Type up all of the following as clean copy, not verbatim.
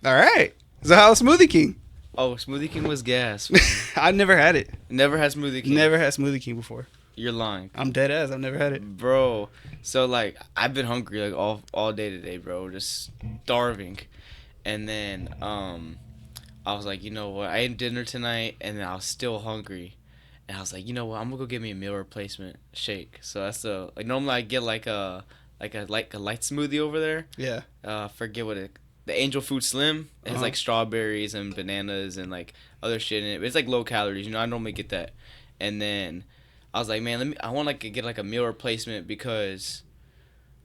All right. So how's Smoothie King? Oh, Smoothie King was gas, man. I never had it. Never had Smoothie King. Never had Smoothie King before. You're lying. I'm dead ass. I've never had it. Bro. So, like, I've been hungry, like, all day today, bro. Just starving. And then, I was like, you know what? I ate dinner tonight, and then I was still hungry. And I was like, you know what? I'm gonna go get me a meal replacement shake. So that's like, normally I get, like a light smoothie over there. Yeah. Forget what the Angel Food Slim. It has like strawberries and bananas and like other shit in it. But it's like low calories, I normally get that. And then I was like, man, I want like to get like a meal replacement because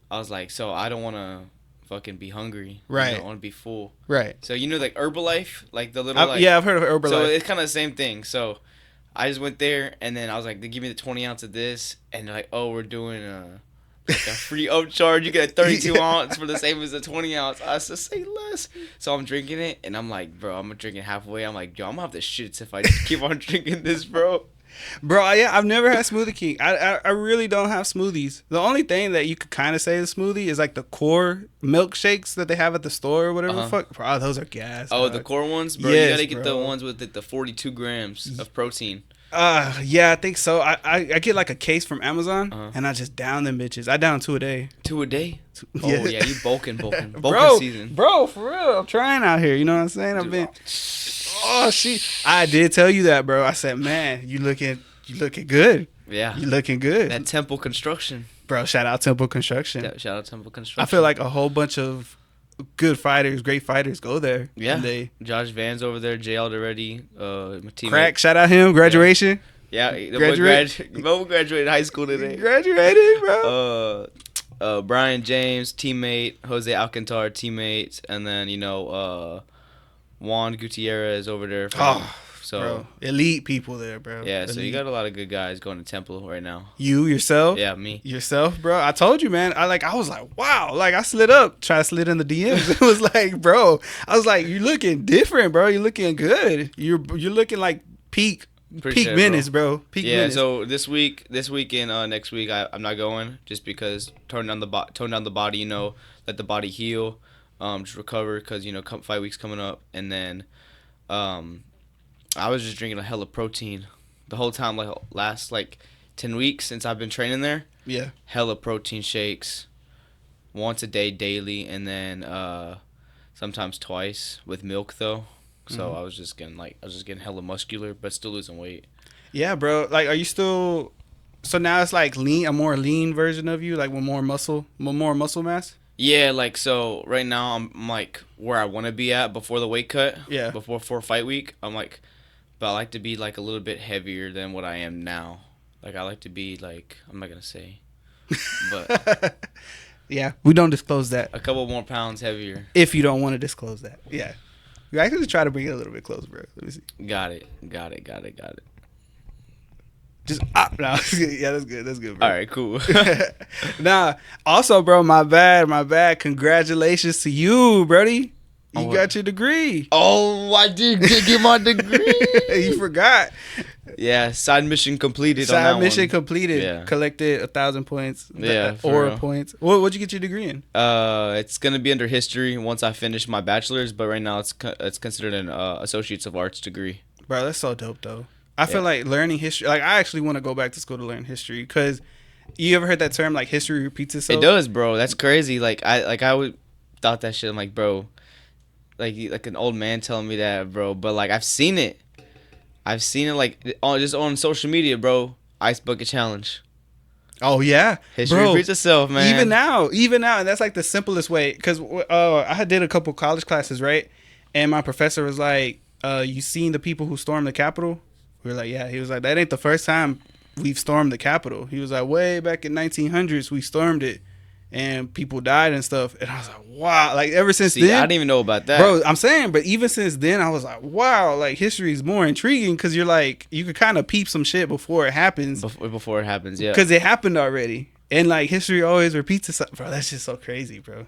I was like, so I don't want to fucking be hungry. Right. I want to be full. Right. So like Herbalife, like the little like yeah, I've heard of Herbalife. So it's kind of the same thing. So I just went there and then I was like, they give me the 20 ounce of this, and they're like, oh, we're doing like a free upcharge. You get a 32 ounce for the same as a 20 ounce. I said, say less. So I'm drinking it, and I'm like, bro, I'm drinking halfway. I'm like, yo, I'm gonna have the shits if I just keep on drinking this, bro. Bro, yeah, I've never had Smoothie King. I really don't have smoothies. The only thing that you could kind of say is smoothie is like the core milkshakes that they have at the store or whatever the fuck. Bro, those are gas. Oh, dog. the core ones? Bro, yes, you gotta get bro. the ones with the 42 grams of protein. Yeah, I think so. I get like a case from Amazon, and I just down them bitches. I down 2 a day. 2 a day? Oh, Yeah. yeah, you bulking Bro, season. Bro, for real. I'm trying out here. You know what I'm saying? I've been... Oh, shit. I did tell you that, bro. I said, man, you looking good. Yeah. You looking good. That Temple Construction. Bro, shout out Temple Construction. Shout out Temple Construction. I feel like a whole bunch of good fighters, great fighters go there. Yeah. And Josh Van's over there, Jay already. My teammate. Crack, shout out him. Graduation. Yeah, the boy graduated high school today. Graduated, bro. Brian James, teammate. Jose Alcantar, teammate. And then, Juan Gutierrez over there. Bro, elite people there, bro. Yeah, elite. So you got a lot of good guys going to Temple right now. You, yourself? Yeah, me. Yourself, bro? I told you, man. I was like, wow. Like, I slid up, tried to slid in the DMs. It was like, bro. I was like, you're looking different, bro. You're looking good. You're looking like peak Menace, bro. Peak Menace. So this week and next week, I'm not going just because tone down the body, let the body heal, just recover because, fight week's coming up. And then I was just drinking a hell of protein the whole time, like last 10 weeks since I've been training there. Yeah. Hella protein shakes, once a day, daily, and then sometimes twice with milk though. So I was just getting hella muscular, but still losing weight. Yeah, bro. Like, are you still? So now it's like a more lean version of you, like with more muscle mass. Yeah, so right now I'm like where I want to be at before the weight cut. Yeah. Before fight week, I'm like. But I like to be like a little bit heavier than what I am now. Like I like to be like, I'm not gonna say, but yeah, we don't disclose that. A couple more pounds heavier. If you don't want to disclose that, yeah. You actually try to bring it a little bit closer, bro. Let me see. Got it. Just no, yeah, that's good, bro. All right, cool. Nah, also, bro, my bad. Congratulations to you, brody. You got your degree. Oh, I did get my degree. You forgot. Yeah, side mission completed. Yeah. Collected 1,000 points. Yeah, or points. What'd you get your degree in? It's gonna be under history once I finish my bachelor's, but right now it's considered an Associates of Arts degree. Bro, that's so dope though. I feel like learning history. Like I actually want to go back to school to learn history because you ever heard that term like history repeats itself? It does, bro. That's crazy. I would thought that shit. I'm like, bro. Like an old man telling me that, bro. But like I've seen it like on social media, bro. Ice bucket challenge. Oh yeah, history repeats itself, man. Even now, and that's like the simplest way. Cause I did a couple college classes, right? And my professor was like, "You seen the people who stormed the Capitol?" We were like, "Yeah." He was like, "That ain't the first time we've stormed the Capitol." He was like, "Way back in 1900s, we stormed it." And people died and stuff. And I was like, wow. Like, ever since then. I didn't even know about that. Bro, I'm saying, but even since then, I was like, wow. Like, history is more intriguing because you're like, you could kind of peep some shit before it happens. Before it happens, yeah. Because it happened already. And, like, history always repeats itself. Bro, that's just so crazy, bro.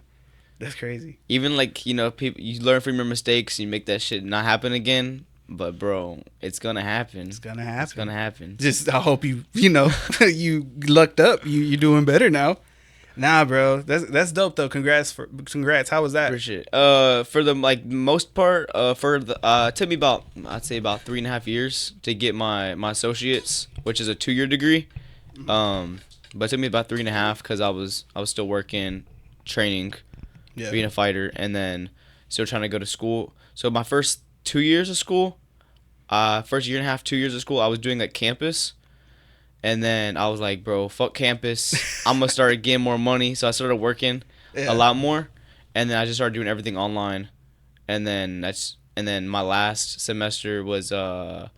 That's crazy. Even, people, you learn from your mistakes and you make that shit not happen again. But, bro, it's going to happen. It's going to happen. Just, I hope you lucked up. You're doing better now. Nah, bro, that's dope though. Congrats. How was that? Appreciate it. For the like most part, for the it took me about I'd say about 3.5 years to get my associates, which is a 2-year degree. But it took me about 3.5 because I was still working, training, Yeah. being a fighter, and then still trying to go to school. So my first 2 years of school, first year and a half, 2 years of school, I was doing like campus. And then I was like, bro, fuck campus. I'm going to start getting more money. So I started working a lot more. And then I just started doing everything online. And then my last semester was the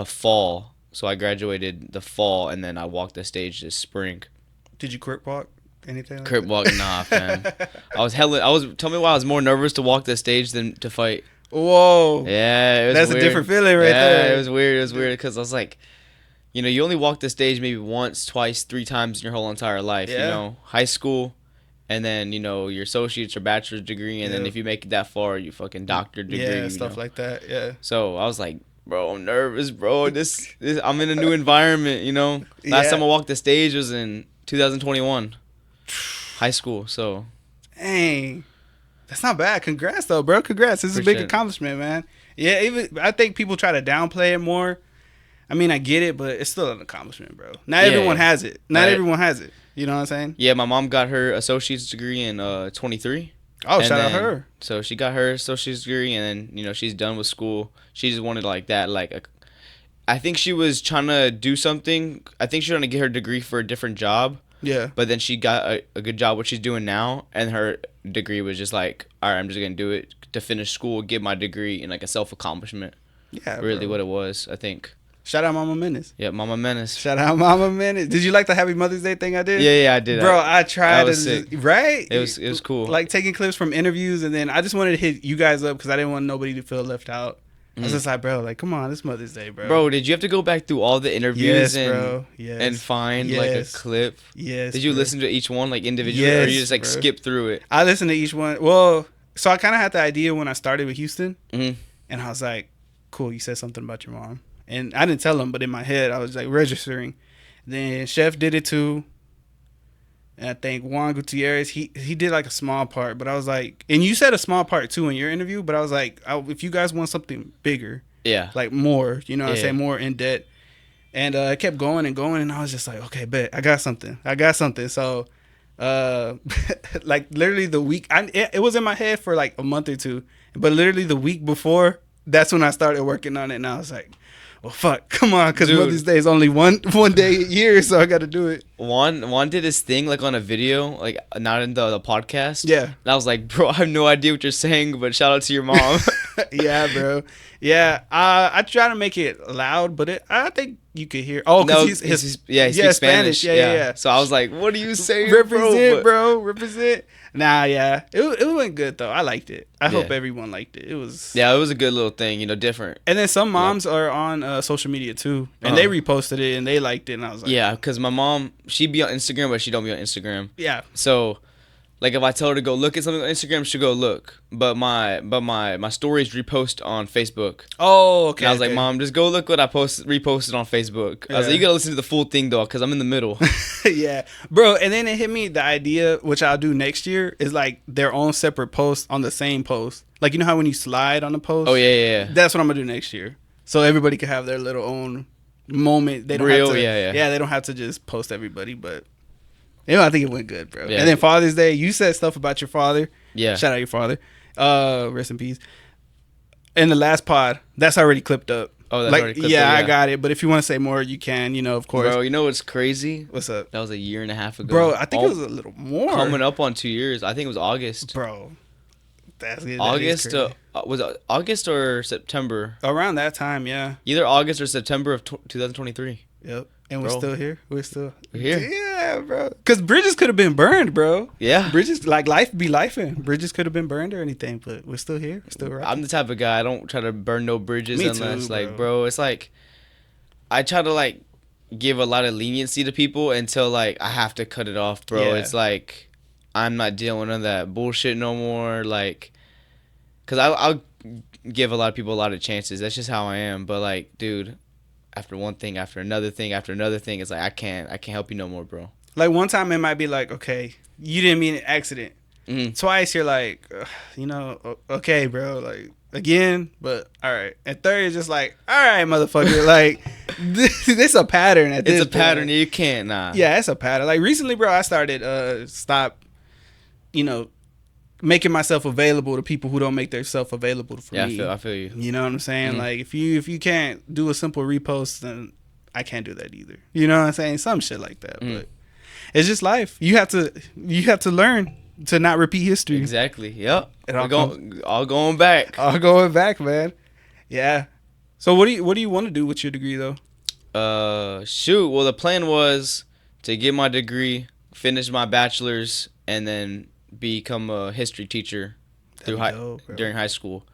fall. So I graduated the fall, and then I walked the stage this spring. Did you crip walk? Anything like Crip that? walk, nah, fam. Tell me why I was more nervous to walk the stage than to fight. Whoa. Yeah, it was That's weird. a different feeling right there. Yeah, it was weird. It was weird because I was like, you only walk the stage maybe once, twice, 3 times in your whole entire life. Yeah. High school, and then your associate's or bachelor's degree, and then if you make it that far, you fucking doctorate degree. Yeah, stuff like that. Yeah. So I was like, bro, I'm nervous, bro. This I'm in a new environment. Last time I walked the stage was in 2021, high school. So, dang, that's not bad. Congrats though, bro. Congrats. This is a big accomplishment, man. Yeah, even I think people try to downplay it more. I mean, I get it, but it's still an accomplishment, bro. Not everyone has it. Not everyone has it. You know what I'm saying? Yeah, my mom got her associate's degree in 23. Oh, shout out her. So she got her associate's degree, and then she's done with school. She just wanted like that, I think she was trying to do something. I think she was trying to get her degree for a different job. Yeah. But then she got a good job what she's doing now, and her degree was just like, all right, I'm just gonna do it to finish school, get my degree, and like a self accomplishment. Yeah. Really, what it was, I think. Shout out Mama Menace. Yeah, Mama Menace. Shout out Mama Menace. Did you like the Happy Mother's Day thing I did? Yeah, I did. Bro, I tried to sick. Right? It was cool. Like taking clips from interviews, and then I just wanted to hit you guys up because I didn't want nobody to feel left out. I was just like, bro, like, come on, it's Mother's Day, bro. Bro, did you have to go back through all the interviews and find like a clip? Yes. Did you listen to each one like individually, or you just like skip through it? I listened to each one. Well, so I kind of had the idea when I started with Houston, and I was like, cool, you said something about your mom. And I didn't tell him, but in my head, I was like registering. Then Chef did it too. And I think Juan Gutierrez, he did like a small part. But I was like, and you said a small part too in your interview. But I was like, if you guys want something bigger, like more, you know what I'm saying, more in depth. And it kept going and going. And I was just like, okay, bet. I got something. So, like literally the week, it was in my head for like a month or two. But literally the week before, that's when I started working on it. And I was like, well, fuck, come on, because Mother's Day is only one day a year, so I got to do it. Juan did his thing, like, on a video, like, not in the podcast. Yeah. And I was like, bro, I have no idea what you're saying, but shout out to your mom. Yeah, bro. Yeah, I try to make it loud, but I think you could hear. Oh, because he speaks Spanish. Yeah. So I was like, what are you saying, bro? Represent. Nah, yeah. It went good, though. I liked it. I hope everyone liked it. It was a good little thing, different. And then some moms are on social media, too. And they reposted it, and they liked it, and I was like... Yeah, because my mom, she be on Instagram, but she don't be on Instagram. Yeah. So... Like, if I tell her to go look at something on Instagram, she'll go look. But my stories repost on Facebook. Oh, okay. And I was like, Mom, just go look what I reposted on Facebook. I was like, you gotta listen to the full thing, though, because I'm in the middle. Yeah. Bro, and then it hit me, the idea, which I'll do next year, is like their own separate post on the same post. Like, you know how when you slide on the post? Oh, yeah. That's what I'm gonna do next year. So everybody can have their little own moment. They don't have to, yeah, they don't have to just post everybody, but... I think it went good, bro. Yeah. And then Father's Day, you said stuff about your father. Yeah. Shout out your father. Rest in peace. In the last pod, that's already clipped up. Oh, that's already clipped up, yeah. I got it. But if you want to say more, you can, of course. Bro, you know what's crazy? What's up? That was a year and a half ago. Bro, I think it was a little more. Coming up on 2 years. I think it was August. Bro. That's good. August, was it August or September? Around that time, yeah. Either August or September of 2023. Yep. And we're still here. We're here. Yeah, bro. Because bridges could have been burned, bro. Yeah. Bridges, like life be lifing. Bridges could have been burned or anything, but we're still here. We're still right. I'm the type of guy, I don't try to burn no bridges unless, too, like, bro, it's like, I try to, like, give a lot of leniency to people until, like, I have to cut it off, bro. Yeah. It's like, I'm not dealing with none of that bullshit no more. Like, because I'll give a lot of people a lot of chances. That's just how I am. But, like, dude, after one thing, after another thing, it's like I can't help you no more, bro. Like one time it might be like, okay, you didn't mean an accident. Mm-hmm. Twice you're like, okay, bro, like again, but all right. And third is just like, all right, motherfucker, like this a pattern. It's a pattern. You can't. Yeah, it's a pattern. Like recently, bro, I started stop, making myself available to people who don't make themselves available for me. I feel you. You know what I'm saying? Like if you can't do a simple repost, then I can't do that either. You know what I'm saying? Some shit like that. But it's just life. You have to learn to not repeat history. Exactly. Yep. All going back. All going back, man. Yeah. So what do you want to do with your degree though? Shoot. Well, the plan was to get my degree, finish my bachelor's, and then become a history teacher during high school.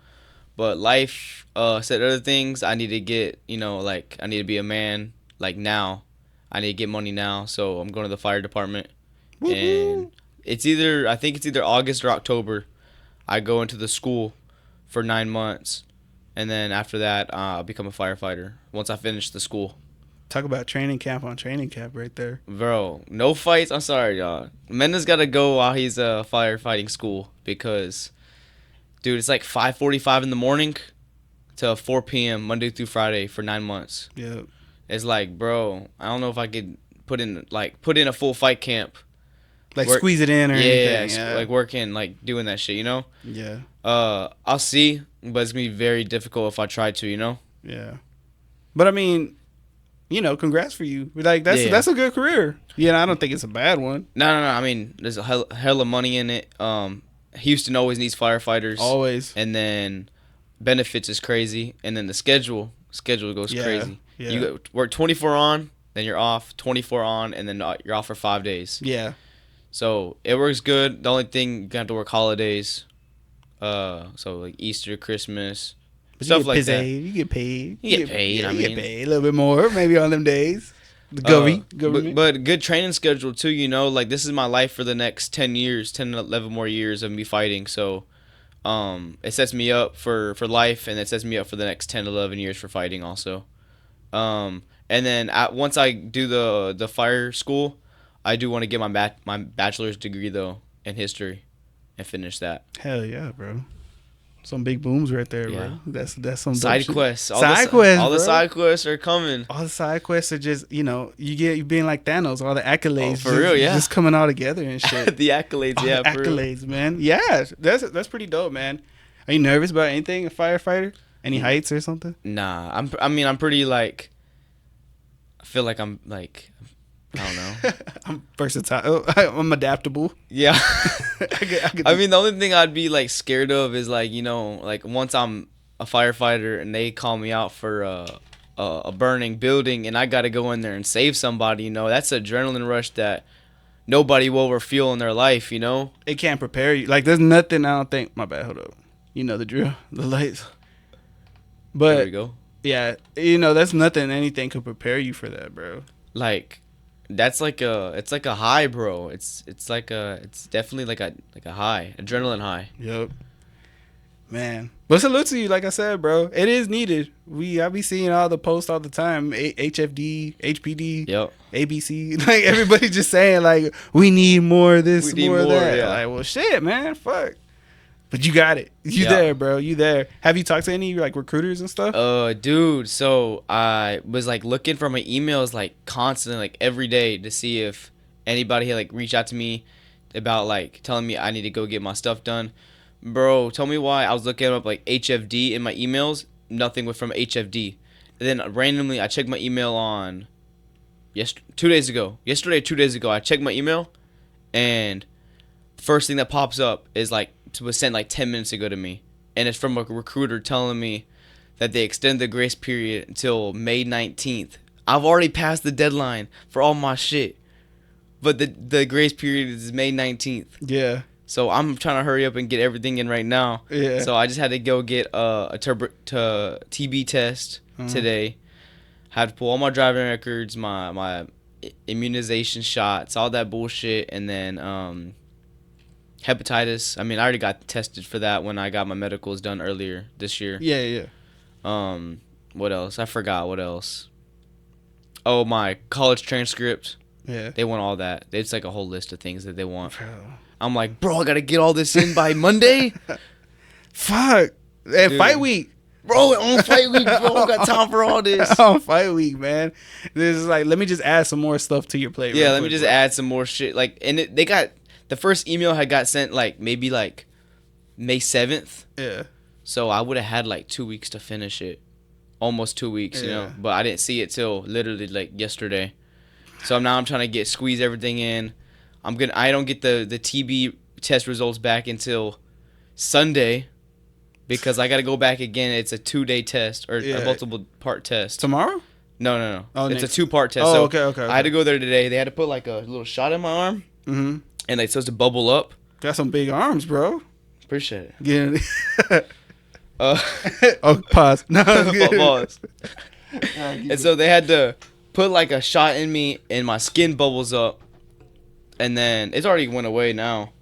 But life said other things. I need to get, I need to be a man like now. I need to get money now, so I'm going to the fire department. Woo-hoo. And I think it's either August or October. I go into the school for 9 months, and then after that, I'll become a firefighter once I finish the school. Talk about training camp on training camp right there. Bro, no fights. I'm sorry, y'all. Menace got to go while he's firefighting school because, dude, it's like 5:45 in the morning to 4 p.m. Monday through Friday for 9 months. Yeah. It's like, bro, I don't know if I could put in a full fight camp. Squeeze it in or anything. Yeah, like working, like doing that shit, Yeah. I'll see, but it's going to be very difficult if I try to, Yeah. But I mean, congrats for you. Like that's a good career. I don't think it's a bad one. No. I mean, there's a hell of money in it. Houston always needs firefighters. Always. And then benefits is crazy. And then the schedule goes crazy. Yeah. You work 24 on, then you're off, 24 on, and then you're off for 5 days. Yeah. So it works good. The only thing, you have to work holidays. So like Easter, Christmas, but stuff like that. You get paid. You get paid. You get paid a little bit more, maybe on them days. The government. But good training schedule too. Like this is my life for the next 10 years, 10 to 11 more years of me fighting. So, it sets me up for life, and it sets me up for the next 10 to 11 years for fighting also. And then once I do the fire school, I do want to get my bachelor's degree though in history, and finish that. Hell yeah, bro. Some big booms right there, bro. That's some side quests. All the side quests are coming. All the side quests are just, you being like Thanos, all the accolades. For real, yeah. Just coming all together and shit. The accolades, yeah. The accolades, man. Yeah, that's pretty dope, man. Are you nervous about anything, a firefighter? Any heights or something? Nah, I'm pretty like. I feel like I'm like. I don't know. I'm versatile. I'm adaptable. Yeah. I mean, the only thing I'd be like scared of is like, like once I'm a firefighter and they call me out for a burning building and I got to go in there and save somebody, that's an adrenaline rush that nobody will ever feel in their life, It can't prepare you. Like, there's nothing, I don't think. My bad, hold up. You know the drill, the lights. But, there we go. Yeah, that's nothing, anything could prepare you for that, bro. Like, it's like a high, bro. It's definitely like a high, adrenaline high. Yep. Man. But salute to you, like I said, bro. It is needed. I be seeing all the posts all the time. HFD, HPD, yep. ABC. Like everybody just saying like we need more of this, more of that. Yeah. Like, well shit, man. Fuck. But you got it. You there, bro. You there. Have you talked to any like recruiters and stuff? Dude, so I was like looking for my emails like constantly, like every day to see if anybody had like reached out to me about like telling me I need to go get my stuff done. Bro, tell me why I was looking up like HFD in my emails. Nothing was from HFD. And then randomly I checked my email on 2 days ago. Yesterday or 2 days ago, I checked my email and the first thing that pops up is like was sent like 10 minutes ago to me, and it's from a recruiter telling me that they extend the grace period until May 19th. I've already passed the deadline for all my shit, but the grace period is May 19th. Yeah. So I'm trying to hurry up and get everything in right now. Yeah. So I just had to go get a TB test today. Had to pull all my driving records, my immunization shots, all that bullshit, and then hepatitis. I mean, I already got tested for that when I got my medicals done earlier this year. Yeah. What else? I forgot what else. Oh, my college transcript. Yeah. They want all that. It's like a whole list of things that they want. Bro. I'm like, bro, I gotta get all this in by Monday. Fuck. And fight week. Bro, on fight week, bro. I got time for all this. On fight week, man. This is like, let me just add some more stuff to your plate. Yeah, let me just add some more shit. Like, and they got the first email had got sent like maybe like May 7th. Yeah. So I would have had like 2 weeks to finish it, almost 2 weeks, you know. But I didn't see it till literally like yesterday. So now I'm trying to squeeze everything in. I don't get the TB test results back until Sunday because I got to go back again. It's a 2-day test or a multiple part test. Tomorrow? No. Oh, it's next. a 2-part test. Oh, so okay. I had to go there today. They had to put like a little shot in my arm. Mm-hmm. And it's supposed to bubble up. Got some big arms, bro. Appreciate it. Yeah. Oh, pause. No, pause. And so they had to put like a shot in me and my skin bubbles up. And then it's already went away now.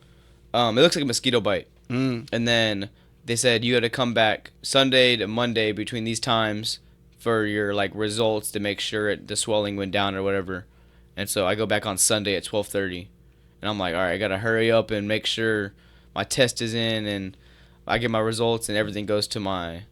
It looks like a mosquito bite. Mm. And then they said you had to come back Sunday to Monday between these times for your like results to make sure the swelling went down or whatever. And so I go back on Sunday at 12:30. And I'm like, all right, I got to hurry up and make sure my test is in and I get my results and everything goes to my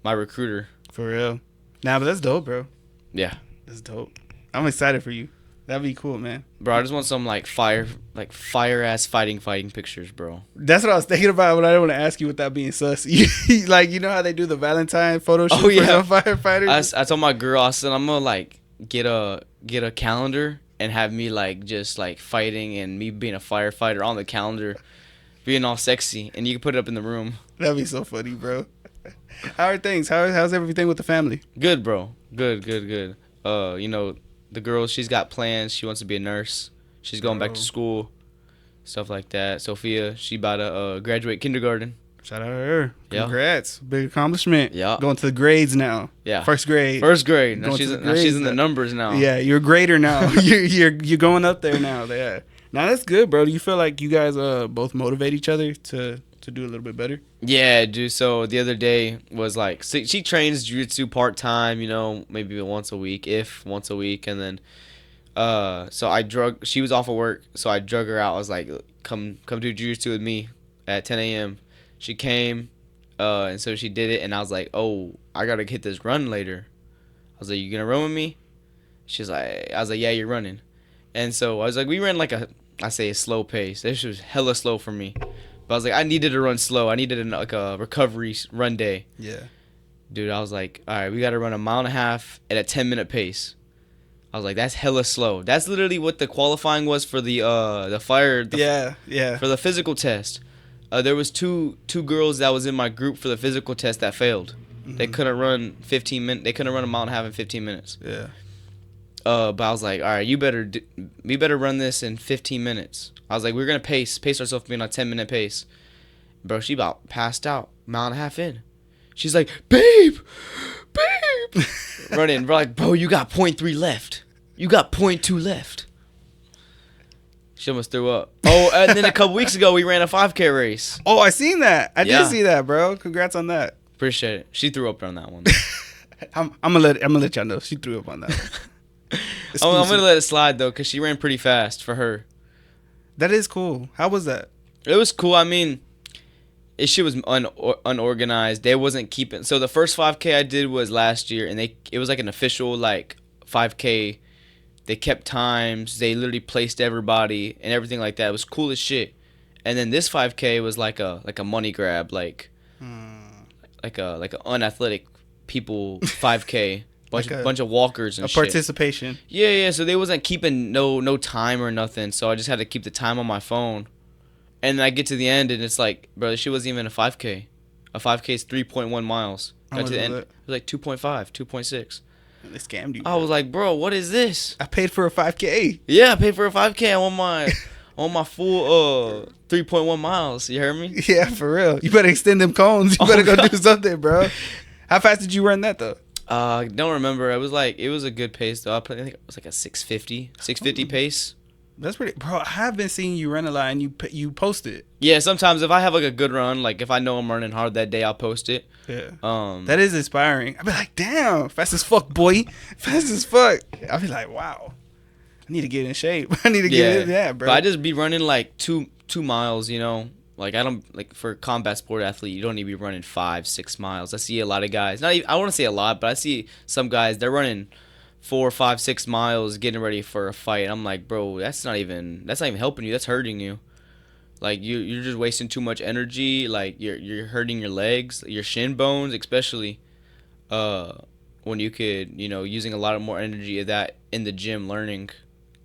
recruiter. For real. Nah, but that's dope, bro. Yeah. That's dope. I'm excited for you. That'd be cool, man. Bro, I just want some like fire ass fighting pictures, bro. That's what I was thinking about when I didn't want to ask you without being sus. Like, you know how they do the Valentine photo shoot for some firefighters? I told my girl, I said I'm gonna like get a calendar and have me like just like fighting and me being a firefighter on the calendar, being all sexy, and you can put it up in the room. That'd be so funny, bro. How are things? How's everything with the family? Good, bro. Good. You know, the girl, she's got plans. She wants to be a nurse. She's going back to school, stuff like that. Sophia, she about to graduate kindergarten. Shout out to her. Yeah. Congrats. Big accomplishment. Yeah. Going to the grades now. Yeah. First grade. Now she's in the numbers now. Yeah, you're a grader now. you're going up there now. Yeah. Now that's good, bro. Do you feel like you guys both motivate each other to do a little bit better? Yeah, dude. So the other day was like she trains jiu-jitsu part-time, you know, maybe once a week, and then so she was off of work, so I drug her out. I was like, come do jiu-jitsu with me at 10 a.m. She came, and so she did it, and I was like, oh, I gotta hit this run later. I was like, you gonna run with me? I was like, yeah, you're running. And so I was like, we ran like a slow pace. This was hella slow for me. But I was like, I needed to run slow. I needed a recovery run day. Yeah. Dude, I was like, all right, we got to run 1.5 miles at a 10-minute pace. I was like, that's hella slow. That's literally what the qualifying was for the fire. For the physical test. There was two girls that was in my group for the physical test that failed. Mm-hmm. They couldn't run 15 minutes. They couldn't run 1.5 miles in 15 minutes. Yeah. But I was like, all right, we better run this in 15 minutes. I was like, we're going to pace ourselves being on a 10-minute pace. Bro, she about passed out 1.5 miles in. She's like, babe. Running. We're like, bro, you got 0.3 left. You got 0.2 left. She almost threw up. Oh, and then a couple weeks ago, we ran a 5K race. Oh, I seen that. I did see that, bro. Congrats on that. Appreciate it. She threw up on that one. I'm gonna let y'all know she threw up on that one. I'm gonna let it slide though, cause she ran pretty fast for her. That is cool. How was that? It was cool. I mean, shit was unorganized. They wasn't keeping. So the first 5K I did was last year, and it was like an official like 5K. They kept times. They literally placed everybody and everything like that. It was cool as shit. And then this 5K was like a money grab, like a unathletic people 5K. Bunch of walkers and shit. Participation. Yeah. So they wasn't keeping no time or nothing. So I just had to keep the time on my phone. And then I get to the end and it's like, bro, this shit wasn't even a 5K. A 5K is 3.1 miles. Got to the end. It was like 2.5, 2.6. They scammed you. I was like, bro, what is this? I paid for a 5K. Yeah, I paid for a 5K. I want my full 3.1 miles. You heard me? Yeah, for real. You better extend them cones. You better go do something, bro. How fast did you run that though? Don't remember. It was a good pace though. I think it was like a 650 pace. That's pretty, bro. I have been seeing you run a lot, and you post it. Yeah, sometimes if I have like a good run, like if I know I'm running hard that day, I'll post it. Yeah. That is inspiring. I'll be like, damn, fast as fuck, boy, fast as fuck. I'll be like, wow. I need to get in shape. I need to get in that, bro. But I just be running like 2 miles, you know. Like I don't like for combat sport athlete, you don't need to be running 5-6 miles. I see a lot of guys. Not even, I want to say a lot, but I see some guys they're running 4, 5, 6 miles getting ready for a fight. I'm like, bro, that's not even helping you. That's hurting you. Like you're just wasting too much energy. Like you're hurting your legs, your shin bones, especially. When you could, you know, using a lot of more energy of that in the gym, learning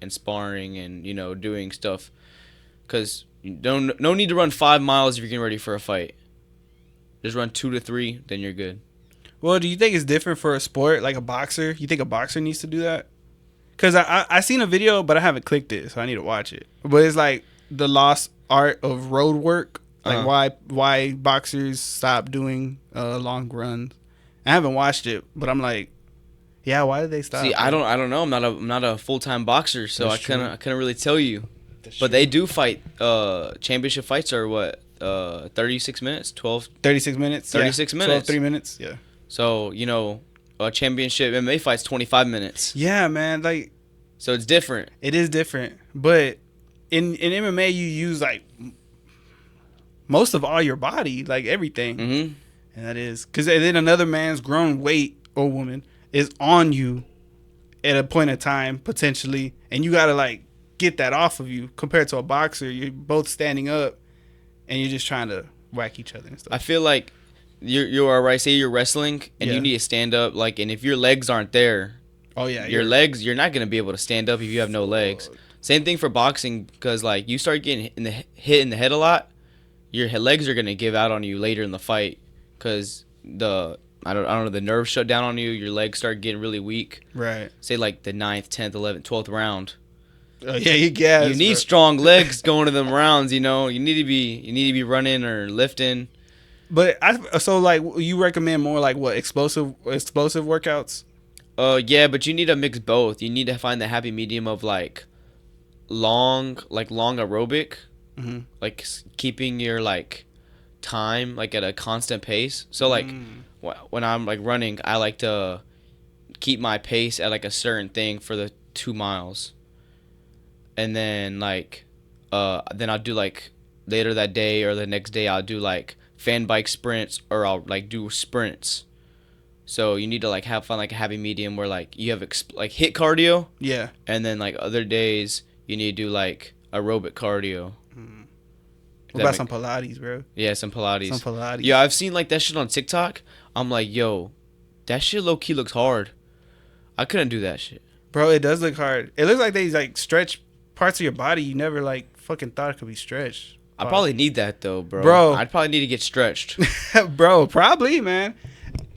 and sparring and, you know, doing stuff. Because you no need to run 5 miles if you're getting ready for a fight. Just run 2 to 3, then you're good. Well, do you think it's different for a sport like a boxer? You think a boxer needs to do that? Because I seen a video, but I haven't clicked it, so I need to watch it. But it's like the lost art of road work. Like why boxers stop doing long runs. I haven't watched it, but I'm like, yeah, why did they stop? See, I don't know. I'm not a full-time boxer, so I couldn't really tell you. That's but true. they do fight. Championship fights are what? 36 minutes, 36 minutes. 36 minutes. 12, 3 minutes. Yeah. So, you know, a championship MMA fight's 25 minutes. Yeah, man. Like, so it's different. It is different, but in MMA you use like most of all your body, like everything. Mm-hmm. And that is because then another man's grown weight or woman is on you at a point of time potentially, and you gotta like get that off of you. Compared to a boxer, you're both standing up and you're just trying to whack each other and stuff. I feel like you are right. Say you're wrestling and you need to stand up, like, and if your legs aren't there, your legs, you're not gonna be able to stand up if you have no legs. Same thing for boxing, because like you start getting hit in the head a lot, your legs are gonna give out on you later in the fight. Because I don't know, the nerves shut down on you, your legs start getting really weak. Right. Say like the 9th, 10th, 11th, 12th round. You need strong legs going to them rounds. You know, you need to be running or lifting. But so like you recommend more like what explosive workouts? Yeah, but you need to mix both. You need to find the happy medium of like long aerobic, like keeping your like time like at a constant pace. So like when I'm like running, I like to keep my pace at like a certain thing for the 2 miles, and then like then I'll do like later that day or the next day I'll do like fan bike sprints, or I'll like do sprints. So you need to like find like a happy medium where like you have like hit cardio, and then like other days you need to do like aerobic cardio. What about some Pilates, bro? Yeah, some Pilates. Yeah, I've seen like that shit on TikTok. I'm like, yo, that shit low key looks hard. I couldn't do that shit. Bro, it does look hard. It looks like they like stretch parts of your body you never like fucking thought could be stretched. I probably need that though, bro. I'd probably need to get stretched. Bro, probably, man.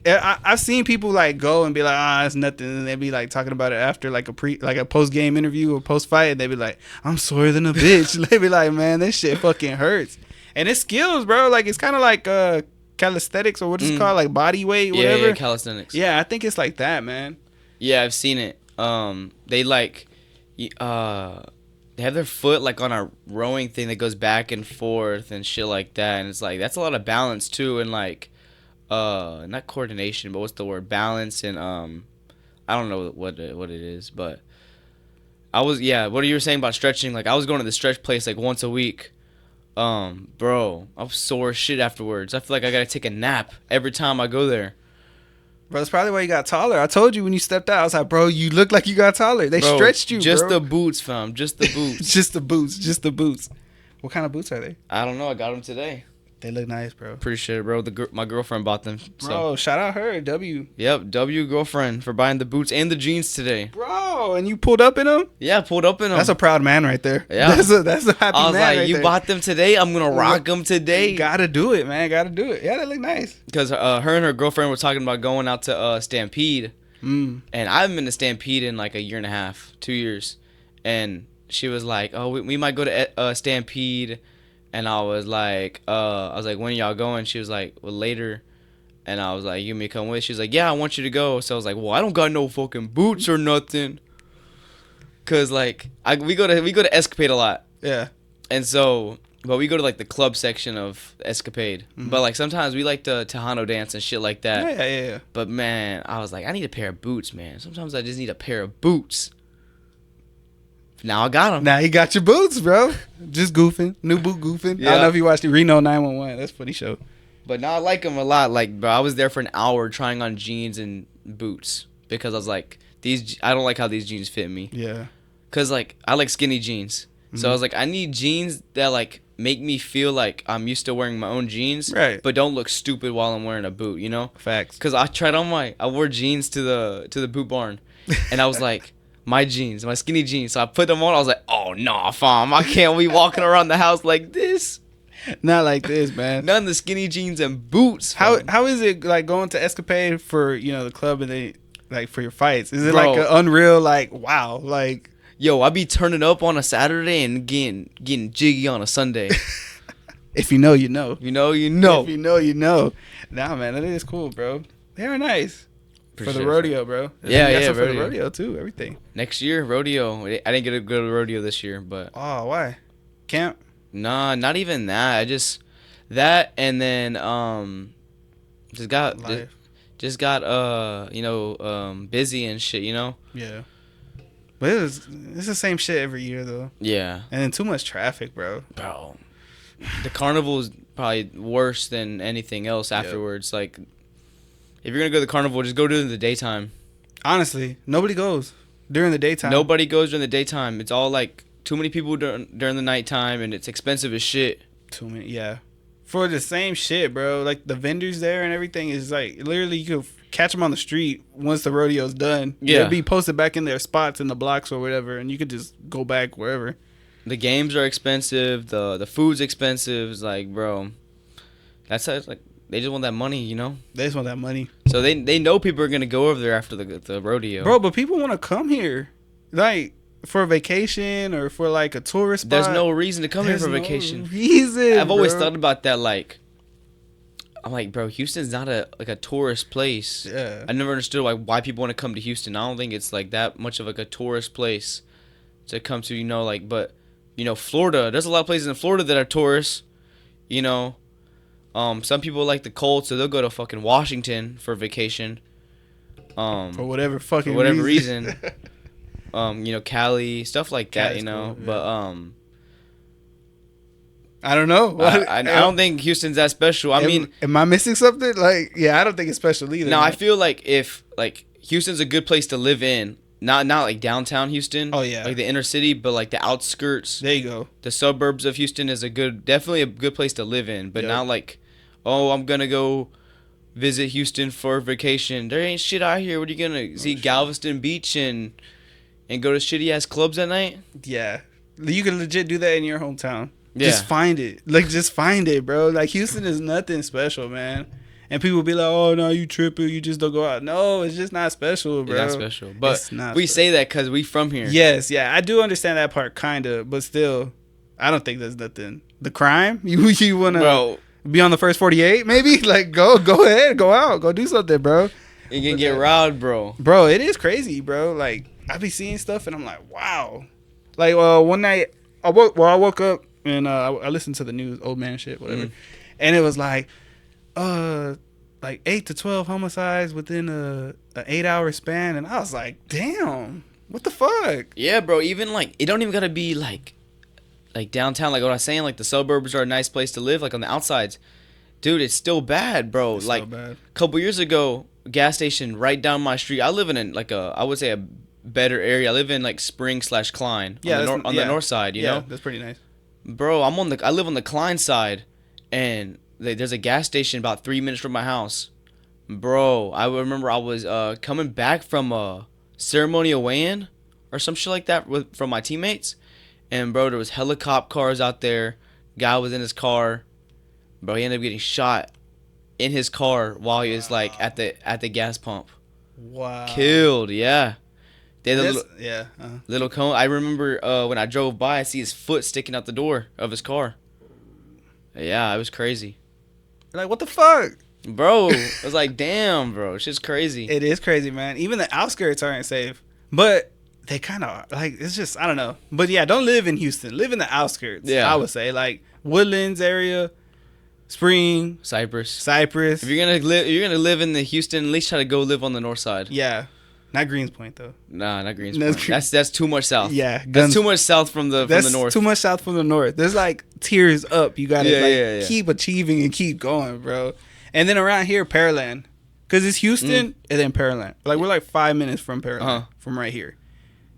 I've seen people like go and be like, it's nothing, and they be like talking about it after like a post game interview or post fight, and they be like, I'm sore than a bitch. They be like, man, this shit fucking hurts. And it's skills, bro. Like it's kind of like calisthenics, or what is it called, like body weight, whatever. Yeah, calisthenics. Yeah, I think it's like that, man. Yeah, I've seen it. They like they have their foot like on a rowing thing that goes back and forth and shit like that, and it's like that's a lot of balance too, and like not coordination, but what's the word, balance, and I don't know what it is, but what you were saying about stretching, like I was going to the stretch place like once a week. Bro, I'm sore as shit afterwards. I feel like I gotta take a nap every time I go there. Bro, that's probably why you got taller. I told you when you stepped out, I was like, bro, you look like you got taller. They stretched you, just bro. the boots, fam. Just the boots. Just the boots. What kind of boots are they? I don't know. I got them today. They look nice, bro. Pretty sure, bro. My girlfriend bought them. Bro, shout out her, W. Yep, W girlfriend for buying the boots and the jeans today. Bro, and you pulled up in them? Yeah, pulled up in them. That's a proud man right there. Yeah. That's a happy man I was like, right you there. bought them today? I'm going to rock them today. Gotta do it, man. Gotta do it. Yeah, they look nice. Because her and her girlfriend were talking about going out to Stampede. And I haven't been to Stampede in like a year and a half, 2 years. And she was like, oh, we might go to Stampede. And I was like, when are y'all going? She was like, well, later. And I was like, you may come with? She was like, yeah, I want you to go. So I was like, well, I don't got no fucking boots or nothing. Cause like we go to Escapade a lot. Yeah. And so, but we go to like the club section of Escapade. But like sometimes we like to Tejano dance and shit like that. Yeah. But man, I was like, I need a pair of boots, man. Sometimes I just need a pair of boots. Now I got them. Now you got your boots, bro. Just goofing. New boot goofing. I Yeah. don't know if you watched Reno 911. That's a funny show. But now I like them a lot. Like, bro, I was there for an hour trying on jeans and boots because I was like, I don't like how these jeans fit me. Yeah. Cause like I like skinny jeans, so I was like, I need jeans that like make me feel like I'm used to wearing my own jeans, Right. but don't look stupid while I'm wearing a boot, you know? Facts. Cause I wore jeans to the boot barn, and I was like, my jeans, my skinny jeans. So I put them on. I was like, oh no, fam, I can't be walking around the house like this. Not like this, man. None of the skinny jeans and boots. How fam. is it like going to Escapade for the club and they like for your fights? Is it Bro. like an unreal like wow like? Yo, I be turning up on a Saturday and getting jiggy on a Sunday. If you know, you know. You know, you know. If you know, you know. Nah, man, that is cool, bro. They are nice for the rodeo, bro. Yeah, That's yeah, for the rodeo. rodeo too. Everything. Next year, rodeo. I didn't get to go to rodeo this year, but Oh, why? Camp. nah, not even that. I just that and then just got Life. just got busy and shit, you know. Yeah. But it's the same shit every year though, Yeah, and then too much traffic, bro. bro. The carnival is probably worse than anything else afterwards. Like, if you're gonna go to the carnival, just go during the daytime. Honestly, nobody goes during the daytime. Nobody goes during the daytime. It's all like too many people during the nighttime, and it's expensive as shit. Too many, yeah. For the same shit, bro. Like the vendors there and everything is like literally you could catch them on the street once the rodeo's done. Yeah. They'll be posted back in their spots in the blocks or whatever, and you could just go back wherever. The games are expensive. The food's expensive. It's like, bro, that's how it's like. They just want that money, you know. They just want that money, So they know people are gonna go over there after the rodeo. bro. But people want to come here, like for a vacation or for like a tourist spot. There's no reason to come here There's for no vacation. reason. I've always bro. thought about that. Like, I'm like, bro, Houston's not a tourist place. Yeah. I never understood why people want to come to Houston. I don't think it's like that much of like a tourist place to come to, you know. Like, but you know, Florida. There's a lot of places in Florida that are tourists. You know, some people like the cold, so they'll go to fucking Washington for vacation. For whatever fucking For whatever reason. you know, Cali, stuff like that, Cali's you know. cool, yeah. But I don't know. I don't think Houston's that special. I mean, am I missing something? Like, yeah, I don't think it's special either. no, I man. feel like if like Houston's a good place to live in, not like downtown Houston. Oh, yeah. Like the inner city, but like the outskirts, There you go. the suburbs of Houston is definitely a good place to live in. But Yep. not like, oh, I'm gonna go visit Houston for vacation. There ain't shit out here. What are you gonna see? shit. Galveston Beach and go to shitty ass clubs at night? Yeah, you can legit do that in your hometown. Yeah. Just find it. Like, just find it, bro. Like, Houston is nothing special, man. And people be like, "Oh no, you tripping? You just don't go out." No, it's just not special, bro. It's not special. But It's not we special. say that because we from here. Yes, yeah, I do understand that part, kinda, but still, I don't think there's nothing. The crime, you wanna Bro, be on the first 48, maybe? Like, go ahead, go out, go do something, bro. you can get robbed, bro. Bro, it is crazy, bro. Like, I be seeing stuff and I'm like, wow. Like, one night I woke up and I listened to the news, old man shit, whatever, and it was like 8 to 12 homicides within a 8-hour span, and I was like, damn, what the fuck? Yeah, bro. Even like it don't even gotta be like downtown. Like what I was saying, like the suburbs are a nice place to live. Like on the outsides, dude, it's still bad, bro. It's like so bad. a couple years ago, gas station right down my street. I live in like I would say a better area. I live in like Spring/Klein. Yeah, on the north side. You know, that's pretty nice. bro. I live on the Klein side, and there's a gas station about 3 minutes from my house. Bro, I remember I was coming back from a ceremonial weigh-in or some shit like that from my teammates, and bro, there was helicopter cars out there. Guy was in his car, bro. He ended up getting shot in his car while he was like at the gas pump. Wow. Killed, yeah. They had a Yeah. little cone. I remember when I drove by, I see his foot sticking out the door of his car. Yeah, it was crazy. Like, what the fuck? Bro, I was like, damn, bro, shit's crazy. It is crazy, man. Even the outskirts aren't safe, but they kind of like. It's just, I don't know. But yeah, don't live in Houston. Live in the outskirts. Yeah. I would say like Woodlands area, Spring, Cypress. Cypress. If you're gonna live in the Houston, at least try to go live on the north side. Yeah, Not Greenspoint though. Nah, not Greenspoint. That's too much south. Yeah, that's too much south from the north. That's too much south from the north. There's like tiers up. You gotta keep achieving and keep going, bro. And then around here, Pearland, cause it's Houston and then Pearland. Like we're like 5 minutes from Pearland, from right here.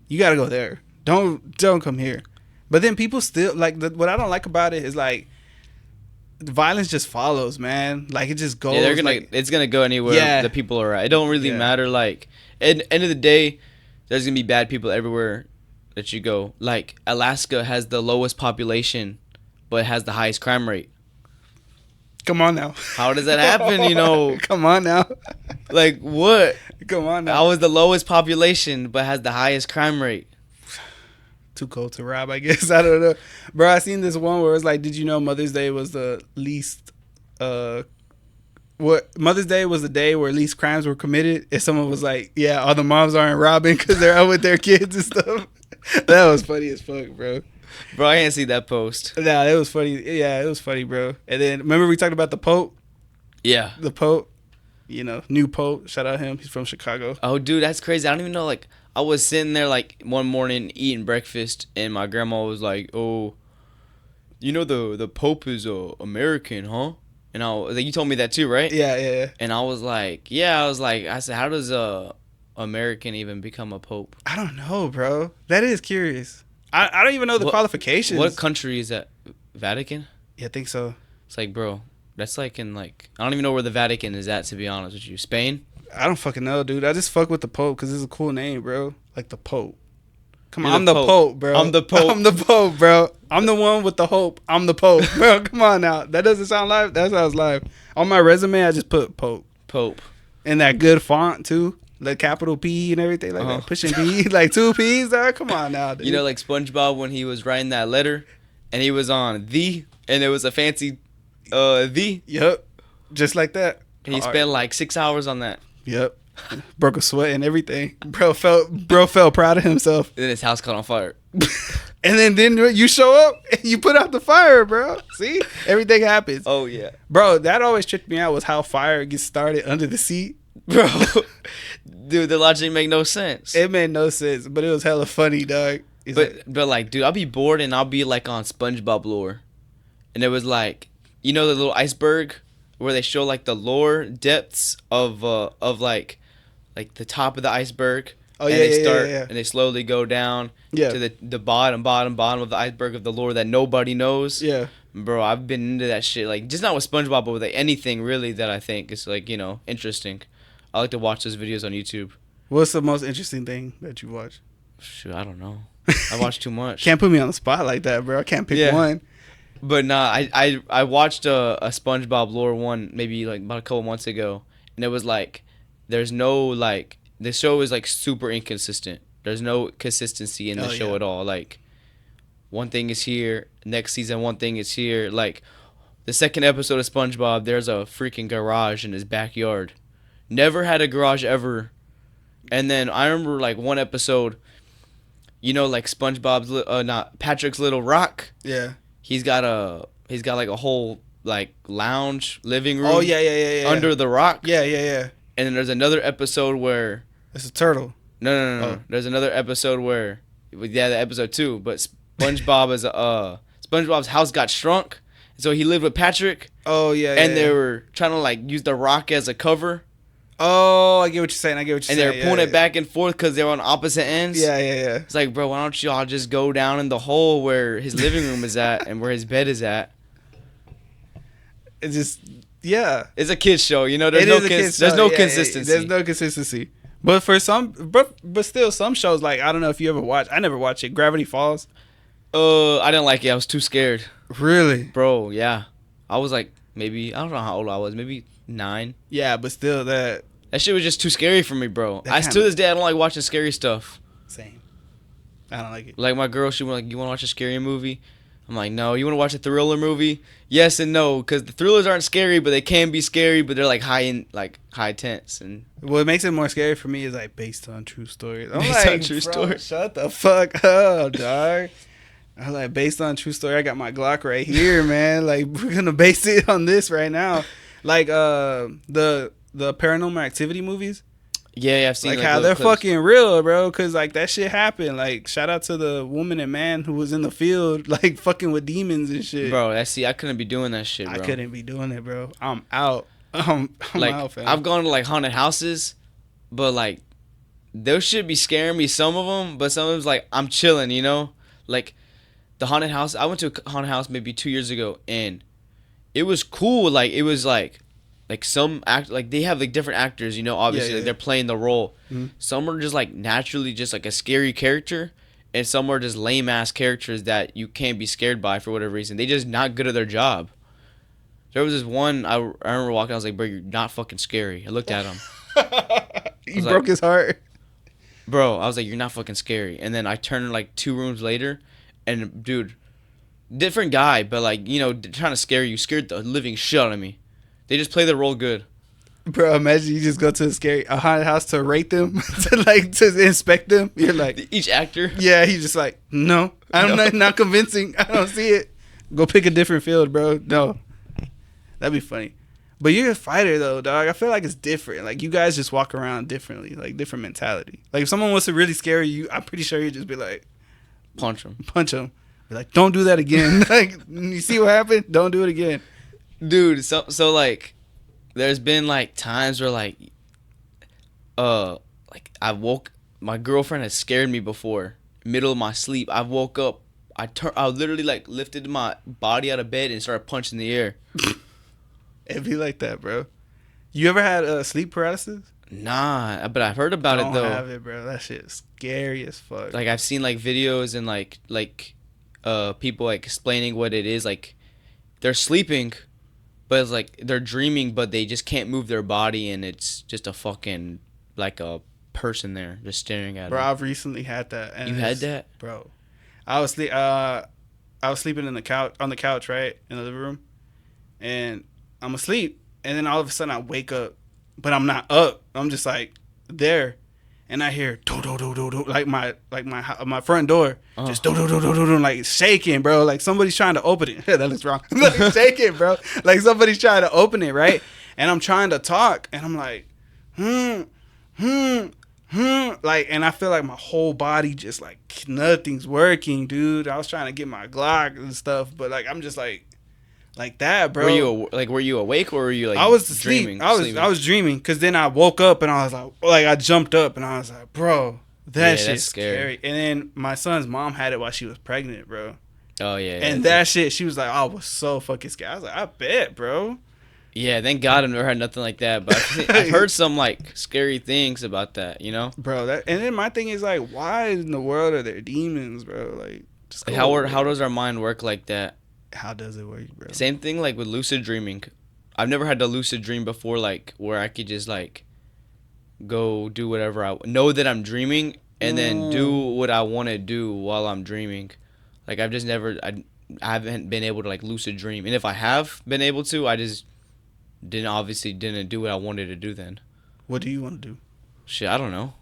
You gotta go there. Don't come here. But then people still like what I don't like about it is like the violence just follows, man. Like it just goes. Yeah, it's gonna go anywhere the people are at. It don't really matter. Like at the end of the day, there's gonna be bad people everywhere that you go. Like Alaska has the lowest population, but has the highest crime rate. Come on now. How does that happen? You know. Come on now. Like what? Come on now. How is the lowest population but has the highest crime rate? Too cold to rob, I guess. I don't know. Bro, I seen this one where it's like, did you know Mother's Day was the least Mother's Day was the day where least crimes were committed? And someone was like, yeah, all the moms aren't robbing because they're out with their kids and stuff. That was funny as fuck, bro. Bro, I didn't see that post. Nah, it was funny. Yeah, it was funny, bro. And then remember we talked about the Pope? Yeah. The Pope. You know, new Pope. Shout out him. He's from Chicago. Oh, dude, that's crazy. I don't even know, like, I was sitting there, like, one morning eating breakfast, and my grandma was like, oh, you know the Pope is American, huh? And I was like, you told me that too, right? Yeah. And I was like, I said, how does American even become a Pope? I don't know, bro. That is curious. I don't even know the qualifications. What country is that? Vatican? Yeah, I think so. It's like, bro, that's like in, like, I don't even know where the Vatican is at, to be honest with you. Spain? I don't fucking know, dude. I just fuck with the Pope because it's a cool name, bro. Like the Pope. Come on, I'm the Pope, bro. I'm the Pope. I'm the Pope, bro. I'm the one with the hope. I'm the Pope, bro. Come on now. That doesn't sound live. That sounds live. On my resume, I just put Pope. Pope. And that good font, too. The capital P and everything like that. Pushing P. Like 2 P's, dog. Come on now, dude. You know, like SpongeBob when he was writing that letter and he was on the, and it was a fancy the. Yep. Just like that. And he spent like 6 hours on that. Yep. Broke a sweat and everything. Bro felt proud of himself. And then his house caught on fire. And then you show up and you put out the fire, bro. See? Everything happens. Oh, yeah. Bro, that always tricked me out was how fire gets started under the seat. Bro. Dude, the logic make no sense. It made no sense, but it was hella funny, dog. But like, dude, I'll be bored and I'll be like on SpongeBob lore. And it was like, you know the little iceberg where they show like the lore depths of like the top of the iceberg. Oh, and yeah, they start yeah. and they slowly go down to the bottom of the iceberg of the lore that nobody knows. Yeah. Bro, I've been into that shit. Like, just not with SpongeBob, but with like anything really that I think is like, you know, interesting. I like to watch those videos on YouTube. What's the most interesting thing that you watch? Shoot, I don't know. I watch too much. Can't put me on the spot like that, bro. I can't pick one. But nah, I watched a SpongeBob lore one maybe like about a couple months ago, and it was like, there's no like, the show is like super inconsistent. There's no consistency in the show at all. Like, one thing is here, next season one thing is here. Like, the second episode of SpongeBob, there's a freaking garage in his backyard. Never had a garage ever. And then I remember like one episode, you know, like SpongeBob's not Patrick's Little Rock. Yeah. He's got like a whole like lounge living room. Oh yeah. Under the rock. Yeah. And then there's another episode where it's a turtle. No. Oh. There's another episode where the episode 2, but SpongeBob's house got shrunk, so he lived with Patrick. Oh yeah. And they were trying to like use the rock as a cover. Oh, I get what you're saying. And they're pulling it back and forth because they were on opposite ends. Yeah. It's like, bro, why don't y'all just go down in the hole where his living room is at and where his bed is at? It's just, yeah. It's a kid's show, you know. There's no consistency. There's no consistency. But for some, but still, some shows like I don't know if you ever watch. I never watched it. Gravity Falls. I didn't like it. I was too scared. Really, bro? Yeah, I was like maybe I don't know how old I was. Maybe 9. Yeah, but still that shit was just too scary for me, bro. To this day I don't like watching scary stuff. Same. I don't like it. Like my girl, she was like, "You want to watch a scary movie?" I'm like, "No." "You want to watch a thriller movie?" Yes and no, because the thrillers aren't scary, but they can be scary, but they're like high tense. And what makes it more scary for me is like based on true stories. I'm based like, on true stories. Shut the fuck up, dog. I'm like, based on true story. I got my Glock right here, man. Like, we're gonna base it on this right now. Like the Paranormal Activity movies. Yeah, I've seen Like like how little they're clips. fucking real, bro. Cause like that shit happened. Like shout out to the woman and man who was in the field, like fucking with demons and shit. Bro, I couldn't be doing that shit, I bro. couldn't be doing it, bro. I'm out. I'm Like out, fam. I've gone to like haunted houses, but like those shit be scaring me. Some of them, but some of them's like I'm chilling, you know. Like the haunted house. I went to a haunted house maybe 2 years ago, and it was cool. Like it was like some act like they have like different actors, you know. Obviously, Yeah. like they're playing the role. Mhm. Some are just like naturally just like a scary character, and some are just lame ass characters that you can't be scared by for whatever reason. They just not good at their job. There was this one I remember walking. I was like, bro, you're not fucking scary. I looked at him, He broke his heart. bro. I was like, you're not fucking scary. And then I turned like 2 rooms later, and dude, different guy, but like you know, trying to scare you, scared the living shit out of me. They just play the role good. Bro, imagine you just go to a haunted house to rate them, to inspect them. You're like, Each actor. yeah, he's just like, no, I'm No. not convincing. I don't see it. Go pick a different field, bro. No, that'd be funny. But you're a fighter though, dog. I feel like it's different. Like you guys just walk around differently, like different mentality. Like if someone wants to really scare you, I'm pretty sure you'd just be like, Punch him. punch them. Be like, don't do that again. Like you see what happened? Don't do it again. Dude, so like there's been like times where like my girlfriend has scared me before. Middle of my sleep, I woke up, I literally like lifted my body out of bed and started punching the air. It'd be like that, bro. You ever had sleep paralysis? Nah, but I've heard about Don't it though. have it, bro. That shit is scary as fuck. Like I've seen like videos and like people like explaining what it is. Like they're sleeping, but it's like they're dreaming, but they just can't move their body, and it's just a fucking like a person there just staring at Bro, them. I've recently had that. And You had that? bro? I was sleeping on the couch, right, in the living room, and I'm asleep, and then all of a sudden I wake up, but I'm not up. I'm just like there, and I hear do do do do do like my front door just do do do do do like shaking, bro. Like somebody's trying to open it. That looks wrong. Like shaking, bro. Like somebody's trying to open it, right? And I'm trying to talk, and I'm like, like, and I feel like my whole body just like nothing's working, dude. I was trying to get my Glock and stuff, but like I'm just like that, bro. Were you awake or were you like I was dreaming? sleeping. I was dreaming, because then I woke up and I was like I jumped up and I was like, bro, that shit's scary. And then my son's mom had it while she was pregnant, bro. Oh yeah. And that shit, she was like, I was so fucking scared. I was like, I bet, bro. Yeah, thank God I've never heard nothing like that. But I've heard some like scary things about that, you know? Bro, and then my thing is like, why in the world are there demons, bro? Like, just Like, go how does our mind work like that? How does it work, bro? Same thing like with lucid dreaming. I've never had a lucid dream before, like where I could just like go do whatever I know that I'm dreaming and then do what I want to do while I'm dreaming. Like I've just never I haven't been able to like lucid dream. And if I have been able to, I just didn't do what I wanted to do then. What do you want to do? Shit, I don't know.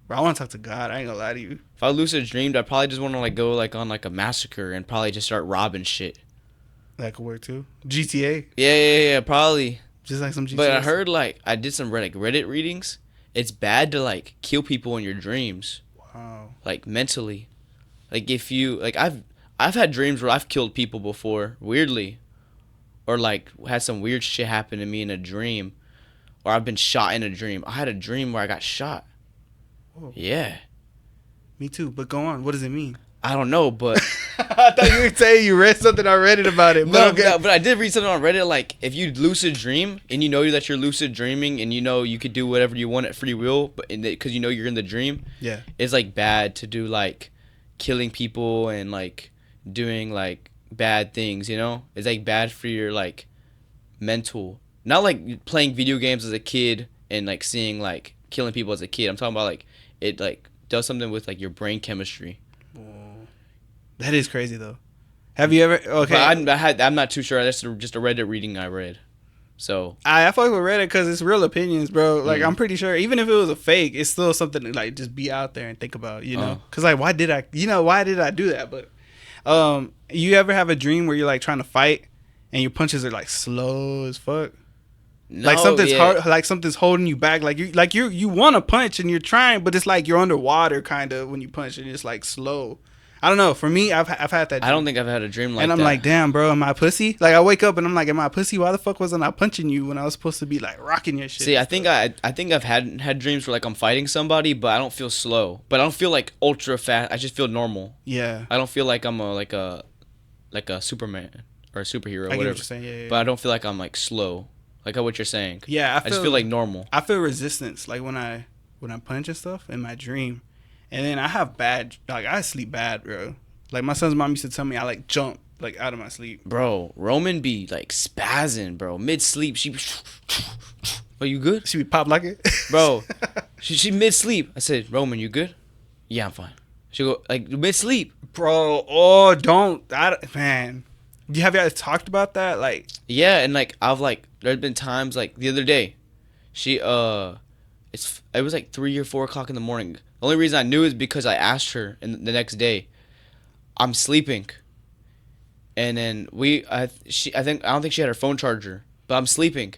Bro, I want to talk to God. I ain't gonna lie to you. If I lucid dreamed, I'd probably just want to like go like on like a massacre and probably just start robbing shit. That could work too. GTA, Yeah, probably. just like some GTA. But I heard like I did some Reddit readings. It's bad to like kill people in your dreams, Wow. like mentally. Like if you like I've had dreams where I've killed people before, weirdly, or like had some weird shit happen to me in a dream, or I've been shot in a dream. I had a dream where I got shot. Whoa. Yeah. Me too. But go on. What does it mean? I don't know, but I thought you were saying you read something on Reddit about it. But okay. no, but I did read something on Reddit. Like, if you lucid dream and you know that you're lucid dreaming and you know you could do whatever you want at free will, but because you know you're in the dream, Yeah. it's like bad to do like killing people and like doing like bad things. You know, it's like bad for your like mental. Not like playing video games as a kid and like seeing like killing people as a kid. I'm talking about like it like does something with like your brain chemistry. That is crazy though. Have you ever? Okay. But I'm not too sure. That's just a Reddit reading I read. So I fuck with Reddit because it's real opinions, bro. Like I'm pretty sure, even if it was a fake, it's still something to like just be out there and think about, you know? Because like, why did I do that? But you ever have a dream where you're like trying to fight and your punches are like slow as fuck? Like No, something's yeah. hard, like something's holding you back. You want to punch and you're trying, but it's like you're underwater kind of when you punch and it's like slow. I don't know. For me, I've had that. I don't think I've had a dream like and I'm that. like, damn, bro, am I a pussy? Like I wake up and I'm like, am I a pussy? Why the fuck wasn't I punching you when I was supposed to be like rocking your shit? See, I think I've had dreams where like I'm fighting somebody, but I don't feel slow. But I don't feel like ultra fast. I just feel normal. Yeah, I don't feel like I'm like a Superman or a superhero or I get whatever. what you're saying. Yeah. But I don't feel like I'm like slow. Like what you're saying. Yeah, I just feel like normal. I feel resistance, like when I punch and stuff in my dream, and then I have I sleep bad, bro. Like my son's mom used to tell me I like jump like out of my sleep. Bro, Roman be like spazzing, bro. Mid sleep, she. Are you good? She be pop like it, Bro, she mid sleep. I said, Roman, you good? Yeah, I'm fine. She go like mid sleep. bro. Oh, man. Have you guys talked about that? Like, Yeah, and like there's been times like the other day, she it was like 3 or 4 o'clock in the morning. The only reason I knew is because I asked her the next day. I'm sleeping. And then I don't think she had her phone charger, but I'm sleeping.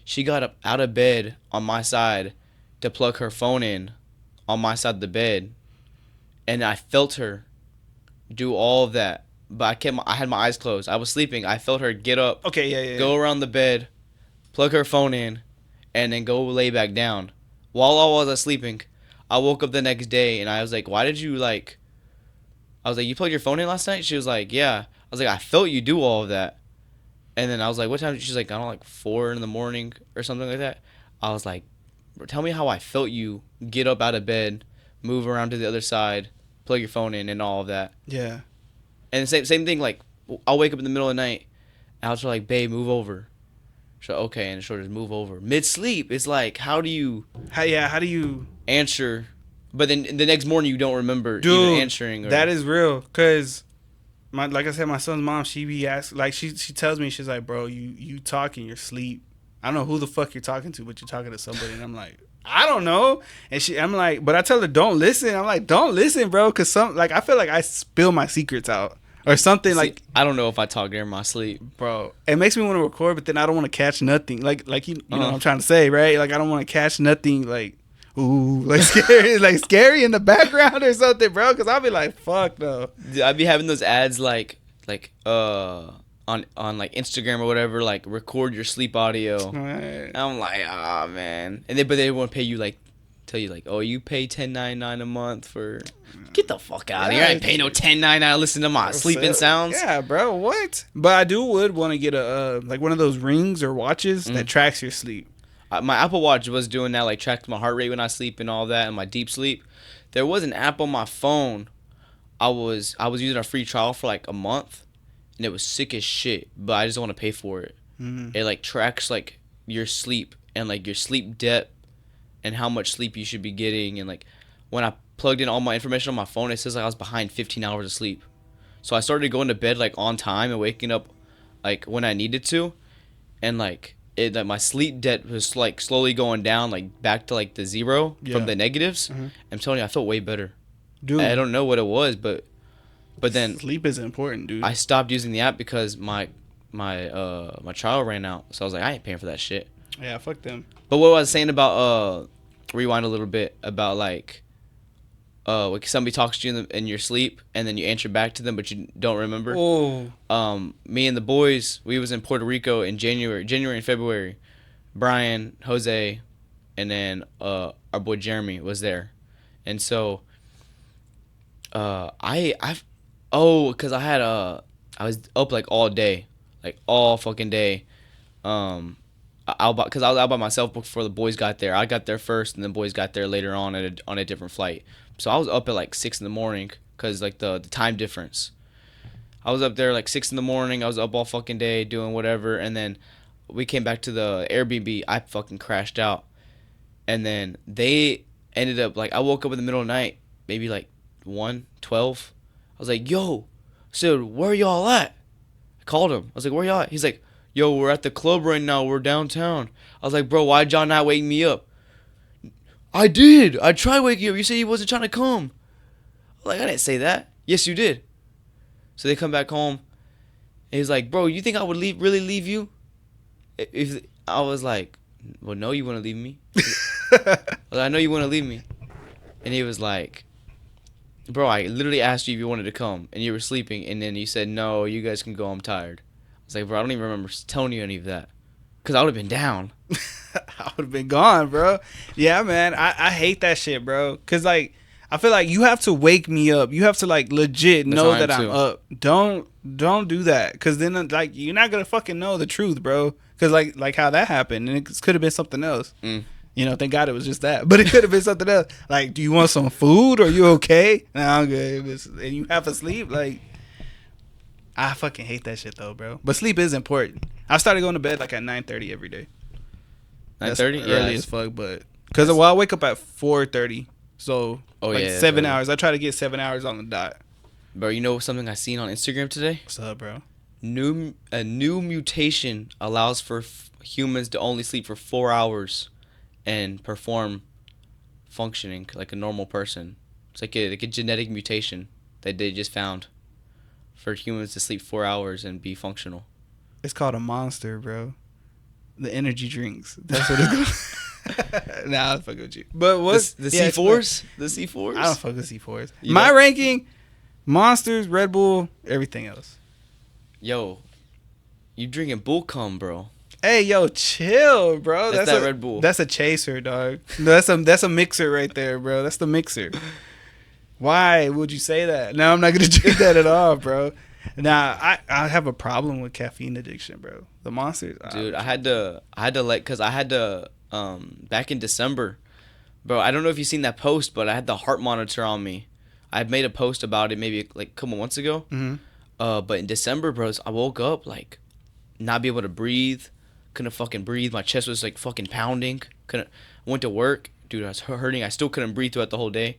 She got up out of bed on my side to plug her phone in on my side of the bed, and I felt her do all of that. But I had my eyes closed. I was sleeping. I felt her get up, okay, yeah. go around the bed, plug her phone in, and then go lay back down. While I was sleeping, I woke up the next day and I was like, why did you like... I was like, you plugged your phone in last night? She was like, yeah. I was like, I felt you do all of that. And then I was like, what time? She's like, I don't know, like 4 in the morning or something like that. I was like, tell me how I felt you get up out of bed, move around to the other side, plug your phone in and all of that. Yeah. And the same thing, like, I'll wake up in the middle of the night and I'll just like, babe, move over. So okay, and she'll just move over. Mid-sleep, it's like, how do you answer? But then the next morning you don't remember Dude, even answering. That is real, cause like I said, my son's mom, she be asking, like she tells me, she's like, bro, you talk in your sleep. I don't know who the fuck you're talking to, but you're talking to somebody, and I'm like, I don't know. And I'm like, but I tell her, don't listen. I'm like, don't listen, bro, cause I feel like I spill my secrets out or something. Like, I don't know if I talk during my sleep, bro. It makes me want to record, but then I don't want to catch nothing. Like you know what I'm trying to say, right? Like I don't want to catch nothing. Like, ooh, like scary, like scary in the background or something, bro. Cause I'll be like, fuck no. I'd be having those ads like on like Instagram or whatever, like record your sleep audio. Right. I'm like, ah, man. And but they won't pay you, like, tell you like, oh, you pay $10.99 a month for. Get the fuck out of here! I ain't paying no $10.99 to listen to my sleeping sounds. Yeah, bro. What? But I would want to get a like one of those rings or watches that tracks your sleep. My Apple Watch was doing that, like tracked my heart rate when I sleep and all that, and my deep sleep. There was an app on my phone. I was using a free trial for like a month, and it was sick as shit. But I just don't want to pay for it. Mm-hmm. It like tracks like your sleep and like your sleep depth and how much sleep you should be getting. And like when I plugged in all my information on my phone, it says like I was behind 15 hours of sleep. So I started going to bed like on time and waking up like when I needed to, and like. That my sleep debt was like slowly going down, like back to like the zero from the negatives. Mm-hmm. I'm telling you, I felt way better. Dude, I don't know what it was, but then sleep is important, dude. I stopped using the app because my trial ran out, so I was like, I ain't paying for that shit. Yeah, fuck them. But what I was saying about rewind a little bit about like like somebody talks to you in your sleep and then you answer back to them but you don't remember. Oh. Me and the boys, we was in Puerto Rico in January and February. Brian, Jose, and then our boy Jeremy was there, and so because I was up like all day, like all fucking day. Because I was out by myself before the boys got there. I got there first, and the boys got there later on on a different flight. So I was up at like 6 in the morning because like the time difference. I was up there like 6 in the morning. I was up all fucking day doing whatever, and then we came back to the Airbnb. I fucking crashed out, and then they ended up like I woke up in the middle of the night, maybe like 1:12. I was like, "Yo," I said, "Where y'all at?" I called him. I was like, "Where y'all at?" He's like, "Yo, we're at the club right now. We're downtown." I was like, "Bro, why'd y'all not wake me up?" "I did. I tried waking you up. You said you wasn't trying to come." I'm like, "I didn't say that." "Yes, you did." So they come back home, and he's like, "Bro, you think I would really leave you? If I was like, well, no, you want to leave me? I was like, I know you want to leave me. And he was like, bro, I literally asked you if you wanted to come, and you were sleeping, and then you said, no, you guys can go, I'm tired. I was like, bro, I don't even remember telling you any of that. Because I would have been down. I would have been gone, bro. Yeah, man. I hate that shit, bro. Because, like, I feel like you have to wake me up. You have to, like, legit know that I'm up. Don't do that. Because then, like, you're not going to fucking know the truth, bro. Because, like how that happened. And it could have been something else. You know, thank God it was just that. But it could have been something else. Like, do you want some food? Are you okay? Nah, I'm good. And you have to sleep? Like, I fucking hate that shit, though, bro. But sleep is important. I started going to bed, like, at 9:30 every day. 9:30? Early as fuck, but... Because, well, I wake up at 4:30. So, 7 hours. I try to get 7 hours on the dot. Bro, you know something I seen on Instagram today? What's up, bro? A new mutation allows for humans to only sleep for 4 hours and perform functioning like a normal person. It's like a genetic mutation that they just found for humans to sleep 4 hours and be functional. It's called a monster, bro. The energy drinks. That's what it's called. Nah, I'll fuck with you. But what's the C4s? The C4s? I don't fuck with C4s. My ranking, Monsters, Red Bull, everything else. Yo, you drinking bull cum, bro. Hey, yo, chill, bro. That's that Red Bull. That's a chaser, dog. That's a mixer right there, bro. That's the mixer. Why would you say that? No, I'm not gonna drink that at all, bro. Nah, I have a problem with caffeine addiction, bro. The Monsters, dude. I had to back in December, bro. I don't know if you've seen that post, but I had the heart monitor on me. I had made a post about it maybe like a couple months ago. Mm-hmm. But in December, bros, I woke up like not be able to breathe. Couldn't fucking breathe. My chest was like fucking pounding. Went to work, dude. I was hurting. I still couldn't breathe throughout the whole day.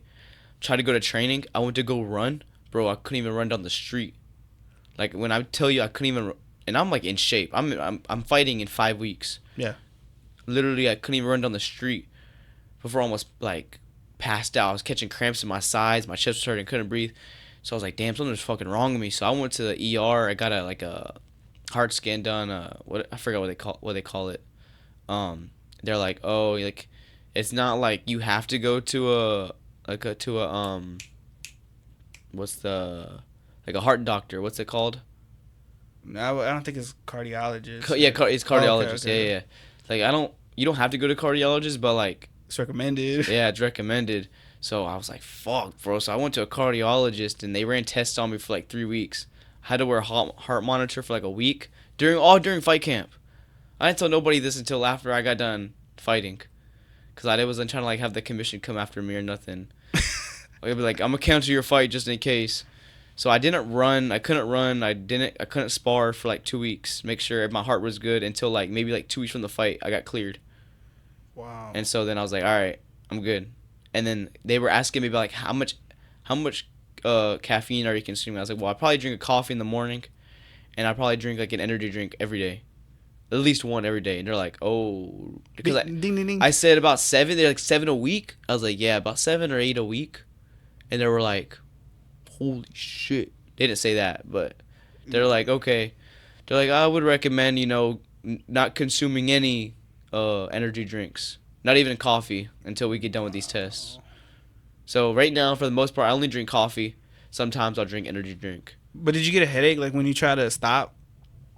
Tried to go to training. I went to go run, bro. I couldn't even run down the street. Like when I tell you I couldn't even, and I'm like in shape. I'm fighting in 5 weeks. Yeah. Literally, I couldn't even run down the street before I almost like passed out. I was catching cramps in my sides. My chest was hurting. Couldn't breathe. So I was like, damn, something's fucking wrong with me. So I went to the ER. I got a heart scan done. I forgot what they call it. They're like, oh, like it's not like you have to go to a what's the like a heart doctor. What's it called? No, I don't think it's cardiologist. It's cardiologist. Okay. Yeah. Like you don't have to go to cardiologist, but like it's recommended. Yeah, it's recommended. So I was like, fuck, bro. So I went to a cardiologist, and they ran tests on me for like 3 weeks. I had to wear a heart monitor for like a week during fight camp. I didn't tell nobody this until after I got done fighting, because I wasn't trying to like have the commission come after me or nothing. I'd be like, I'm gonna cancel your fight just in case. So I didn't run. I couldn't run. I couldn't spar for like 2 weeks. Make sure my heart was good until like maybe like 2 weeks from the fight. I got cleared. Wow. And so then I was like, all right, I'm good. And then they were asking me about like how much caffeine are you consuming? I was like, well, I probably drink a coffee in the morning, and I probably drink like an energy drink every day, at least one every day. And they're like, oh, because I said about 7. They're like 7 a week. I was like, yeah, about 7 or 8 a week. And they were like, holy shit. They didn't say that, but they're like, okay. They're like, I would recommend not consuming any energy drinks. Not even coffee until we get done with these tests. So right now, for the most part, I only drink coffee. Sometimes I'll drink energy drink. But did you get a headache like when you try to stop?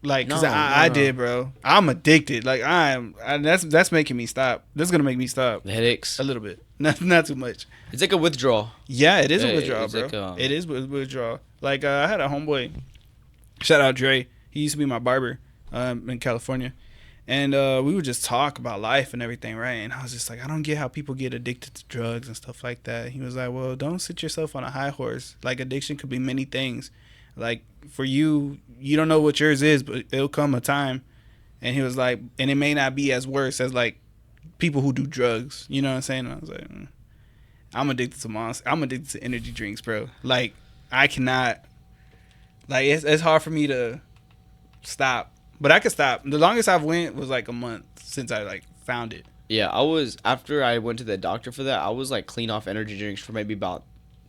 Like, cause No. I did, bro. I'm addicted. Like that's making me stop. This is gonna make me stop. The headaches. A little bit, not too much. It's like a withdrawal. Yeah, it is a withdrawal, bro. Like it is a withdrawal. Like I had a homeboy. Shout out Dre. He used to be my barber in California. And we would just talk about life and everything, right? And I was just like, I don't get how people get addicted to drugs and stuff like that. He was like, well, don't sit yourself on a high horse. Like, addiction could be many things. Like, for you, you don't know what yours is, but it'll come a time. And he was like, and it may not be as worse as, like, people who do drugs. You know what I'm saying? And I was like, I'm addicted to Monster. I'm addicted to energy drinks, bro. Like, I cannot. Like, it's hard for me to stop. But I could stop. The longest I've went was like a month since I like found it. Yeah, after I went to the doctor for that, I was like clean off energy drinks for maybe about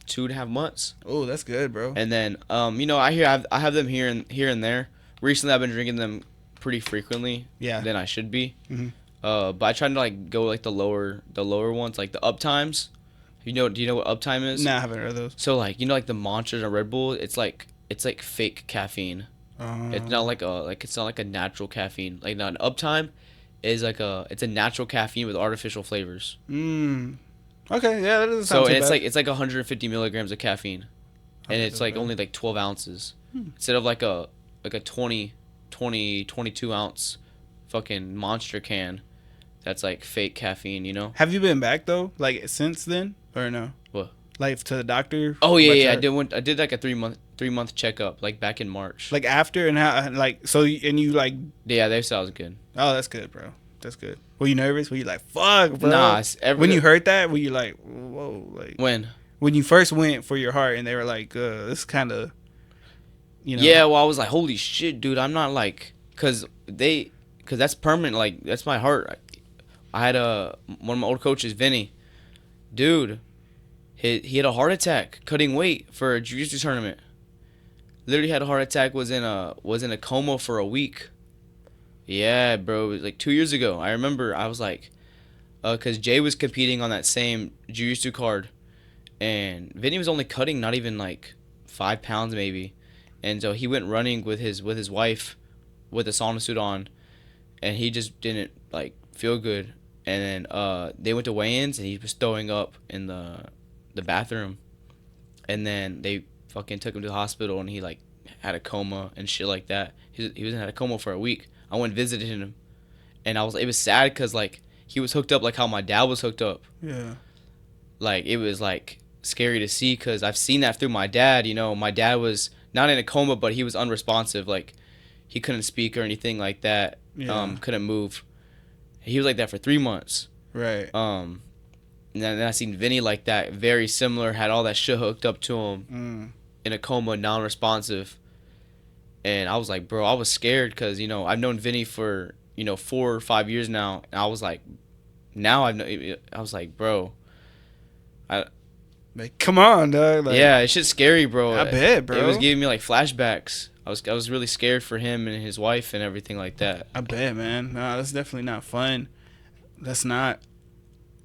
2.5 months. Oh, that's good, bro. And then I have them here and there. Recently I've been drinking them pretty frequently. Yeah. Than I should be. Mhm. But I try to like go like the lower ones, like the uptimes. Do you know what uptime is? Nah, I haven't heard of those. So like like the Monsters and Red Bull, it's like fake caffeine. It's not like it's not like a natural caffeine. Like not an uptime is it's a natural caffeine with artificial flavors. Okay, yeah, that doesn't sound So too it's bad. it's like 150 milligrams of caffeine, and it's like only like 12 ounces instead of like a 22 ounce fucking monster can. That's like fake caffeine, you know. Have you been back though, like since then, or no? What? Like to the doctor? Oh yeah, Like, yeah. I did like a 3-month checkup, like back in March. Like after and how, like so, and you like? Yeah, they said I was good. Oh, that's good, bro. That's good. Were you nervous? Were you like, fuck, bro? Nah, when you heard that, were you like, whoa, like when you first went for your heart and they were like, this kind of, you know? Yeah, well, I was like, holy shit, dude. I'm not like, cause that's permanent. Like that's my heart. I had one of my old coaches, Vinny, dude. He had a heart attack cutting weight for a jiu-jitsu tournament. Literally had a heart attack. Was in a coma for a week. Yeah, bro. It was like 2 years ago. I remember. I was like, cause Jay was competing on that same jiu-jitsu card, and Vinny was only cutting not even like 5 pounds maybe, and so he went running with his wife, with a sauna suit on, and he just didn't like feel good. And then they went to weigh-ins and he was throwing up in the bathroom, and then they fucking took him to the hospital and he like had a coma and shit like that. He was in a coma for a week. I went and visited him, and it was sad because like he was hooked up like how my dad was hooked up. Yeah. Like it was like scary to see because I've seen that through my dad. You know, my dad was not in a coma, but he was unresponsive. Like he couldn't speak or anything like that. Yeah. Couldn't move. He was like that for 3 months. Right. And then I seen Vinny like that, very similar, had all that shit hooked up to him, in a coma, non-responsive. And I was like, bro, I was scared because, you know, I've known Vinny for, 4 or 5 years now. And I was like, I was like, bro. Like, come on, dog. Like, Yeah, it's shit's scary, bro. I bet, bro. It was giving me like flashbacks. I was really scared for him and his wife and everything like that. I bet, man. No, that's definitely not fun. That's not.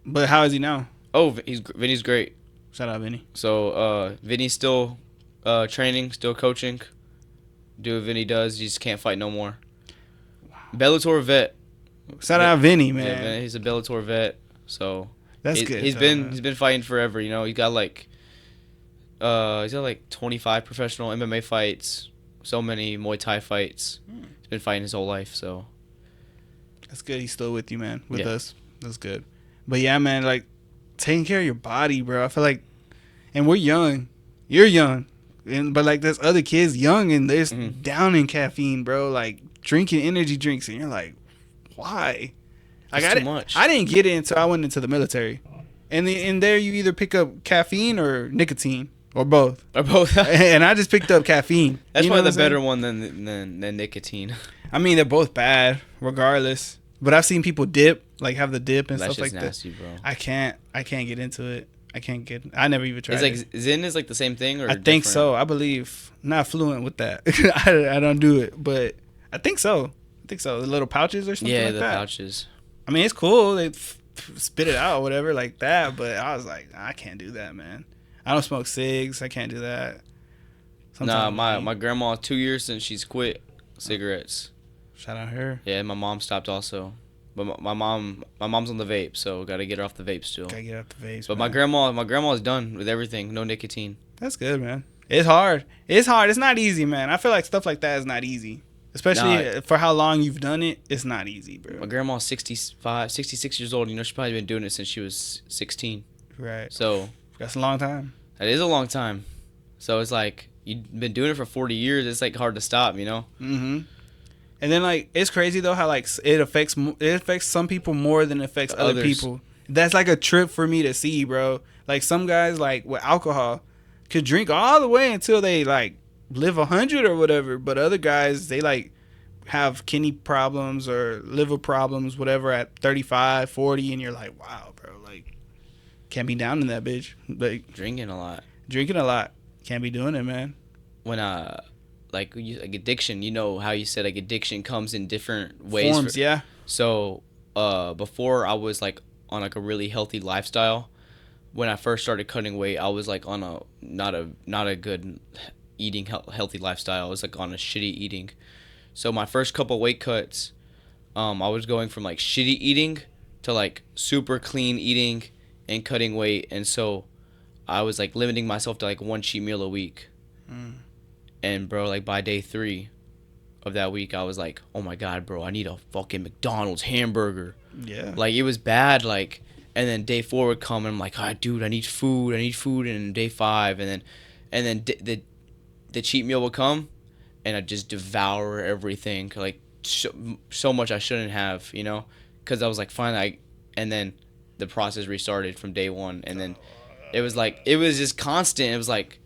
But how is he now? Oh, Vinny's great. Shout out, Vinny. So, Vinny's still training, still coaching. Do what Vinny does. He just can't fight no more. Bellator vet. Shout out, Vinny, man. Yeah, he's a Bellator vet. So that's good. He's been fighting forever. You know, he's got like 25 professional MMA fights. So many Muay Thai fights. He's been fighting his whole life. So that's good. He's still with you, man. With us. That's good. But yeah, man, like taking care of your body, bro. I feel like, and we're young. You're young, but like there's other kids young and they're down in caffeine, bro. Like drinking energy drinks, and you're like, why? Like too much. I didn't get it until I went into the military, and in there you either pick up caffeine or nicotine. Or both. And I just picked up caffeine. That's probably the better one than nicotine. I mean, they're both bad, regardless. But I've seen people dip, like have the dip and stuff like nasty, that. Bro. I can't get into it. I never even tried. It's like Zen is like the same thing, or I think so. I believe. Not fluent with that. I don't do it, but I think so. The little pouches or something. Yeah, like the that. pouches. I mean, it's cool. They spit it out or whatever like that. But I was like, I can't do that, man. I don't smoke cigs. I can't do that. Sometimes my grandma, 2 years since she's quit cigarettes. Shout out her. Yeah, my mom stopped also. But my mom's on the vape, so gotta get her off the vape still. Gotta get off the vapes. But man. my grandma's done with everything, no nicotine. That's good, man. It's hard. It's not easy, man. I feel like stuff like that is not easy. Especially for how long you've done it, it's not easy, bro. My grandma's 66 years old. You know, she's probably been doing it since she was 16. Right. So that's a long time. That is a long time. So it's like you've been doing it for 40 years. It's like hard to stop, you know. And then like it's crazy though how like it affects some people more than it affects other people. That's like a trip for me to see, bro. Like some guys like with alcohol could drink all the way until they like live 100 or whatever, but other guys they like have kidney problems or liver problems, whatever, at 35, 40, and you're like, wow, bro, like can't be down in that bitch. Like drinking a lot. Can't be doing it, man. When like addiction. You know how you said like addiction comes in different ways. Forms, yeah. So before I was like on like a really healthy lifestyle. When I first started cutting weight, I was like on a not a good eating healthy lifestyle. I was like on a shitty eating. So my first couple weight cuts, I was going from like shitty eating to like super clean eating and cutting weight. And so I was like limiting myself to like one cheat meal a week. And bro, like by day 3 of that week, I was like, oh my God, bro, I need a fucking McDonald's hamburger. Yeah. Like it was bad. Like, and then day 4 would come and I'm like, ah, dude, I need food. And day 5, and then the cheat meal would come, and I'd just devour everything, like so much I shouldn't have, you know, because I was like, fine, and then the process restarted from day 1, and then it was just constant. It was like,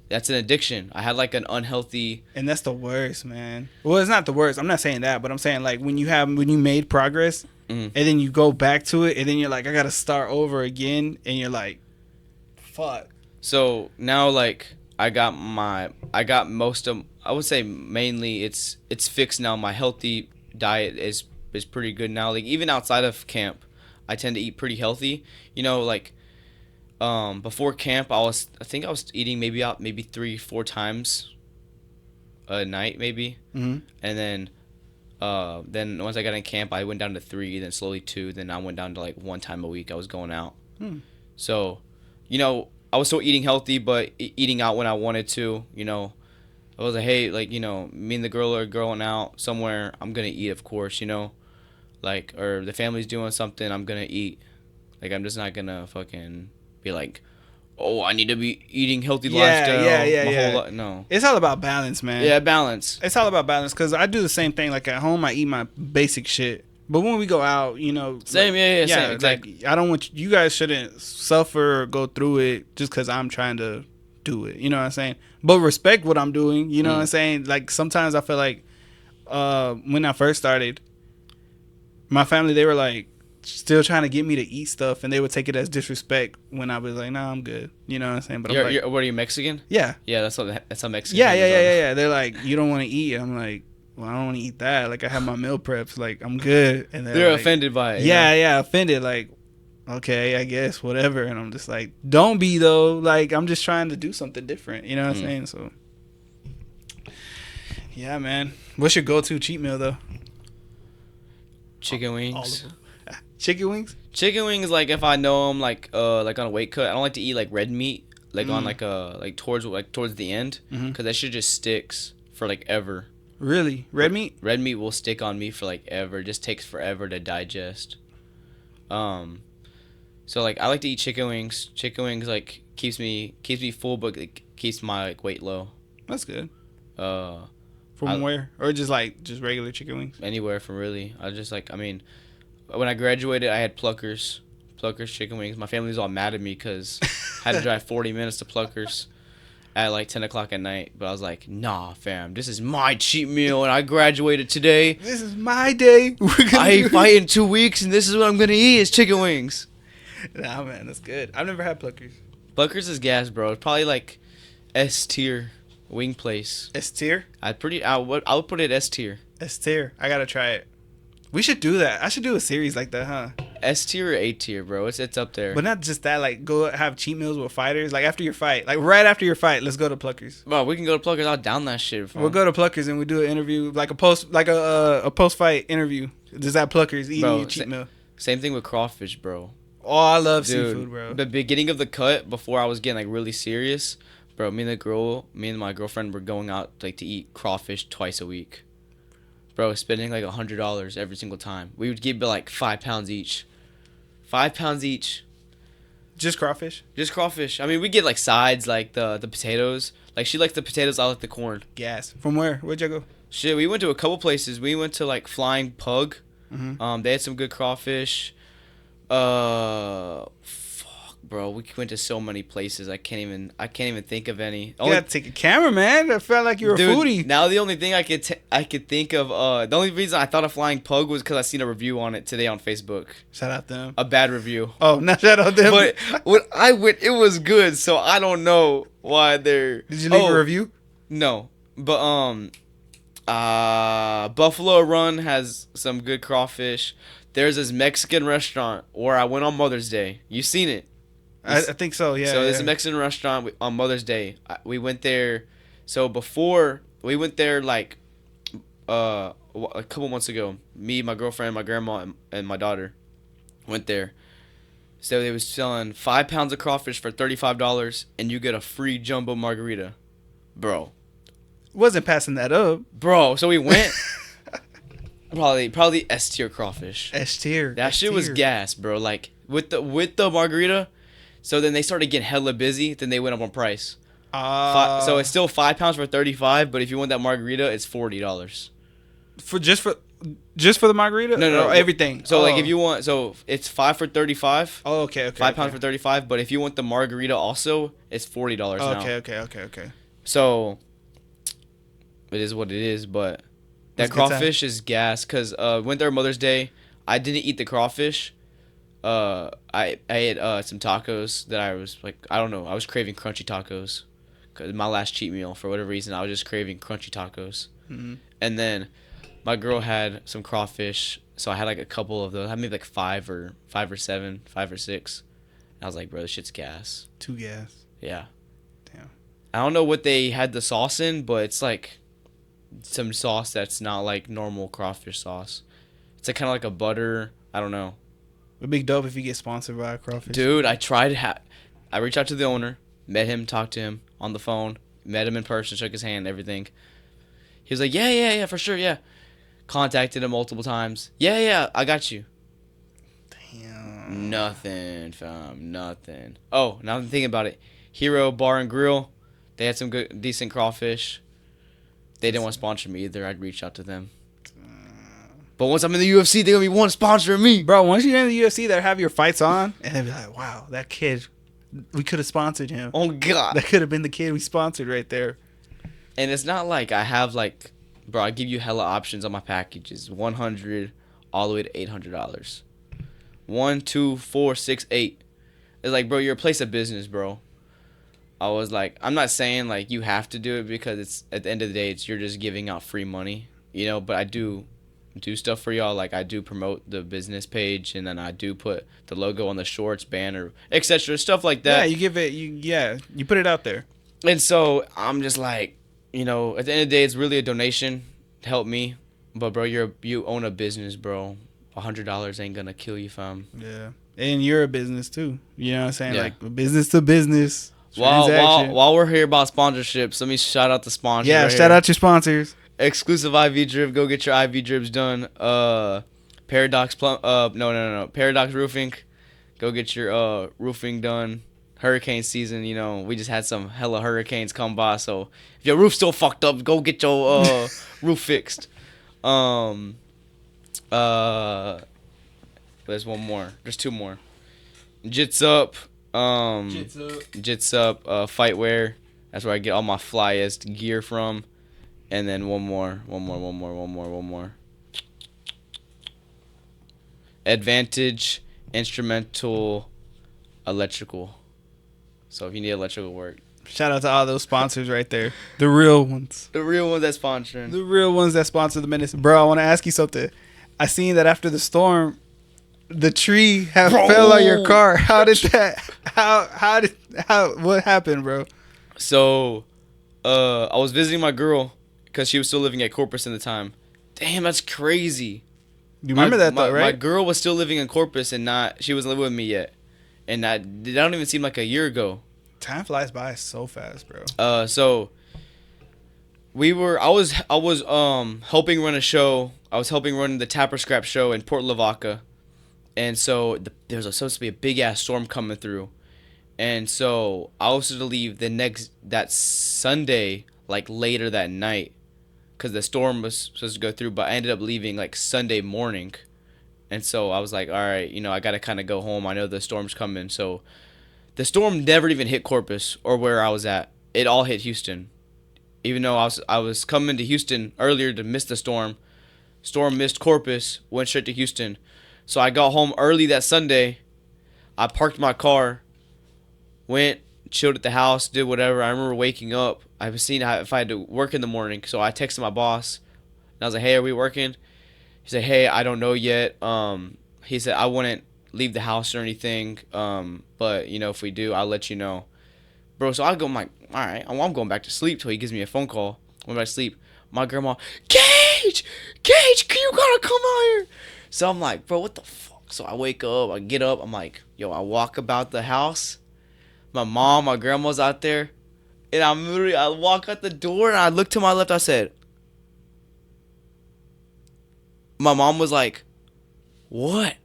that's an addiction. I had like an unhealthy, and that's the worst, man. Well, it's not the worst. I'm not saying that, but I'm saying like when you made progress. And then you go back to it, and then you're like, I gotta start over again, and you're like, fuck. So now, like, I got most of, I would say mainly it's fixed now. My healthy diet is pretty good now. Like even outside of camp, I tend to eat pretty healthy. You know, like before camp, I think I was eating maybe 3-4 times a night, maybe, and then once I got in camp, I went down to 3, then slowly 2, then I went down to like 1 time a week I was going out. So, you know, I was still eating healthy, but eating out when I wanted to, you know. I was like, hey, like, you know, me and the girl are going out somewhere, I'm going to eat, of course, you know. Like, or the family's doing something, I'm going to eat. Like, I'm just not going to fucking be like, oh, I need to be eating healthy lifestyle. Yeah. No. It's all about balance, man. Yeah, balance. It's all about balance, because I do the same thing. Like at home, I eat my basic shit. But when we go out, you know. Same, like, same, exactly. Like, I don't want you guys shouldn't suffer or go through it just because I'm trying to do it. You know what I'm saying? But respect what I'm doing. You know what I'm saying? Like sometimes I feel like when I first started, my family, they were like, still trying to get me to eat stuff, and they would take it as disrespect when I was like, nah, I'm good. You know what I'm saying? But I'm like, what are you, Mexican? Yeah. Yeah, that's how Mexican. Yeah. They're like, you don't want to eat. I'm like, well, I don't want to eat that. Like, I have my meal preps. Like, I'm good. And they're like, offended by it. Yeah, offended. Like, okay, I guess, whatever. And I'm just like, don't be, though. Like, I'm just trying to do something different. You know what I'm saying? So, yeah, man. What's your go-to cheat meal, though? Chicken wings. All of them. Chicken wings? Chicken wings, like if I know I'm like on a weight cut, I don't like to eat like red meat, like on like towards the end, because that shit just sticks for like ever. Really? Red meat? Red meat will stick on me for like ever. It just takes forever to digest. So like I like to eat chicken wings. Chicken wings like keeps me full, but it keeps my like weight low. That's good. From where? Or just regular chicken wings? Anywhere from really. I just like, I mean, when I graduated, I had Pluckers chicken wings. My family was all mad at me because I had to drive 40 minutes to Pluckers at like 10 o'clock at night. But I was like, nah, fam, this is my cheat meal, and I graduated today. This is my day. I fight in 2 weeks, and this is what I'm going to eat is chicken wings. Nah, man, that's good. I've never had Pluckers. Pluckers is gas, bro. It's probably like S tier wing place. S tier? I would put it S tier. S tier. I got to try it. We should do that. I should do a series like that, huh? S tier or A tier, bro. It's up there. But not just that. Like, go have cheat meals with fighters. Like, after your fight. Like, right after your fight, let's go to Pluckers. Bro, we can go to Pluckers. I'll down that shit. We'll go to Pluckers and we do an interview. Like, a post-fight interview. Just at Pluckers eating your cheat meal. Same thing with crawfish, bro. Oh, I love seafood, bro. The beginning of the cut, before I was getting, like, really serious, bro, me and my girlfriend were going out, like, to eat crawfish twice a week. Bro, spending like $100 every single time. We would give like 5 pounds each. 5 pounds each. Just crawfish? Just crawfish. I mean, we get like sides, like the potatoes. Like she likes the potatoes, I like the corn. Gas. From where? Where'd you go? Shit, we went to a couple places. We went to like Flying Pug. They had some good crawfish. Bro, we went to so many places. I can't even think of any. You gotta take a camera, man. I felt like you were a foodie. Now the only thing I could think of, the only reason I thought of Flying Pug was because I seen a review on it today on Facebook. Shout out them. A bad review. Oh, not shout out them. But when I went, it was good. So I don't know why they're. Did you leave a review? No. But Buffalo Run has some good crawfish. There's this Mexican restaurant where I went on Mother's Day. You seen it? I think so. Yeah. So there's a Mexican restaurant on Mother's Day. We went there. So before we went there, like a couple months ago, me, my girlfriend, my grandma, and my daughter went there. So they was selling 5 pounds of crawfish for $35, and you get a free jumbo margarita, bro. Wasn't passing that up, bro. So we went. Probably S tier crawfish. S tier. That shit was gas, bro. Like with the margarita. So then they started getting hella busy. Then they went up on price. So it's still 5 pounds for $35, but if you want that margarita, it's $40. For just for the margarita? No, everything. So like if you want, so it's 5 for $35. Oh, okay. 5 pounds for $35, but if you want the margarita also, it's $40 now. Okay. So it is what it is, but that crawfish is gas. Cause went there Mother's Day. I didn't eat the crawfish. I ate some tacos that I was like, I don't know, I was craving crunchy tacos. Cause my last cheat meal, for whatever reason, I was just craving crunchy tacos. Mm-hmm. And then my girl had some crawfish, so I had like a couple of those. I had maybe like 5 or 7, 5 or 6. And I was like, bro, this shit's gas. Too gas. Yeah. Damn. I don't know what they had the sauce in, but it's like some sauce that's not like normal crawfish sauce. It's like kind of like a butter. I don't know. It'd be dope if you get sponsored by a crawfish. Dude, I tried. I reached out to the owner, met him, talked to him on the phone, met him in person, shook his hand, everything. He was like, yeah, for sure, yeah. Contacted him multiple times. Yeah, I got you. Damn. Nothing, fam, nothing. Oh, now I'm thinking about it. Hero Bar and Grill, they had some good, decent crawfish. They didn't want to sponsor me either. I'd reach out to them. But once I'm in the UFC, they're going to be one sponsoring me. Bro, once you're in the UFC, they'll have your fights on, and they'll be like, wow, that kid, we could have sponsored him. Oh, God. That could have been the kid we sponsored right there. And it's not like I have, like, bro, I give you hella options on my packages. $100 all the way to $800. 1, 2, 4, 6, 8. It's like, bro, you're a place of business, bro. I was like, I'm not saying, like, you have to do it because it's, at the end of the day, you're just giving out free money, you know, but I do stuff for y'all. Like I do promote the business page, and then I do put the logo on the shorts, banner, etc., stuff like that. Yeah, you give it, you put it out there. And so I'm just like, you know, at the end of the day, it's really a donation to help me. But bro, you own a business, bro. $100 ain't gonna kill you, fam. Yeah, and you're a business too. You know what I'm saying? Yeah. Like business to business. While we're here about sponsorships, let me shout out the sponsors. Yeah, shout out your sponsors. Exclusive IV drip. Go get your IV drips done. Paradox Paradox Roofing. Go get your roofing done. Hurricane season, you know, we just had some hella hurricanes come by, so if your roof's still fucked up, go get your roof fixed. There's one more. There's 2 more. Jits Up. Jits Up. Fightwear. That's where I get all my flyest gear from. And then one more. Advantage Instrumental Electrical. So if you need electrical work. Shout out to all those sponsors right there. The real ones. The real ones that sponsoring. The real ones that sponsor the Menace. Bro, I want to ask you something. I seen that after the storm, the tree fell on your car. How did that? What happened, bro? So, I was visiting my girl because she was still living at Corpus at the time. Damn, that's crazy. You remember that though, right? My girl was still living in Corpus she wasn't living with me yet, and that don't even seem like a year ago. Time flies by so fast, bro. So I was helping run a show. I was helping run the Tapper Scrap show in Port Lavaca, and so there was supposed to be a big ass storm coming through, and so I was supposed to leave that Sunday, like later that night, because the storm was supposed to go through, but I ended up leaving like Sunday morning, and so I was like, all right, you know, I gotta kind of go home. I know the storm's coming, so. The storm never even hit Corpus or where I was at. It all hit Houston. Even though I was coming to Houston earlier to miss the storm. Storm missed Corpus, went straight to Houston. So I got home early that Sunday. I parked my car, went chilled at the house, did whatever. I remember waking up. I was seeing if I had to work in the morning, so I texted my boss. And I was like, "Hey, are we working?" He said, "Hey, I don't know yet." He said, "I wouldn't leave the house or anything. But you know, if we do, I'll let you know." Bro, so I go, I'm like, all right, I'm going back to sleep till he gives me a phone call. Went back to sleep. My grandma, Gage, you gotta come out here. So I'm like, bro, what the fuck? So I wake up, I get up, I'm like, yo, I walk about the house. My mom, my grandma's out there. And I walk out the door and I look to my left, I said, my mom was like, what?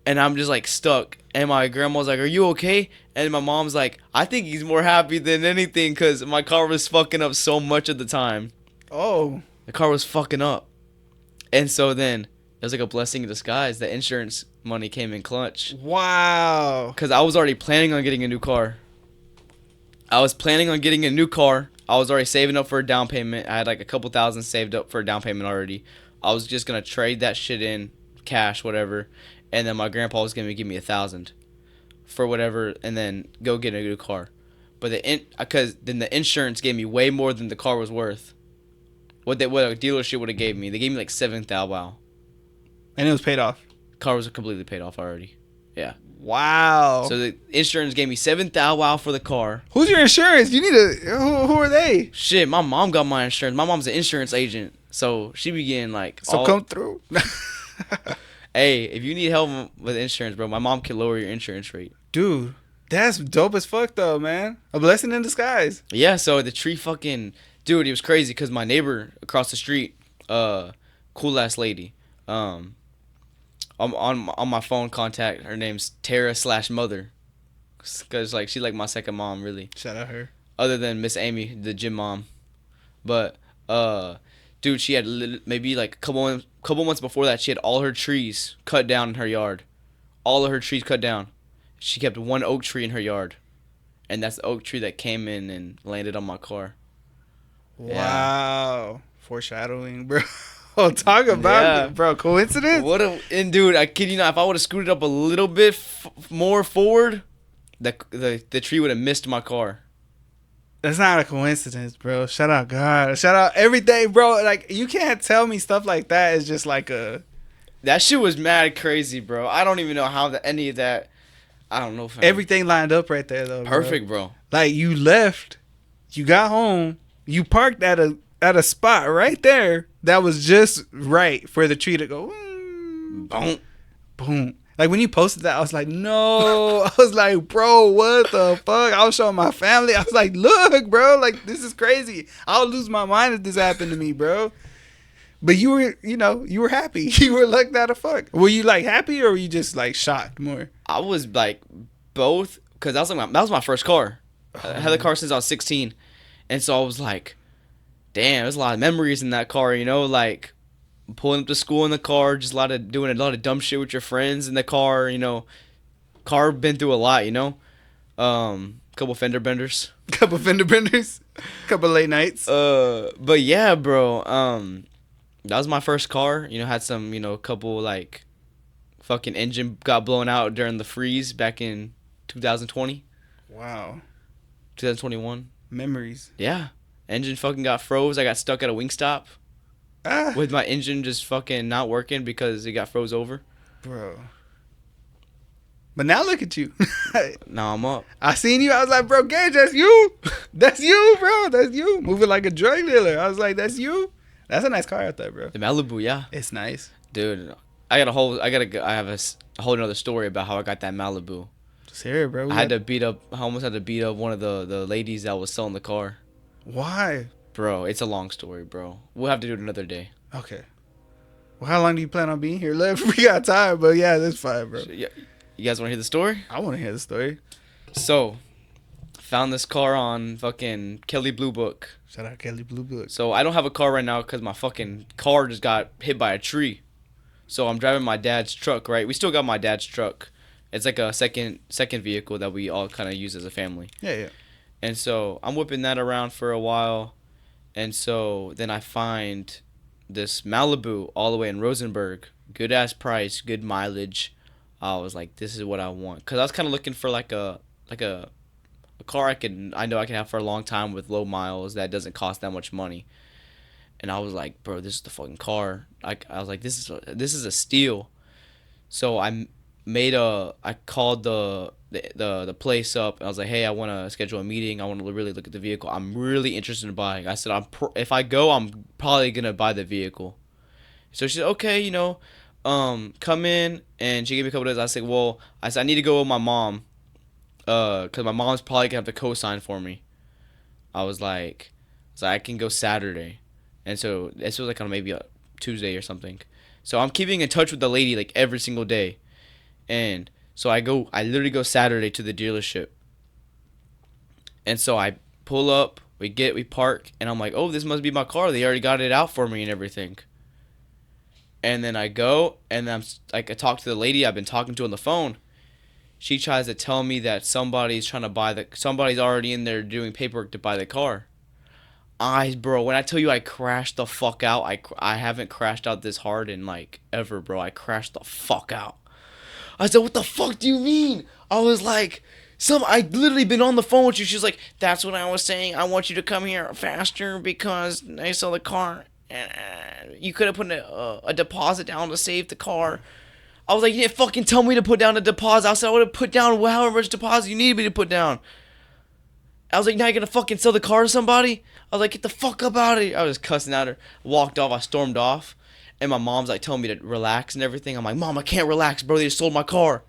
And I'm just like stuck. And my grandma's like, are you okay? And my mom's like, I think he's more happy than anything because my car was fucking up so much at the time. Oh. The car was fucking up. And so then it was like a blessing in disguise. The insurance money came in clutch. Wow. Because I was already planning on getting a new car. I was already saving up for a down payment. I had like a couple thousand saved up for a down payment already. I was just going to trade that shit in, cash, whatever. And then my grandpa was going to give me $1,000 for whatever and then go get a new car. But because then the insurance gave me way more than the car was worth. What a dealership would have gave me. They gave me like $7,000. And it was paid off. Car was completely paid off already. Yeah. Wow. So the insurance gave me $7,000 for the car. Who's your insurance? You need to. Who are they? Shit, my mom got my insurance. My mom's an insurance agent, so she be getting like. So come through. Hey, if you need help with insurance, bro, my mom can lower your insurance rate. Dude, that's dope as fuck though, man. A blessing in disguise. Yeah. So the tree fucking dude, it was crazy because my neighbor across the street, cool ass lady, I'm on my phone contact. Her name's Tara/Mother, cause like she's like my second mom, really. Shout out her. Other than Miss Amy, the gym mom, but dude, she had maybe like a couple months before that, she had all her trees cut down in her yard, all of her trees cut down. She kept one oak tree in her yard, and that's the oak tree that came in and landed on my car. Wow, yeah. Foreshadowing, bro. Oh, talk about it, bro. Coincidence? And dude, I kid you not, if I would have scooted up a little bit more forward, the tree would have missed my car. That's not a coincidence, bro. Shout out God. Shout out everything, bro. Like, you can't tell me stuff like that is just like a... That shit was mad crazy, bro. I don't even know how any of that... I don't know. Everything lined up right there, though, perfect, bro. Like, you left, you got home, you parked at a spot right there that was just right for the tree to go... Boom. Boom. Like, when you posted that, I was like, no. I was like, bro, what the fuck? I was showing my family. I was like, look, bro. Like, this is crazy. I'll lose my mind if this happened to me, bro. But you were happy. You were like that a fuck. Were you, like, happy or were you just, like, shocked more? I was, like, both. Because that was my first car. I had the car since I was 16. And so I was like, damn, there's a lot of memories in that car, you know? Like... pulling up to school in the car, just doing a lot of dumb shit with your friends in the car, you know. Car been through a lot, you know. Couple fender benders. Couple late nights. But yeah, bro. That was my first car. You know, had some, you know, couple like fucking engine got blown out during the freeze back in 2020. Wow. 2021. Memories. Yeah. Engine fucking got froze. I got stuck at a Wingstop. With my engine just fucking not working because it got froze over. Bro. But now look at you. Now I'm up. I seen you. I was like, bro, Gage, that's you. That's you, bro. That's you. Moving like a drug dealer. I was like, that's you. That's a nice car out there, bro. The Malibu, yeah. It's nice. Dude, I have a whole another story about how I got that Malibu. Just hear it, bro. I almost had to beat up one of the ladies that was selling the car. Why? Bro, it's a long story, bro. We'll have to do it another day. Okay. Well, how long do you plan on being here left? We got time, but yeah, that's fine, bro. Yeah. You guys want to hear the story? I want to hear the story. So, found this car on fucking Kelly Blue Book. Shout out Kelly Blue Book. So, I don't have a car right now because my fucking car just got hit by a tree. So, I'm driving my dad's truck, right? We still got my dad's truck. It's like a second vehicle that we all kind of use as a family. Yeah. And so, I'm whipping that around for a while. And so then I find this Malibu all the way in Rosenberg. Good ass price, good mileage. I was like, this is what I want. Because I was kind of looking for like a a car I know I can have for a long time with low miles that doesn't cost that much money. And I was like, bro, this is the fucking car. I was like, this is a steal. So I called the place up. I was like, hey, I want to schedule a meeting. I want to really look at the vehicle. I'm really interested in buying. I said, if I go, I'm probably gonna buy the vehicle. So she said, okay, come in. And she gave me a couple days. I said, I need to go with my mom, cause my mom's probably gonna have to co-sign for me. I was like, I can go Saturday. And so this was like on maybe a Tuesday or something. So I'm keeping in touch with the lady like every single day. And so I literally go Saturday to the dealership. And so I pull up, we park, and I'm like, oh, this must be my car. They already got it out for me and everything. And then I go, and I talk to the lady I've been talking to on the phone. She tries to tell me that somebody's already in there doing paperwork to buy the car. Bro, when I tell you I crashed the fuck out, I haven't crashed out this hard in like ever, bro. I crashed the fuck out. I said, what the fuck do you mean? I was like, I literally been on the phone with you. She's like, that's what I was saying. I want you to come here faster because I saw the car. You could have put a deposit down to save the car. I was like, you didn't fucking tell me to put down a deposit. I said I would have put down however much deposit you needed me to put down. I was like, now you're gonna fucking sell the car to somebody? I was like, get the fuck up out of here. I was cussing at her. Walked off. I stormed off. And my mom's like telling me to relax and everything. I'm like, Mom, I can't relax, bro. They just sold my car.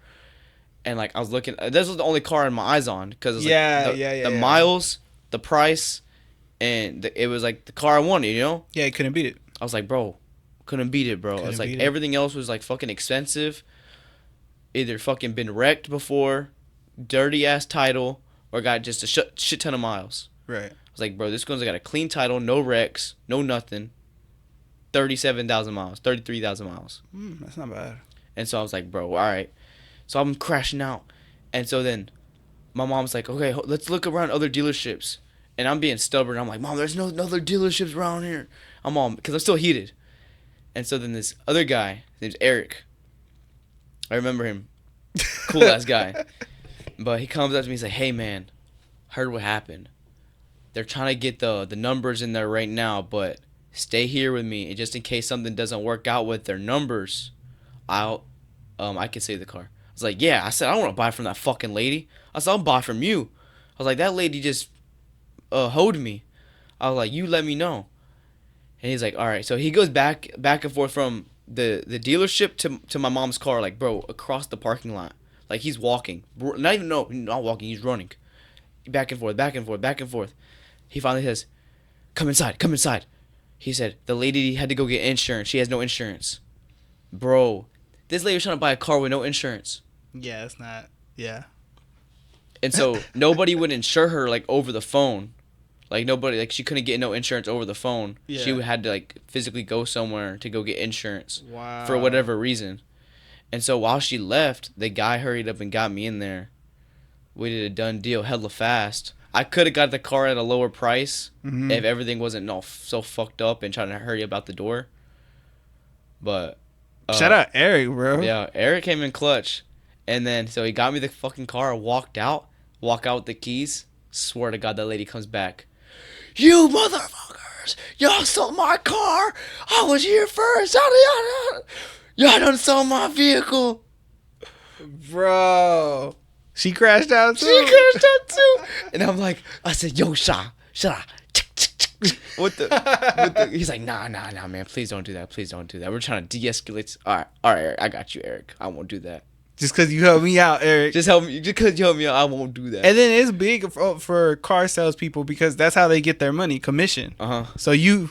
And like I was looking. This was the only car I had my eyes on because the miles, the price, and it was like the car I wanted. Yeah, you couldn't beat it. I was like, bro, couldn't beat it, bro. It's like everything else was like fucking expensive. Either fucking been wrecked before, dirty ass title, or got just a shit ton of miles. Right. I was like, bro, this one's got a clean title, no wrecks, no nothing. 37,000 miles, 33,000 miles. That's not bad. And so I was like, bro, all right. So I'm crashing out. And so then my mom's like, okay, let's look around other dealerships. And I'm being stubborn. I'm like, Mom, there's no other dealerships around here. Because I'm still heated. And so then this other guy, his name's Eric. I remember him. Cool ass guy. But he comes up to me, he's like, hey, man, heard what happened. They're trying to get the numbers in there right now, but stay here with me. And just in case something doesn't work out with their numbers, I can save the car. I was like, yeah. I said, I don't want to buy from that fucking lady. I said, I'll buy from you. I was like, that lady just hoed me. I was like, you let me know. And he's like, all right. So he goes back and forth from the dealership to my mom's car, like, bro, across the parking lot. Like, he's walking. Not walking. He's running. Back and forth, back and forth, back and forth. He finally says, come inside, come inside. He said, the lady had to go get insurance. She has no insurance. Bro, this lady was trying to buy a car with no insurance. Yeah, it's not. Yeah. And so nobody would insure her, like, over the phone. Like, nobody, like, she couldn't get no insurance over the phone. Yeah. She had to, like, physically go somewhere to go get insurance. Wow. For whatever reason. And so while she left, the guy hurried up and got me in there. We did a done deal hella fast. I could have got the car at a lower price if everything wasn't so fucked up and trying to hurry about the door. But shout out Eric, bro. Yeah, Eric came in clutch. And then so he got me the fucking car, walk out with the keys. Swear to God that lady comes back. You motherfuckers! Y'all stole my car! I was here first! Y'all done sold my vehicle! Bro. She crashed out too. And I'm like, I said, yo, shut up. What the? He's like, nah, man. Please don't do that. Please don't do that. We're trying to de-escalate. All right, Eric. I got you, Eric. I won't do that. Just because you helped me out, Eric. Just because you helped me out, I won't do that. And then it's big for car salespeople because that's how they get their money, commission. So you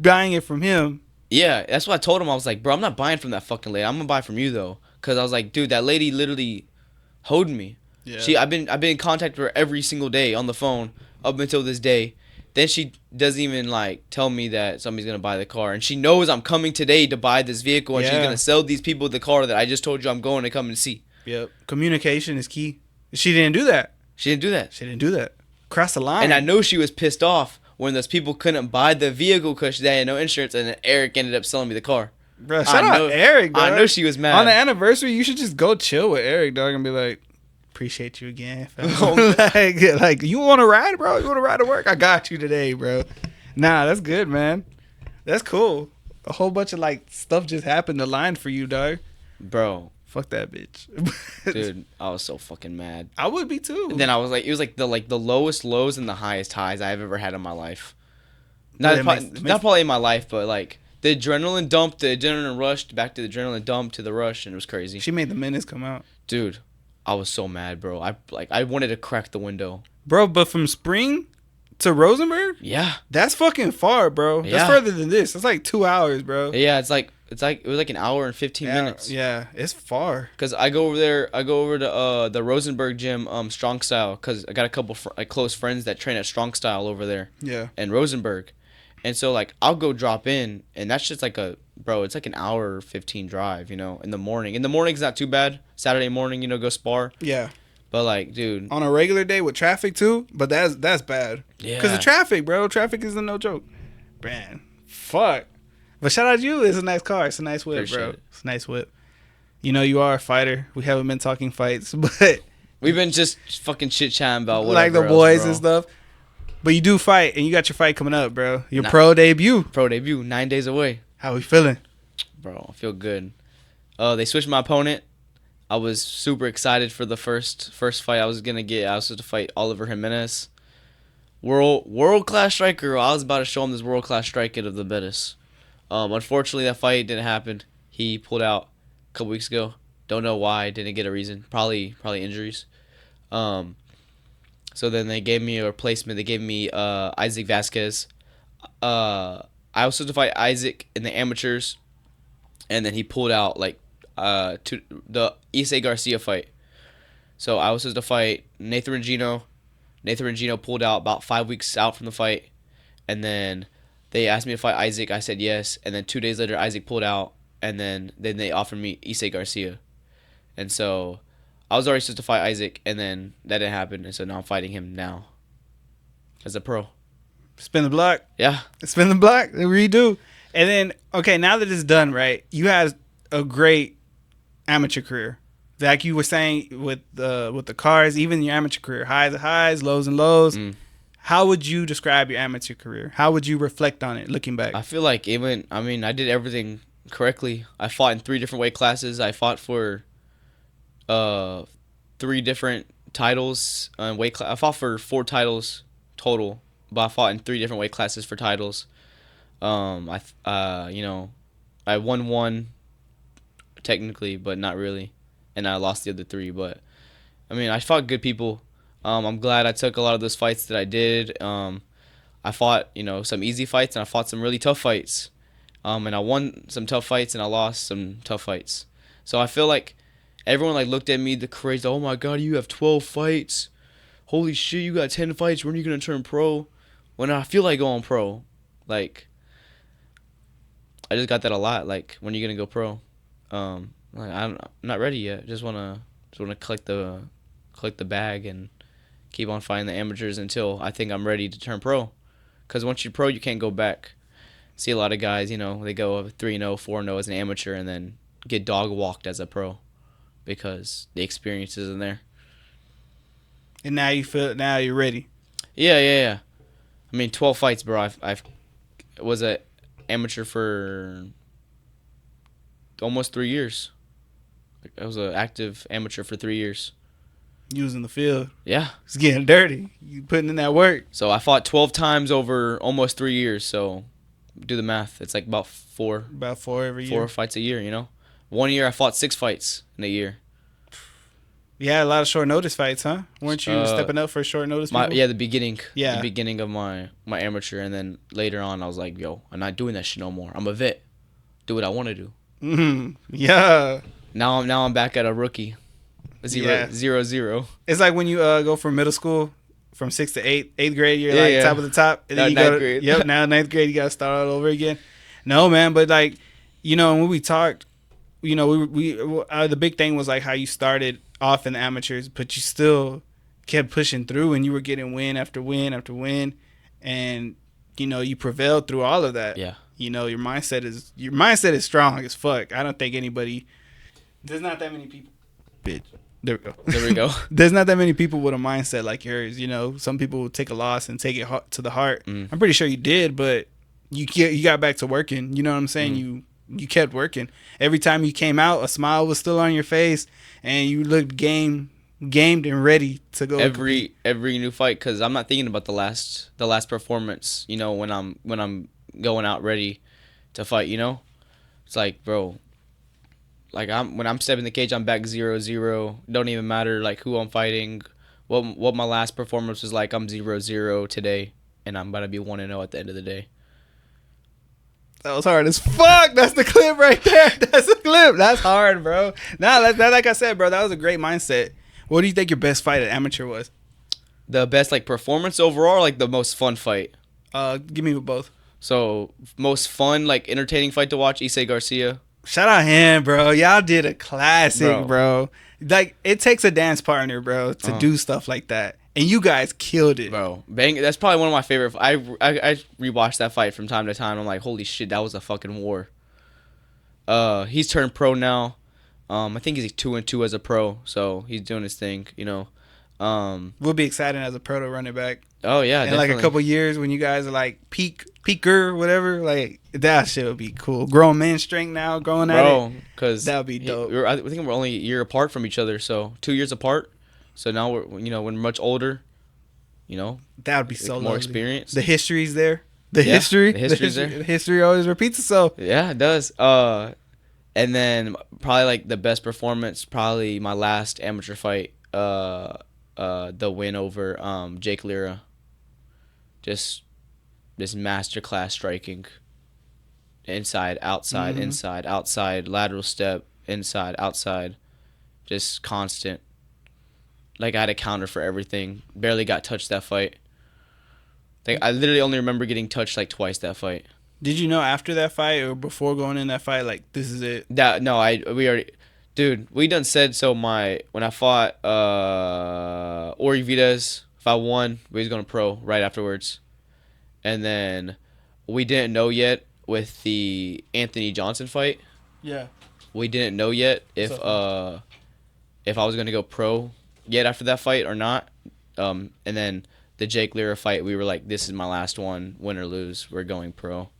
buying it from him. Yeah, that's what I told him. I was like, bro, I'm not buying from that fucking lady. I'm gonna buy from you though, because I was like, dude, that lady literally hoed me. Yeah. I've been in contact with her every single day on the phone up until this day. Then she doesn't even like tell me that somebody's gonna buy the car, and she knows I'm coming today to buy this vehicle, and she's gonna sell these people the car that I just told you I'm going to come and see. Yep. Communication is key. She didn't do that. She didn't do that. Cross the line. And I know she was pissed off when those people couldn't buy the vehicle because they had no insurance, and then Eric ended up selling me the car. Bro, shout out Eric, dog. I know she was mad. On the anniversary, you should just go chill with Eric, dog, and be like, Appreciate you again, fam. like you want to ride, bro? You want to ride to work? I got you today, bro. Nah, that's good, man. That's cool. A whole bunch of like stuff just happened to line for you, dog. Bro. Fuck that bitch. Dude, I was so fucking mad. I would be too. And then I was like, it was like the lowest lows and the highest highs I've ever had in my life. Not probably in my life, but like the adrenaline dump, the adrenaline rush, back to the adrenaline dump to the rush, and it was crazy. She made the Menace come out. Dude, I was so mad, bro. I wanted to crack the window. Bro, but from Spring to Rosenberg? Yeah. That's fucking far, bro. That's further than this. It's like 2 hours, bro. Yeah, it was like an hour and 15 minutes. Yeah, it's far. Cause I go over to the Rosenberg gym, Strong Style, cause I got a couple close friends that train at Strong Style over there. Yeah. In Rosenberg, and so like I'll go drop in, and that's just like it's like an hour 15 drive, in the morning. In the morning's not too bad. Saturday morning, go spar. Yeah. But like, dude, on a regular day with traffic too, but that's bad. Yeah. Cause the traffic, bro. Traffic isn't no joke. Man, fuck. But shout out to you. It's a nice car. It's a nice whip, bro. It's a nice whip. You are a fighter. We haven't been talking fights, but we've been just fucking chit chatting about whatever like the boys and stuff. But you do fight, and you got your fight coming up, bro. Your pro debut. 9 days away. How we feeling, bro? I feel good. They switched my opponent. I was super excited for the first fight I was gonna get. I was supposed to fight Oliver Jimenez, world class striker. I was about to show him this world class striker of the Menace. Unfortunately, that fight didn't happen. He pulled out a couple weeks ago. Don't know why. Didn't get a reason. Probably injuries. So then they gave me a replacement. They gave me Isaac Vasquez. I was supposed to fight Isaac in the amateurs, and then he pulled out to the Issei Garcia fight. So I was supposed to fight Nathan Regino. Nathan Regino pulled out about 5 weeks out from the fight, and then they asked me to fight Isaac. I said yes, and then 2 days later Isaac pulled out, and then they offered me Issei Garcia, and so I was already supposed to fight Isaac, and then that didn't happen, and so now I'm fighting him now as a pro. Spin the block. Yeah, spin the block. Redo, and then okay, now that it's done, right? You had a great amateur career, like you were saying with the cars, even your amateur career, highs and highs, lows and lows. How would you describe your amateur career? How would you reflect on it looking back? I feel like I did everything correctly. I fought in 3 different weight classes. I fought for 3 different titles I fought for 4 titles total, but I fought in 3 different weight classes for titles. I won 1 technically, but not really, and I lost the other 3. But I fought good people. I'm glad I took a lot of those fights that I did. I fought some easy fights, and I fought some really tough fights. And I won some tough fights, and I lost some tough fights. So I feel like everyone looked at me the crazy. Oh my God, you have 12 fights. Holy shit, you got 10 fights. When are you gonna turn pro? When I feel like going pro, I just got that a lot. When are you gonna go pro? I'm not ready yet. Just wanna collect the bag and keep on fighting the amateurs until I think I'm ready to turn pro. Cause once you're pro, you can't go back. See a lot of guys, they go 3-0, 4-0 as an amateur, and then get dog walked as a pro because the experience isn't there. And now you're ready. Yeah. 12 fights, bro. I've was a amateur for almost 3 years. I was an active amateur for 3 years. You was in the field. Yeah. It's getting dirty. You putting in that work. So I fought 12 times over almost 3 years. So do the math. It's about 4. About 4 every year. 4 fights a year, 1 year I fought 6 fights in a year. You had a lot of short notice fights, huh? Weren't you stepping up for short notice people? The beginning. Yeah. The beginning of my amateur, and then later on I was like, yo, I'm not doing that shit no more. I'm a vet. Do what I want to do. Mm-hmm. Yeah. Now I'm back at a rookie. 0-0. It's like when you go from middle school, from 6th to 8th grade, you're top of the top. And then you go grade. Yep, now 9th grade, you got to start all over again. No, man, but when we talked, we the big thing was how you started off in the amateurs, but you still kept pushing through, and you were getting win after win after win, and you prevailed through all of that. Yeah. Your mindset is strong as fuck. I don't think there's not that many people. Bitch. There we go. There we go. There's not that many people with a mindset like yours. You know, some people will take a loss and take it to the heart. I'm pretty sure you did, but you got back to working. You know what I'm saying? You kept working. Every time you came out, a smile was still on your face, and you looked gamed and ready to go. Every new fight, because I'm not thinking about the last performance. You know, when I'm going out ready to fight. You know, it's like, bro. Like when I'm stepping the cage, I'm back 0-0. Don't even matter like who I'm fighting, what my last performance was like. I'm 0-0 today, and I'm about to be 1-0 at the end of the day. That was hard as fuck. That's the clip right there. That's the clip. That's hard, bro. Nah, that like I said, bro, that was a great mindset. What do you think your best fight at amateur was? The best like performance overall, or, like the most fun fight. Give me both. So most fun, like entertaining fight to watch. Issei Garcia. Shout out him, bro. Y'all did a classic, bro. Like, it takes a dance partner, bro, to do stuff like that. And you guys killed it. Bro, that's probably one of my favorite. I rewatched that fight from time to time. I'm like, holy shit, that was a fucking war. He's turned pro now. I think he's 2-2 as a pro, so he's doing his thing, you know. We'll be excited as a pro to run it back. Oh, yeah, in like a couple years when you guys are like peaker, whatever, like that shit would be cool. Grown men strength now, going at it. Because that would be dope. I think we're only a year apart from each other, so 2 years apart. So now we're much older, you know. That would be so more lovely. Experience. The history's there. The history always repeats itself. Yeah, it does. And then probably like the best performance, probably my last amateur fight, the win over Jake Lira. Just this masterclass striking. Inside, outside, inside, outside, lateral step, inside, outside. Just constant. Like I had a counter for everything. Barely got touched that fight. Like I literally only remember getting touched like twice that fight. Did you know after that fight or before going in that fight, like this is it? We done said so. When I fought Ori Vides, if I won, we was going to pro right afterwards, and then we didn't know yet with the Anthony Johnson fight. Yeah. We didn't know yet if I was going to go pro yet after that fight or not. And then the Jake Lira fight, we were like, this is my last one, win or lose, we're going pro.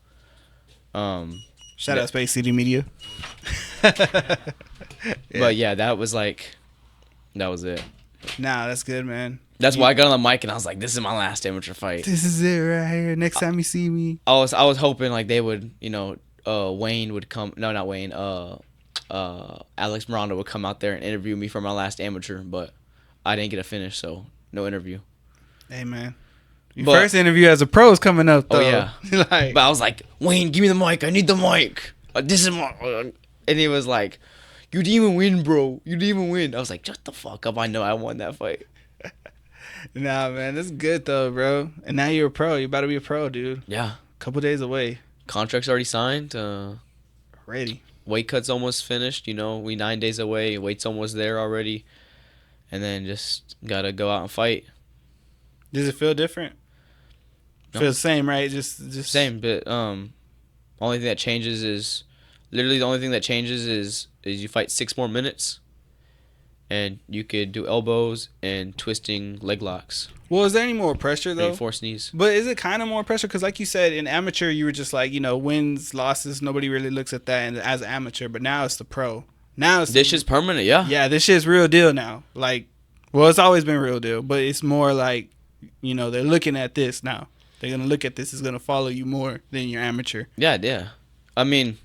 Shout out Space City Media. But yeah, that was it. Nah, that's good, man. That's why I got on the mic and I was like, this is my last amateur fight. This is it right here. Next time you see me. I was hoping like they would, Wayne would come. No, not Wayne. Alex Miranda would come out there and interview me for my last amateur, but I didn't get a finish, so no interview. Hey, man. Your first interview as a pro is coming up, though. Oh, yeah. But I was like, Wayne, give me the mic. I need the mic. This is my... And he was like, you didn't even win, bro. You didn't even win. I was like, shut the fuck up. I know I won that fight. Nah, man. That's good, though, bro. And now you're a pro. You're about to be a pro, dude. Yeah. Couple days away. Contract's already signed. Ready. Weight cut's almost finished. We 9 days away. Weight's almost there already. And then just got to go out and fight. Does it feel different? No. Feels the same, right? Just same, but only thing that changes is literally the only thing that changes is you fight 6 more minutes, and you could do elbows and twisting leg locks. Well, is there any more pressure though? Force knees. But is it kind of more pressure? Because like you said, in amateur you were just like wins, losses. Nobody really looks at that as amateur. But now it's the pro. Now it's this shit's permanent. Yeah. Yeah, this shit's real deal now. Like, well, it's always been real deal, but it's more like they're looking at this now. They're going to look at this. It's going to follow you more than your amateur. Yeah. I mean,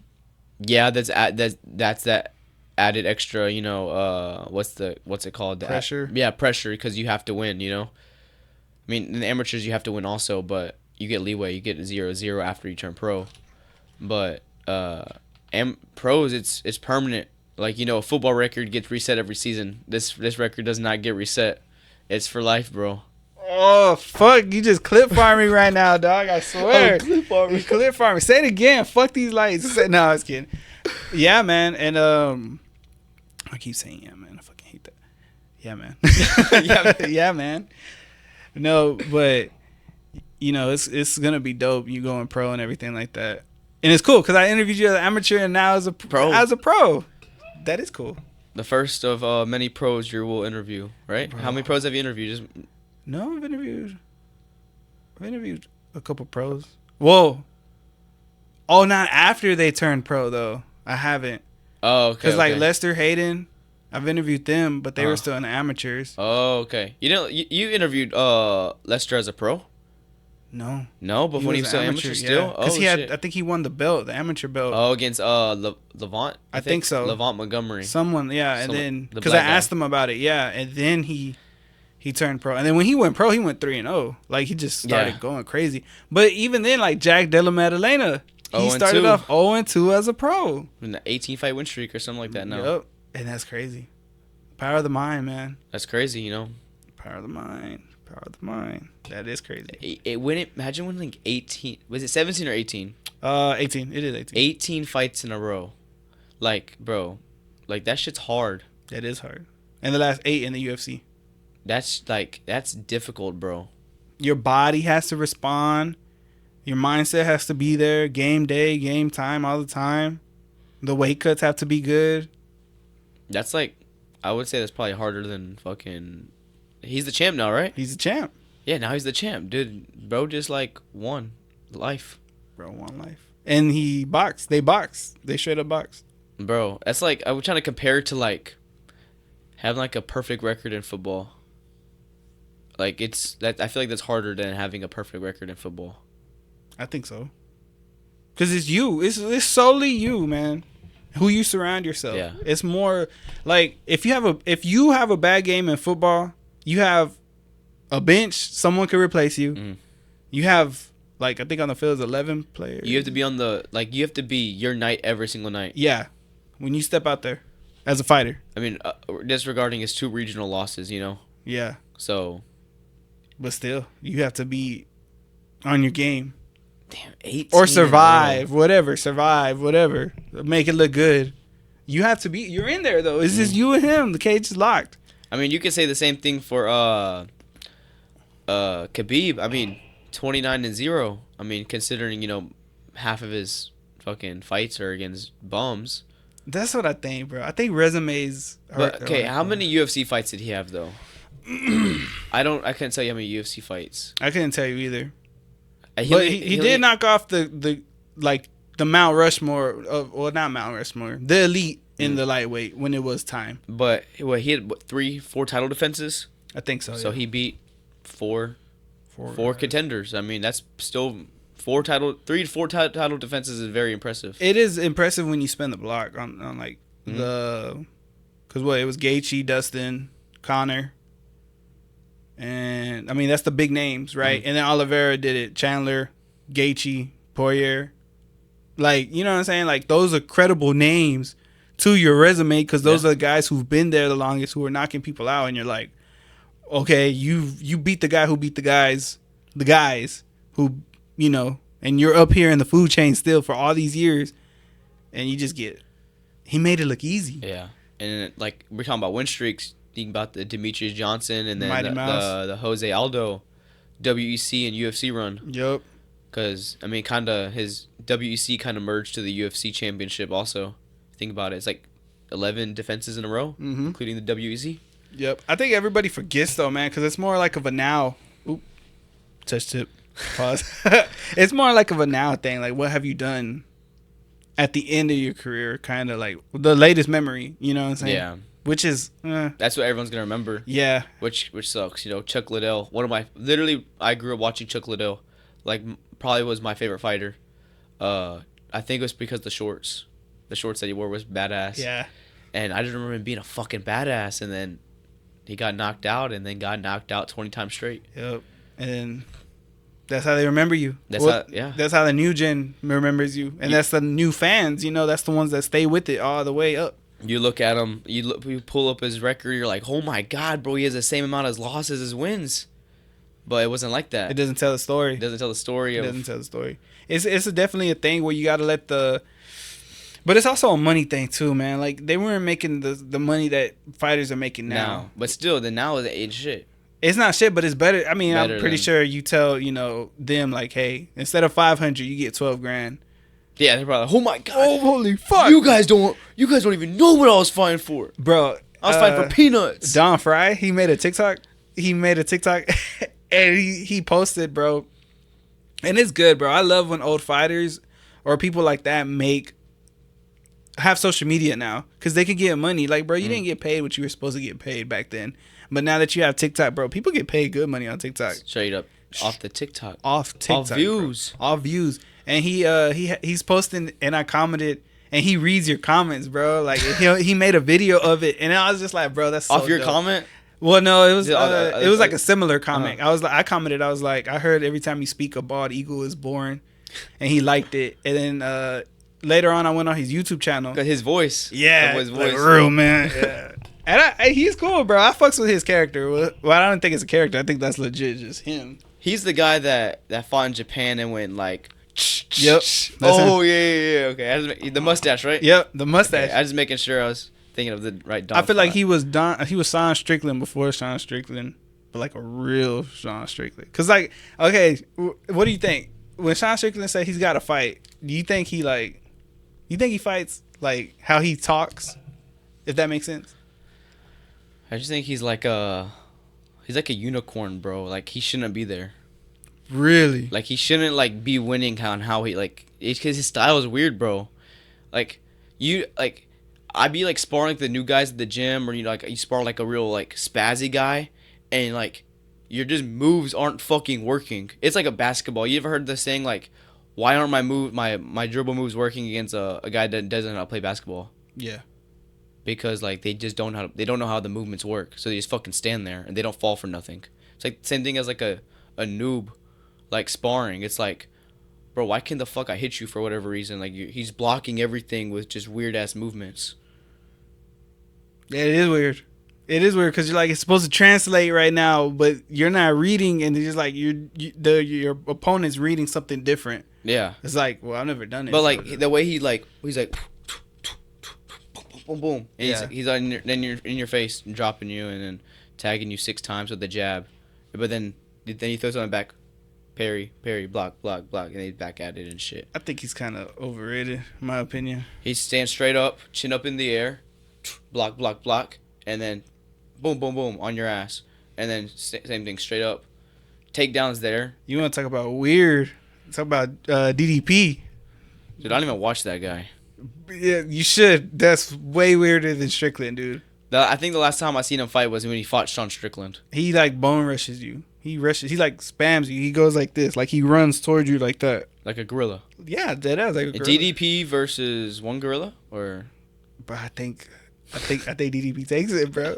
yeah, that's that added extra, what's it called? Pressure? Yeah, pressure, because you have to win, I mean, in the amateurs, you have to win also, but you get leeway. You get 0-0 after you turn pro. But pros, it's permanent. Like, a football record gets reset every season. This record does not get reset. It's for life, bro. Oh, fuck. You just clip farm me right now, dog. I swear. Clip farm me. Clip farm me. Say it again. Fuck these lights. No, I was kidding. Yeah, man. And I keep saying yeah, man. I fucking hate that. Yeah, man. Yeah, man. No, but, it's going to be dope. You going pro and everything like that. And it's cool because I interviewed you as an amateur and now as a pro. That is cool. The first of many pros you will interview, right? Bro. How many pros have you interviewed? Just No, I've interviewed a couple pros. Whoa. Oh, not after they turned pro though. I haven't. oh, okay. Cause like Okay. Lester Hayden, I've interviewed them, but they were still in the amateurs. Oh, okay. You interviewed Lester as a pro? No. No, but when he was still amateur still? Yeah. Cause Oh, he had, shit. I think he won the belt, the amateur belt. Oh, against Levant? I think so. Levant Montgomery. Someone, yeah, and Someone- then the because I black guy. asked him about it, yeah, and then he turned pro, and then when he went pro, he went 3-0. Like he just started Yeah. going crazy. But even then, like Jack Della Maddalena, he 0-2. started off 0-2 as a pro. In the 18 fight win streak or something like that. No. Yep, and that's crazy. Power of the mind, man. That's crazy, you know. Power of the mind. Power of the mind. That is crazy. Imagine winning like 18. Was it 17 or 18? 18. It is 18. 18 fights in a row. Like, bro, like that shit's hard. That is hard. And the last 8 in the UFC. That's difficult, bro. Your body has to respond. Your mindset has to be there. Game day, game time, all the time. The weight cuts have to be good. That's like, I would say that's probably harder than fucking. He's the champ now, right? He's a champ. Yeah, now he's the champ, dude. Bro, just like won life. Bro, one life. And he boxed. They boxed. They straight up boxed. Bro, that's like I was trying to compare it to like having like a perfect record in football. Like it's that I feel like that's harder than having a perfect record in football. I think so. Because it's you. It's solely you, man. Who you surround yourself. Yeah. It's more like if you have a bad game in football, you have a bench. Someone can replace you. Mm. You have like I think on the field is 11 players. You have to be on the you have to be your night every single night. Yeah. When you step out there as a fighter. I mean, disregarding his 2 regional losses, you know. Yeah. So, But still, you have to be on your game. damn, 18 Or in a survive, row. whatever. Make it look good. You have to be. You're in there though. It's just you and him. The cage is locked. I mean, you could say the same thing for Khabib. I mean, 29-0. I mean, considering, you know, half of his fucking fights are against bums. That's what I think, bro. I think resumes. But okay, how many UFC fights did he have though? I couldn't tell you how many UFC fights. I couldn't tell you either. He But only- he only- did knock off the Mount Rushmore well, not Mount Rushmore, the elite in the lightweight when it was time. But he had 3-4 title defenses. I think so. So yeah. he beat four Four contenders. I mean, that's still 3 to 4 title defenses is very impressive. It is impressive when you spin the block on like Mhm. because it was Gage, Dustin, Connor, and I mean that's the big names, right? Mhm. And then Oliveira did it, Chandler, Gaethje, Poirier, like you know what I'm saying? Like those are credible names to your resume because those are the guys who've been there the longest, who are knocking people out, and you're like, okay, you beat the guy who beat the guys who you know, and you're up here in the food chain still for all these years, and you just get. He made it look easy. Yeah, and like we're talking about win streaks, thinking about the Demetrius Johnson and then Mighty Mouse. the Jose Aldo WEC and UFC run. Yup. Because I mean, kind of his WEC kind of merged to the UFC championship. Also, think about it, it's like 11 defenses in a row, Mhm. including the WEC. Yep. I think everybody forgets though, man, because it's more like of a now. Oop. Touch tip. Pause. It's more like of a now thing. Like, what have you done at the end of your career? Kind of like the latest memory. You know what I'm saying? Yeah, Which is, that's what everyone's gonna remember. yeah. Which sucks, you know. Chuck Liddell, I grew up watching Chuck Liddell, like probably was my favorite fighter. I think it was because the shorts that he wore was badass. Yeah. And I just remember him being a fucking badass, and then he got knocked out, and then got knocked out 20 times straight. Yep. And that's how they remember you. That's how the new gen remembers you, and that's the new fans. You know, that's the ones that stay with it all the way up. You look at him, you pull up his record, you're like, oh my god, bro, he has the same amount of losses as wins. But it wasn't like that. It doesn't tell the story. It doesn't tell the story. It doesn't tell the story. It's definitely a thing where you got to let but it's also a money thing too, man. Like they weren't making the money that fighters are making now. But still, the now is ain't shit. It's not shit, but it's better. I mean, Better I'm pretty than- sure you tell them like, hey, instead of $500, you get $12,000. Yeah, they're probably like, oh my god, Oh, holy fuck. you guys don't even know what I was fighting for. Bro, I was fighting for peanuts. Don Fry, he made a TikTok. And he posted, bro. And it's good, bro. I love when old fighters or people like that have social media now, because they can get money. Like, bro, you didn't get paid what you were supposed to get paid back then. But now that you have TikTok, bro, people get paid good money on TikTok. Straight up. Off the TikTok. Off TikTok. Off views. Bro. Off views. And he's posting, and I commented, and he reads your comments, bro. Like, he made a video of it, and I was just like, bro, that's so off your dope. Comment? Well, no, it was like a similar comment. Uh-huh. I commented, I was like, I heard every time you speak, a bald eagle is born, and he liked it. And then later on, I went on his YouTube channel. His voice. Yeah, his voice. Like real man. Yeah. And he's cool, bro. I fucks with his character. Well, I don't think it's a character. I think that's legit just him. He's the guy that fought in Japan and went like. Yep. Oh yeah. Okay. The mustache, right? Yep. The mustache. Okay, I was just making sure I was thinking of the right. I feel like he was Sean Strickland before Sean Strickland, but like a real Sean Strickland. Cause like, okay, what do you think when Sean Strickland said he's got to fight? Do you think he fights like how he talks? If that makes sense. I just think he's like a unicorn, bro. Like he shouldn't be there. Really? Like he shouldn't like be winning on how he like. It's because his style is weird, bro. Like I'd be like sparring like the new guys at the gym, or you spar like a real like spazzy guy, and like your just moves aren't fucking working. It's like a basketball. You ever heard the saying like, why aren't my dribble moves working against a guy that doesn't know how to play basketball? Yeah. Because like they just don't know how the movements work, so they just fucking stand there and they don't fall for nothing. It's like the same thing as like a noob, like sparring. It's like, bro, why can't the fuck I hit you for whatever reason? Like he's blocking everything with just weird ass movements. Yeah, it is weird. It is weird because you're like, it's supposed to translate right now, but you're not reading, and it's just like your opponent's reading something different. Yeah, it's like, well, I've never done it. But like the way he's like boom boom, and he's in your face and dropping you and then tagging you 6 times with the jab, but then he throws something back, parry, block, and he's back at it and shit. I think he's kind of overrated, in my opinion. He stands straight up, chin up in the air, block, and then boom on your ass, and then same thing, straight up, takedowns there. You want to talk about weird? Talk about DDP. Dude, I don't even watch that guy. Yeah, you should. That's way weirder than Strickland, dude. I think the last time I seen him fight was when he fought Sean Strickland. He like bone rushes you. He like spams you. He goes like this, like he runs towards you like that, like a gorilla. Yeah, that is like a gorilla. DDP versus one gorilla, or? But I think DDP takes it, bro.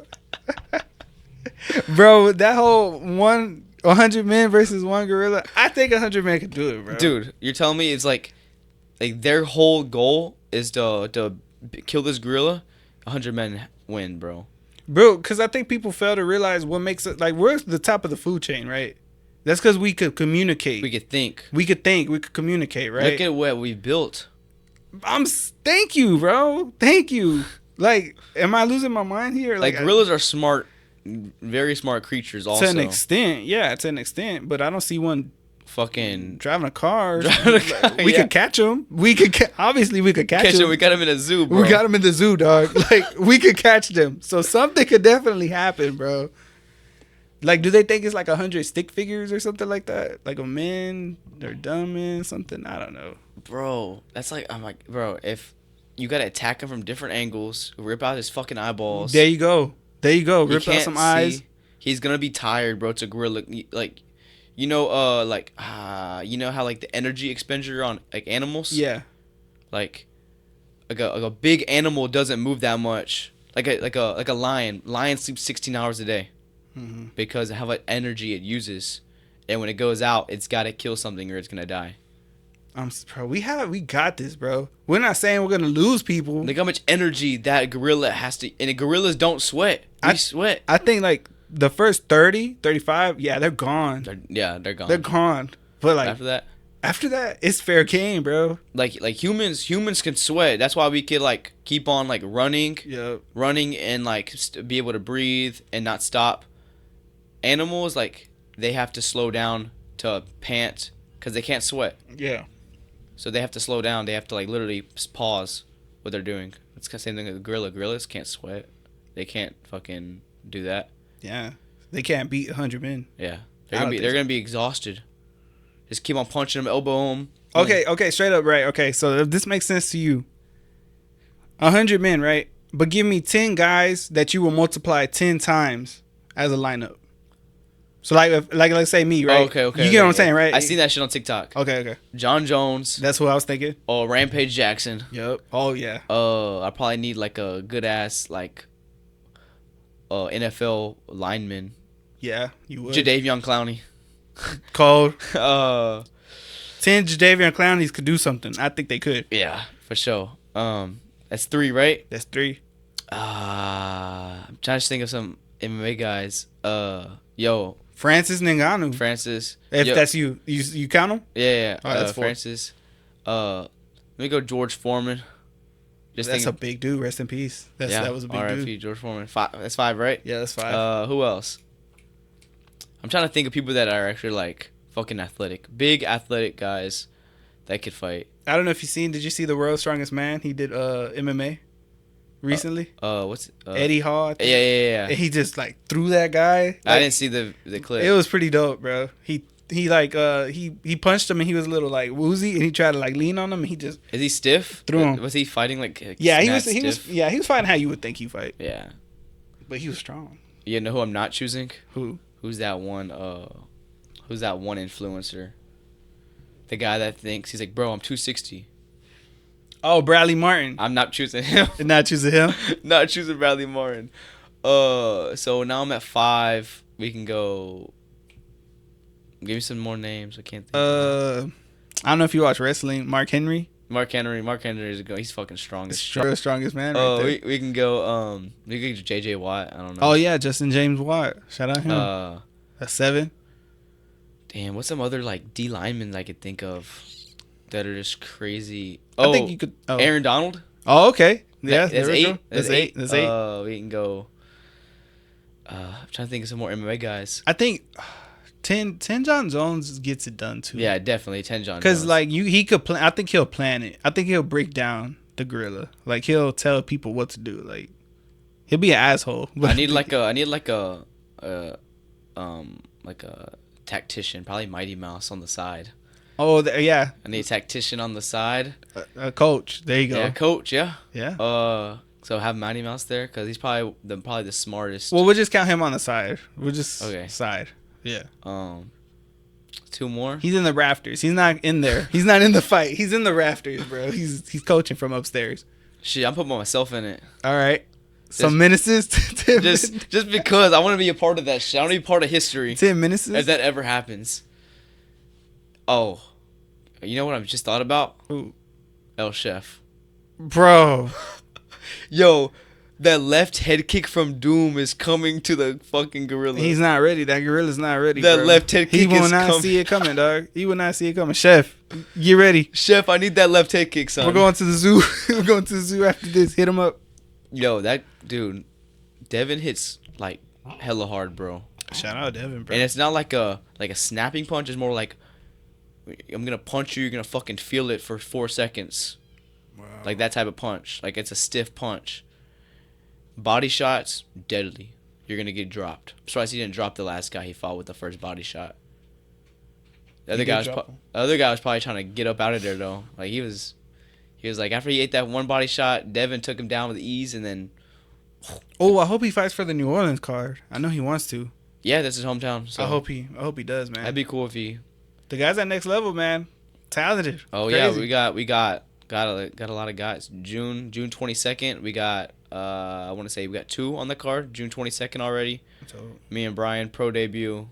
Bro, that whole 100 men versus one gorilla. I think 100 men could do it, bro. Dude, you're telling me it's like their whole goal is to kill this gorilla? 100 men win, bro. Bro, because I think people fail to realize what makes it, like, we're at the top of the food chain, right? That's because we could communicate. We could think. We could communicate, right? Look at what we built. Thank you, bro. Thank you. Like, am I losing my mind here? Like gorillas are smart, very smart creatures also. To an extent, yeah, to an extent. But I don't see one fucking driving a car. We could catch him. Obviously we could catch him. We got him in a zoo, bro. We got him in the zoo, dog. Like, we could catch them. So something could definitely happen, bro. Like, do they think it's like 100 stick figures or something like that? Like a man, they're dumb men, something? I don't know. Bro, that's like, I'm like, bro, if you gotta attack him from different angles, rip out his fucking eyeballs. There you go. Rip out some eyes. He's gonna be tired, bro. It's a gorilla. Like, you know how like the energy expenditure on like animals. Yeah. Like a big animal doesn't move that much. Like a lion. Lion sleeps 16 hours a day. Mm-hmm. Because of how much energy it uses, and when it goes out, it's gotta kill something or it's gonna die. Bro, we got this, bro. We're not saying we're gonna lose people. Look how much energy that gorilla has to, and the gorillas don't sweat. We sweat. I think like the first 30, 35, yeah, they're gone. They're gone. They're gone. But like after that, it's fair game, bro. Like humans can sweat. That's why we could like keep on like running, and like be able to breathe and not stop. Animals, like, they have to slow down to pant because they can't sweat. Yeah. So they have to slow down. They have to like literally pause what they're doing. It's the same thing with a gorilla. Gorillas can't sweat. They can't fucking do that. Yeah, they can't beat 100 men. Yeah, they're gonna be exhausted. Just keep on punching them, elbow them. Okay, straight up, right? Okay, so if this makes sense to you, 100 men, right? But give me 10 guys that you will multiply 10 times as a lineup. So let's say me, right? Okay. You get what I'm saying, right? I seen that shit on TikTok. Okay. John Jones. That's what I was thinking. Oh, Rampage Jackson. Yep. Oh yeah. I probably need like a good ass like NFL lineman. Yeah, you would. Jadeveon Clowney. Cold. 10 10 Jadeveon Clownies could do something. I think they could. Yeah, for sure. That's 3, right? That's 3. I'm trying to think of some MMA guys. Francis Ngannou. Francis. If that's you count him? Yeah. All right, that's 4. Francis. Let me go George Foreman. That's a big dude. Rest in peace. That was a big RIP, dude. George Foreman. 5. That's 5, right? Yeah, that's 5. Who else? I'm trying to think of people that are actually like fucking athletic, big athletic guys that could fight. I don't know if did you see The World's Strongest Man? He did MMA recently. What's Eddie Hall. I think. Yeah. And he just like threw that guy. I didn't see the clip. It was pretty dope, bro. He punched him and he was a little like woozy and he tried to like lean on him and he just Is he stiff? Threw him. Was he fighting like he was fighting how you would think he fight. Yeah. But he was strong. You know who I'm not choosing? Who? Who's that one influencer? The guy that thinks he's like, bro, I'm 260. Oh, Bradley Martin. I'm not choosing him. Not choosing him? Not choosing Bradley Martin. So now I'm at 5. We can go. Give me some more names. I can't think. I don't know if you watch wrestling. Mark Henry. Mark Henry is he's fucking strong as shit. Strongest man. Right there. We can go. We could go JJ Watt. I don't know. Oh yeah, Justin James Watt. Shout out him. That's 7. Damn, what's some other like D linemen I could think of that are just crazy? I think you could. Oh. Aaron Donald. Oh, okay. Yeah, that's 8. That's 8. That's 8. We can go. I'm trying to think of some more MMA guys. I think 10 John Jones gets it done too. Yeah, definitely 10 John Jones. Because like he could plan. I think he'll plan it. I think he'll break down the gorilla. Like he'll tell people what to do. Like he'll be an asshole. I need like a tactician, probably Mighty Mouse on the side. Oh yeah. I need a tactician on the side. A coach. There you go. Yeah, coach. Yeah. Yeah. So have Mighty Mouse there because he's probably the smartest. Well, we'll just count him on the side. We'll just side. Yeah. 2 more. He's in the rafters. He's not in there. He's not in the fight. He's in the rafters, bro. He's coaching from upstairs. Shit, I'm putting myself in it. All right. Some menaces. just because I want to be a part of that shit. I want to be part of history. 10 menaces. If that ever happens. Oh, you know what I just thought about? Who? El Chef. Bro. Yo, that left head kick from Doom is coming to the fucking gorilla. He's not ready. That gorilla's not ready. That bro. left head kick is coming. He will not see it coming, dog. He will not see it coming. Chef, get ready. Chef, I need that left head kick, son. We're going to the zoo. We're going to the zoo after this. Hit him up. Yo, that dude, Devin hits like hella hard, bro. Shout out Devin, bro. And it's not like a snapping punch. It's more like I'm gonna punch you. You're gonna fucking feel it for 4 seconds. Wow. Like that type of punch. Like it's a stiff punch. Body shots, deadly. You're gonna get dropped. I'm surprised he didn't drop the last guy he fought with the first body shot. The other guy was probably trying to get up out of there though. Like he was like after he ate that one body shot, Devin took him down with ease and then. Oh, I hope he fights for the New Orleans card. I know he wants to. Yeah, that's his hometown. So I hope he does, man. That'd be cool if he. The guys at next level, man. Talented. Oh Crazy. Yeah, we got a lot of guys. June 22nd, we got I want to say we got 2 on the card. June 22nd already. Me and Brian pro debut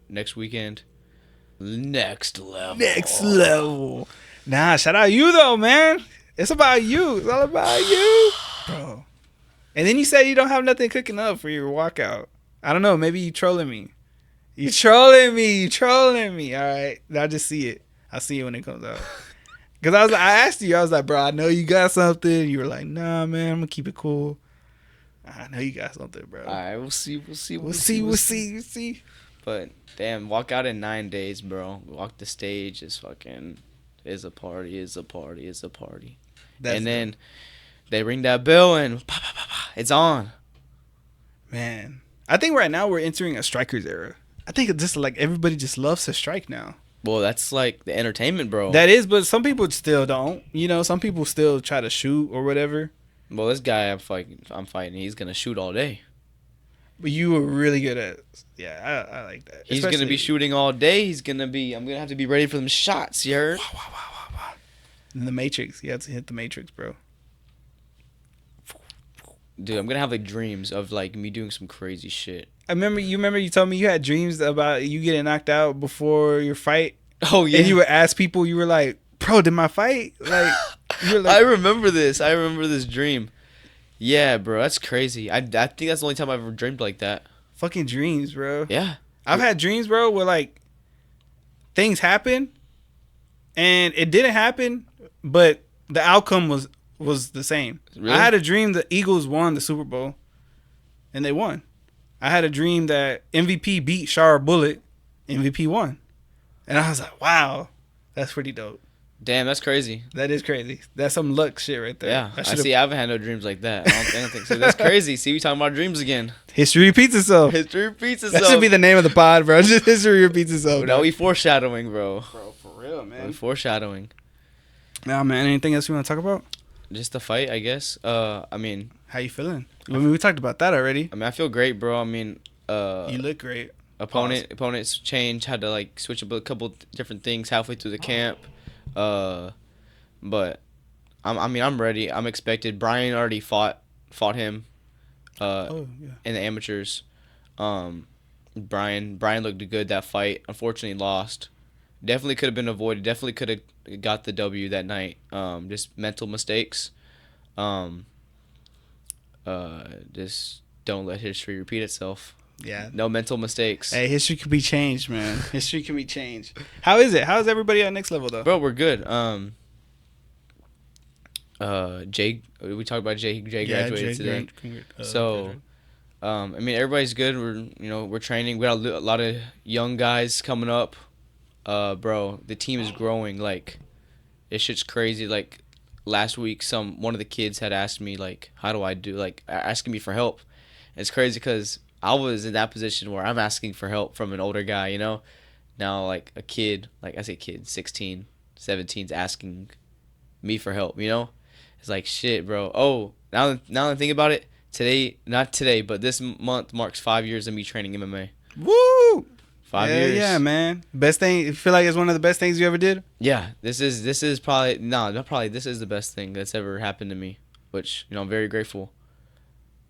next weekend. Next level. Nah, shout out you though, man. It's about you. It's all about you, bro. And then you said you don't have nothing cooking up for your walkout. I don't know. Maybe you trolling me. You trolling me. All right. I'll just see it. I'll see it when it comes out. Because I asked you. I was like, bro, I know you got something. You were like, nah, man. I'm going to keep it cool. I know you got something, bro. All right. We'll see. We'll see. But, damn, walk out in 9 days, bro. Walk the stage is fucking... It's a party. It's a party. It's a party. That's And then they ring that bell and pa, pa, pa, pa, it's on. man. I think right now we're entering a strikers era. I think it's just like everybody just loves to strike now. Well, that's like the entertainment, bro. That is, but some people still don't. You know, some people still try to shoot or whatever. Well, this guy I'm fighting, he's gonna shoot all day. But you were really good at. Yeah, I like that. He's gonna be shooting all day. I'm gonna have to be ready for them shots. You heard? In the Matrix, you have to hit the Matrix, bro. Dude, I'm gonna have like dreams of like me doing some crazy shit. I remember you told me you had dreams about you getting knocked out before your fight. Oh yeah. And you would ask people, you were like, "Bro, did my fight?" Like, you're like, I remember this. I remember this dream. Yeah, bro, that's crazy. I think that's the only time I've ever dreamed like that. fucking dreams, bro. Yeah. I've had dreams, bro, where like things happen and it didn't happen, but the outcome was the same. Really? I had a dream the Eagles won the Super Bowl and they won. I had a dream that MVP beat Shar Bullet, MVP won. And I was like, wow, that's pretty dope. Damn, that's crazy. That is crazy. That's some luck shit right there. Yeah, I see. I haven't had no dreams like that. I don't think so. That's crazy. See, we talking about dreams again. History repeats itself. History repeats itself. That should be the name of the pod, bro. Just history repeats itself. Now we foreshadowing, bro. Bro, for real, man. We foreshadowing. Nah, man. Anything else you want to talk about? Just the fight, I guess. I mean, How you feeling? I mean, we talked about that already. I feel great, bro. I mean, You look great. opponents change. Had to like switch up a couple different things halfway through the camp. But I'm ready. I'm expected. Brian already fought him. Yeah. In the amateurs. Brian looked good that fight. Unfortunately lost. Definitely could have been avoided. Definitely could have got the W that night. Just mental mistakes. Just don't let history repeat itself. Yeah. No mental mistakes. Hey, history can be changed, man. History can be changed. How is it? How is everybody at next level though? Bro, we're good. Jay, we talked about Jay. Jay graduated today. I mean, everybody's good. We're training. We got a lot of young guys coming up. Bro, the team is growing. Like, this shit's crazy. Like, last week, one of the kids had asked me, like, how do I do, like, asking me for help. And it's crazy because I was in that position where I'm asking for help from an older guy, you know? Now, like, a kid, like, I say kid, 16, 17's asking me for help, you know? It's like, shit, bro. Oh, now that I think about it, not today, but this month marks 5 years of me training MMA. Woo! 5 years. Yeah, man. Best thing. You feel like it's one of the best things you ever did? Yeah, this is probably this is the best thing that's ever happened to me, which I'm very grateful.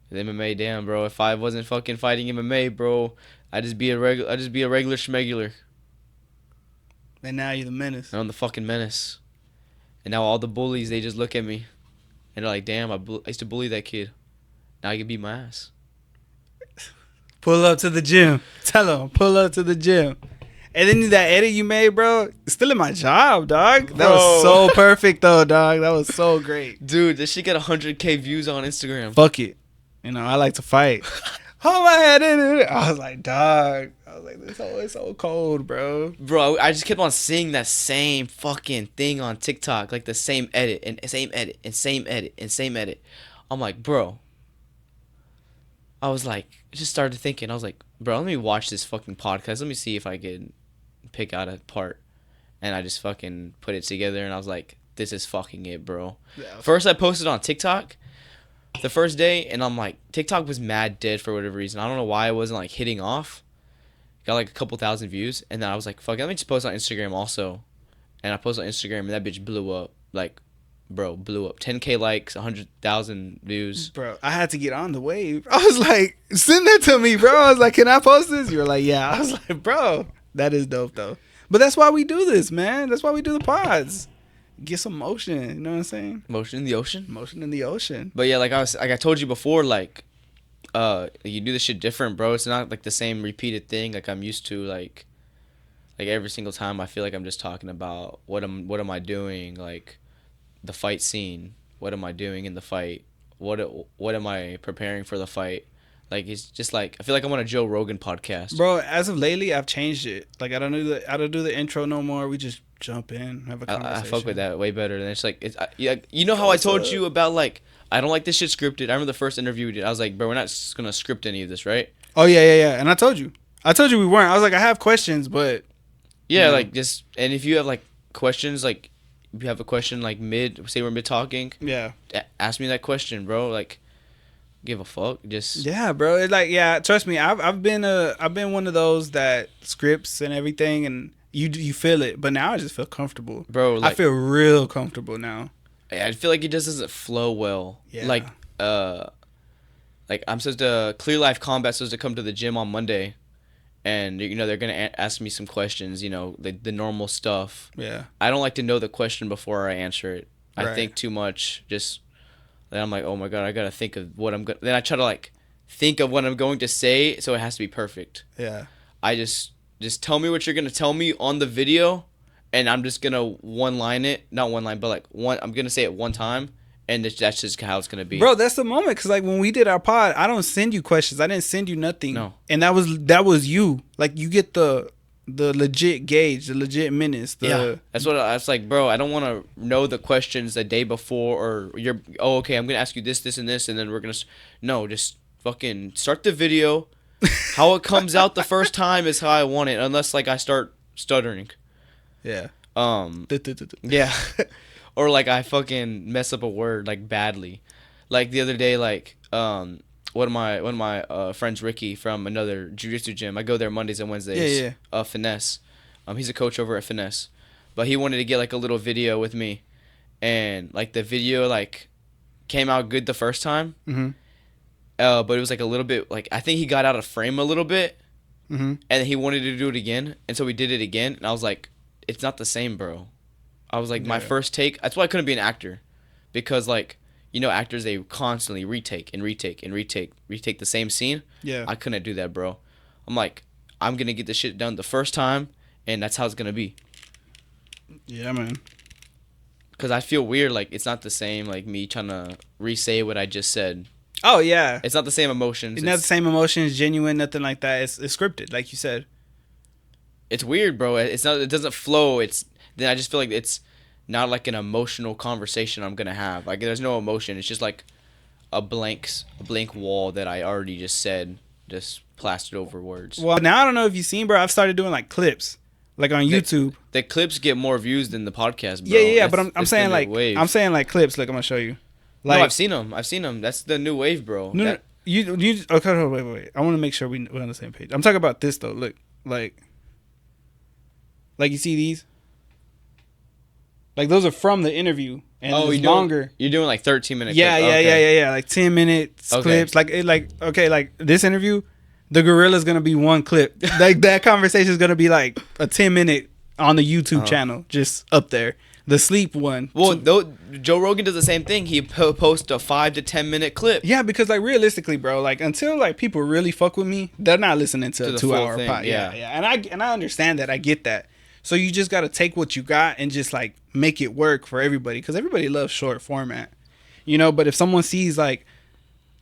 The MMA, damn, bro. If I wasn't fucking fighting MMA, bro, I'd just be a regular schmegular. And now you're the Menace. And I'm the fucking Menace. And now all the bullies, they just look at me, and they're like, damn, I used to bully that kid. Now I can beat my ass. Pull up to the gym. Tell them, pull up to the gym. And then that edit you made, bro, still in my job, dog. That was so perfect, though, dog. That was so great. Dude, this shit got 100K views on Instagram. Fuck it. I like to fight. Hold my head in it. I was like, dog. I was like, this is so cold, bro. Bro, I just kept on seeing that same fucking thing on TikTok. Like the same edit and same edit and same edit and same edit. I'm like, bro. I was like, I just started thinking. I was like, bro, let me watch this fucking podcast. Let me see if I can pick out a part. And I just fucking put it together. And I was like, this is fucking it, bro. Yeah. First, I posted on TikTok the first day. And I'm like, TikTok was mad dead for whatever reason. I don't know why it wasn't like hitting off. Got like a couple thousand views. And then I was like, fuck it, let me just post on Instagram also. And I posted on Instagram. And that bitch blew up. Like, bro, blew up. 10K likes, 100,000 views. Bro, I had to get on the wave. I was like, send that to me, bro. I was like, can I post this? You were like, yeah. I was like, bro, that is dope, though. But that's why we do this, man. That's why we do the pods. Get some motion. You know what I'm saying? Motion in the ocean? Motion in the ocean. But yeah, like I told you before, like, you do this shit different, bro. It's not like the same repeated thing like I'm used to. Like every single time I feel like I'm just talking about what am I doing, like the fight scene. What am I doing in the fight? What am I preparing for the fight? Like it's just like I feel like I'm on a Joe Rogan podcast. Bro, as of lately, I've changed it. Like I don't do the intro no more. We just jump in, have a conversation. I fuck with that way better. And it's like you know how I told you about like I don't like this shit scripted. I remember the first interview we did. I was like, bro, we're not gonna script any of this, right? Oh yeah. And I told you we weren't. I was like, I have questions, but yeah, like just and if you have like questions, like if you have a question like say we're mid talking, yeah, ask me that question, bro. Like. Give a fuck, just yeah, bro. It's like trust me, I've been one of those that scripts and everything, and you feel it, but now I just feel comfortable, bro. Like, I feel real comfortable now. I feel like it just doesn't flow well. Yeah. Like I'm supposed to Clear Life Combat supposed to come to the gym on Monday, and you know they're gonna ask me some questions, you know, the normal stuff. Yeah. I don't like to know the question before I answer it. Right. I think too much. Just then I'm like, oh my god, I gotta think of what I'm gonna. Then I try to like think of what I'm going to say, so it has to be perfect. Yeah. I just tell me what you're gonna tell me on the video, and I'm just gonna not one line, but like one. I'm gonna say it one time, and that's just how it's gonna be. Bro, that's the moment, because like when we did our pod, I don't send you questions. I didn't send you nothing. No. And that was you. Like you get the legit Gage, the legit Menace. Yeah, that's what I was like, bro. I don't want to know the questions the day before, or okay, I'm gonna ask you this, and this, and then we're gonna. No, just fucking start the video. How it comes out the first time is how I want it, unless like I start stuttering. Yeah. Yeah. Or like I fucking mess up a word like badly. Like the other day, like one of my friends, Ricky, from another jiu-jitsu gym. I go there Mondays and Wednesdays. Yeah. Finesse. He's a coach over at Finesse, but he wanted to get like a little video with me, and like the video like came out good the first time. Mm-hmm. But it was like a little bit like I think he got out of frame a little bit, mm-hmm. and he wanted to do it again, and so we did it again, and I was like, it's not the same, bro. I was like, my first take. That's why I couldn't be an actor, because like. You know, actors, they constantly retake the same scene. Yeah. I couldn't do that, bro. I'm like, I'm going to get this shit done the first time, and that's how it's going to be. Yeah, man. Because I feel weird, like, it's not the same, like, me trying to re-say what I just said. Oh, yeah. It's not the same emotions. It's not the same emotions, genuine, nothing like that. It's scripted, like you said. It's weird, bro. It doesn't flow. Then I just feel like it's not like an emotional conversation I'm gonna have. Like there's no emotion. It's just like a blank wall that I already just said, just plastered over words. Well, now I don't know if you've seen, bro. I've started doing like clips, like on YouTube. The clips get more views than the podcast, bro. Yeah. But I'm saying like wave. I'm saying like clips. Look, I'm gonna show you. Like, no, I've seen them. That's the new wave, bro. No, you. Okay, wait. I want to make sure we're on the same page. I'm talking about this though. Look, like you see these. Like those are from the interview, and it's longer. You're doing like 13-minute. Yeah. Like 10 minutes clips. Like this interview, the gorilla's gonna be one clip. Like that conversation is gonna be like a 10-minute on the YouTube channel, just up there. The sleep one. Well, Joe Rogan does the same thing. He posts a 5 to 10-minute clip. Yeah, because like realistically, bro, like until like people really fuck with me, they're not listening to a 2-hour pod. Yeah. And I understand that. I get that. So you just got to take what you got and just like make it work for everybody, because everybody loves short format, you know. But if someone sees like,